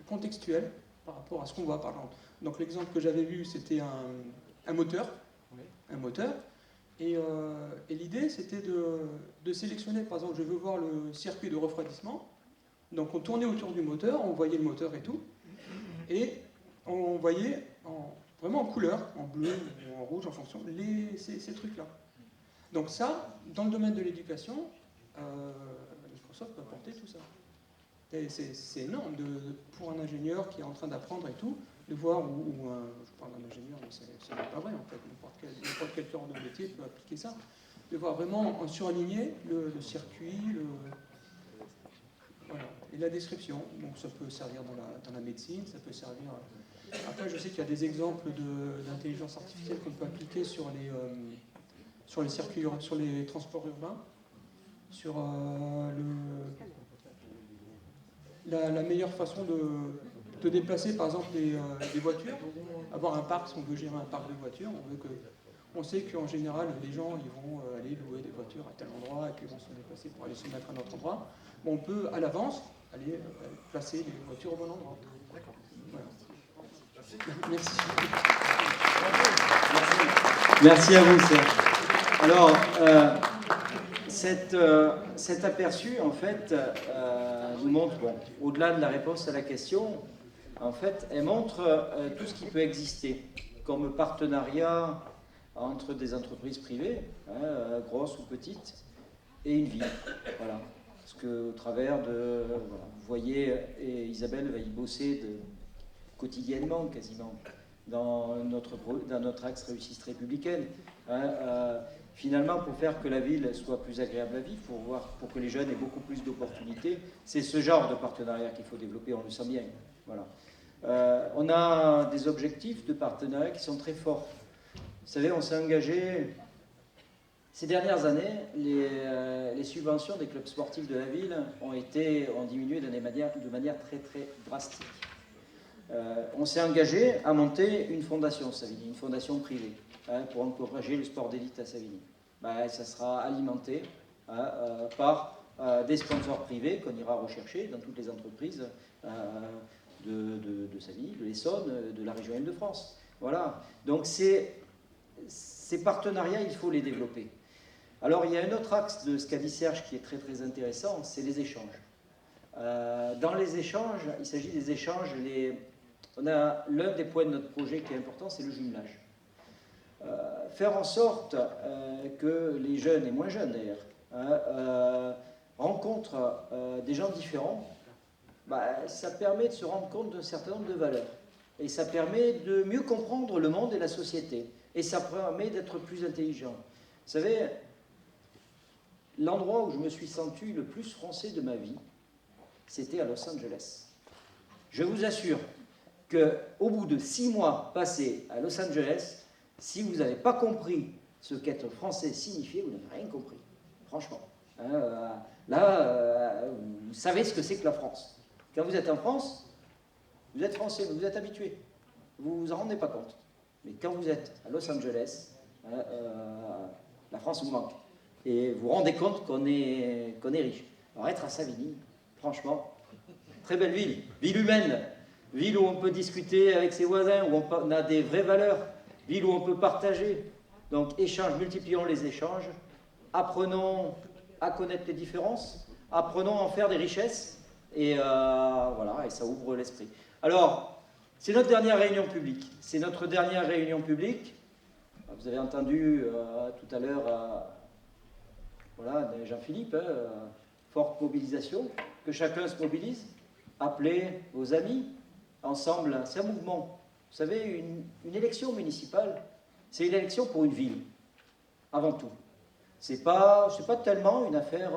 [SPEAKER 13] contextuelles par rapport à ce qu'on voit, par exemple. Donc l'exemple que j'avais vu, c'était un moteur. Un moteur. Et l'idée, c'était de sélectionner, par exemple, je veux voir le circuit de refroidissement. Donc on tournait autour du moteur, on voyait le moteur et tout. Et on voyait vraiment en couleur, en bleu ou en rouge, en fonction, ces trucs-là. Donc ça, dans le domaine de l'éducation, Microsoft peut apporter tout ça. C'est énorme pour un ingénieur qui est en train d'apprendre et tout, de voir, je parle d'un ingénieur, mais ce n'est pas vrai en fait, n'importe quel cœur de métier peut appliquer ça, de voir vraiment en surligner le circuit, voilà, et la description. Donc ça peut servir dans la médecine, ça peut servir... Après, je sais qu'il y a des exemples d'intelligence artificielle qu'on peut appliquer sur les circuits, sur les transports urbains, sur la meilleure façon de déplacer, par exemple, des voitures, avoir un parc, si on veut gérer un parc de voitures, on sait qu'en général, les gens ils vont aller louer des voitures à tel endroit et puis vont se déplacer pour aller se mettre à un autre endroit. Bon, on peut, à l'avance, aller placer les voitures au bon endroit. Voilà. Merci.
[SPEAKER 2] Merci à vous, Serge. Alors, cet aperçu, en fait, nous montre, bon, au-delà de la réponse à la question, en fait, elle montre tout ce qui peut exister comme partenariat entre des entreprises privées, grosses ou petites, et une ville. Voilà. Parce qu'au travers de... Voilà, vous voyez, et Isabelle va y bosser quotidiennement, quasiment, dans notre axe réussite républicaine. Finalement, pour faire que la ville soit plus agréable à vivre, pour que les jeunes aient beaucoup plus d'opportunités, c'est ce genre de partenariat qu'il faut développer, on le sent bien. Voilà. On a des objectifs de partenariat qui sont très forts. Vous savez, on s'est engagé... Ces dernières années, les subventions des clubs sportifs de la ville ont diminué de manière très très drastique. On s'est engagé à monter une fondation Savigny, une fondation privée, pour encourager le sport d'élite à Savigny. Ça sera alimenté par des sponsors privés qu'on ira rechercher dans toutes les entreprises de Savigny, de l'Essonne, de la région Île-de-France. Voilà. Donc ces partenariats, il faut les développer. Alors, il y a un autre axe de ce qu'a dit Serge qui est très très intéressant, c'est les échanges. Dans les échanges, il s'agit des échanges, on a l'un des points de notre projet qui est important, c'est le jumelage. Faire en sorte que les jeunes, et moins jeunes d'ailleurs, rencontrent des gens différents, ça permet de se rendre compte d'un certain nombre de valeurs. Et ça permet de mieux comprendre le monde et la société. Et ça permet d'être plus intelligent. Vous savez, l'endroit où je me suis senti le plus français de ma vie, c'était à Los Angeles. Je vous assure qu'au bout de 6 mois passés à Los Angeles, si vous n'avez pas compris ce qu'être français signifiait, vous n'avez rien compris. Franchement. Là, vous savez ce que c'est que la France. Quand vous êtes en France, vous êtes français, vous êtes habitué. Vous ne vous en rendez pas compte. Mais quand vous êtes à Los Angeles, la France vous manque. Et vous vous rendez compte qu'on est riche. Alors être à Savigny, franchement, très belle ville. Ville humaine. Ville où on peut discuter avec ses voisins, où on a des vraies valeurs. Ville où on peut partager. Donc multiplions les échanges. Apprenons à connaître les différences. Apprenons à en faire des richesses. Et voilà, et ça ouvre l'esprit. Alors, c'est notre dernière réunion publique. C'est notre dernière réunion publique. Vous avez entendu tout à l'heure voilà, Jean-Philippe, forte mobilisation, que chacun se mobilise, appelez vos amis, ensemble, c'est un mouvement. Vous savez, une élection municipale, c'est une élection pour une ville, avant tout. C'est pas tellement une affaire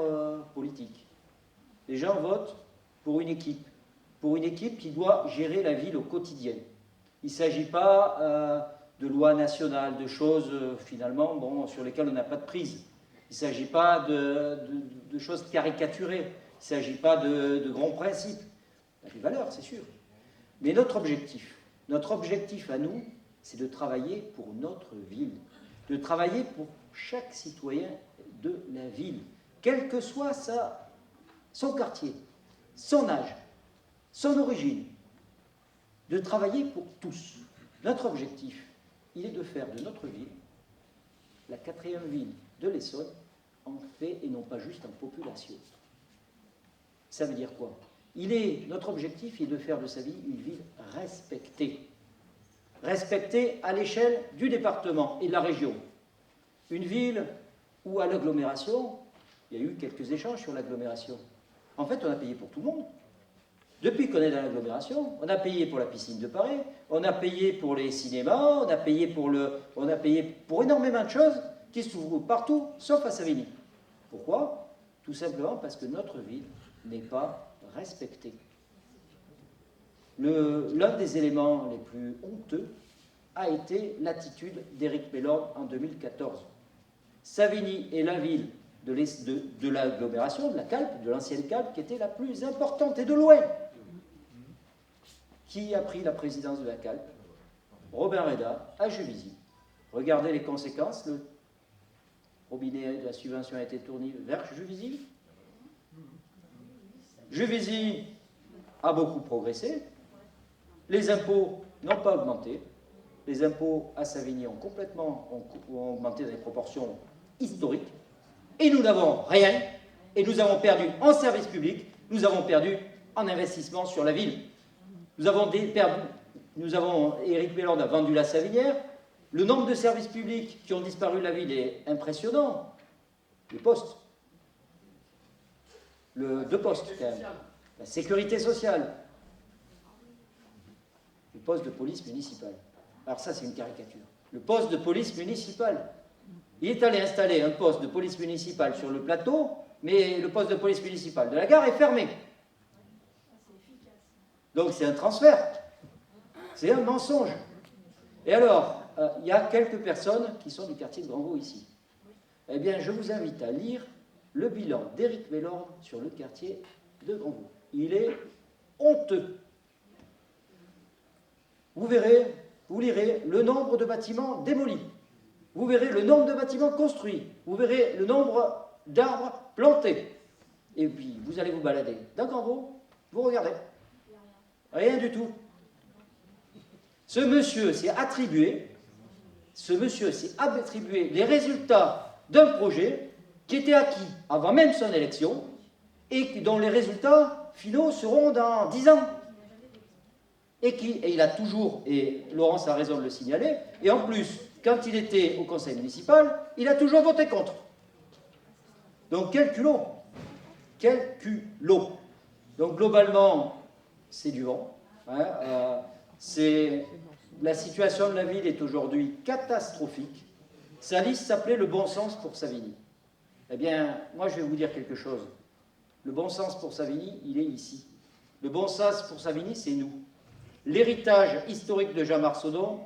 [SPEAKER 2] politique. Les gens votent pour une équipe qui doit gérer la ville au quotidien. Il ne s'agit pas de lois nationales, de choses finalement sur lesquelles on n'a pas de prise. Il ne s'agit pas de choses caricaturées. Il ne s'agit pas de grands principes. Il y a des valeurs, c'est sûr. Mais notre objectif à nous, c'est de travailler pour notre ville, de travailler pour chaque citoyen de la ville, quel que soit son quartier, son âge, son origine, de travailler pour tous. Notre objectif, il est de faire de notre ville la 4e ville de l'Essonne en fait et non pas juste en population. Ça veut dire quoi? Notre objectif est de faire de sa ville une ville respectée. Respectée à l'échelle du département et de la région. Une ville où à l'agglomération, il y a eu quelques échanges sur l'agglomération. En fait, on a payé pour tout le monde. Depuis qu'on est dans l'agglomération, on a payé pour la piscine de Paris, on a payé pour les cinémas, on a payé pour énormément de choses qui se trouvent partout, sauf à Savigny. Pourquoi? Tout simplement parce que notre ville n'est pas respectée. L'un des éléments les plus honteux a été l'attitude d'Éric Mélord en 2014. Savigny est la ville de l'agglomération, de la Calpe, de l'ancienne Calpe, qui était la plus importante et de loin. Qui a pris la présidence de la Calpe? Robin Reda, à Juvisy. Regardez les conséquences, le robinet de la subvention a été tourné vers Juvisy. Juvisy a beaucoup progressé. Les impôts n'ont pas augmenté. Les impôts à Savigny ont augmenté dans des proportions historiques. Et nous n'avons rien. Et nous avons perdu en service public. Nous avons perdu en investissement sur la ville. Éric Mélord a vendu la Savinière. Le nombre de services publics qui ont disparu de la ville est impressionnant. Les postes. Deux postes, quand même. La sécurité sociale. Le poste de police municipale. Alors ça, c'est une caricature. Le poste de police municipale. Il est allé installer un poste de police municipale sur le plateau, mais le poste de police municipale de la gare est fermé. Donc c'est un transfert. C'est un mensonge. Et alors, il y a quelques personnes qui sont du quartier de Grandvaux ici. Eh bien, je vous invite à lire le bilan d'Éric Mélord sur le quartier de Grandvaux. Il est honteux. Vous verrez, vous lirez le nombre de bâtiments démolis. Vous verrez le nombre de bâtiments construits. Vous verrez le nombre d'arbres plantés. Et puis, vous allez vous balader dans Grandvaux, vous regardez. Rien du tout. Ce monsieur s'est attribué les résultats d'un projet qui était acquis avant même son élection et dont les résultats finaux seront dans 10 ans. Et il a toujours, et Laurence a raison de le signaler, et en plus, quand il était au conseil municipal, il a toujours voté contre. Donc quel culot. Quel culot. Donc globalement, c'est du vent. La situation de la ville est aujourd'hui catastrophique. Sa liste s'appelait le bon sens pour Savigny. Eh bien, moi je vais vous dire quelque chose. Le bon sens pour Savigny, il est ici. Le bon sens pour Savigny, c'est nous. L'héritage historique de Jean Marsaudon,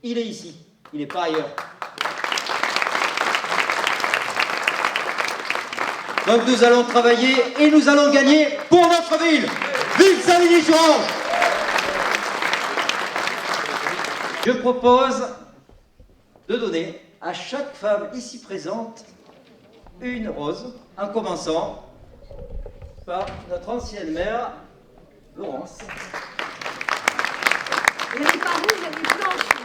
[SPEAKER 2] il est ici. Il n'est pas ailleurs. Donc nous allons travailler et nous allons gagner pour notre ville. Vive Savigny-sur-Orge! Je propose de donner à chaque femme ici présente une rose, en commençant par notre ancienne maire, Laurence.
[SPEAKER 23] Elle n'est pas rouge, elle est blanche.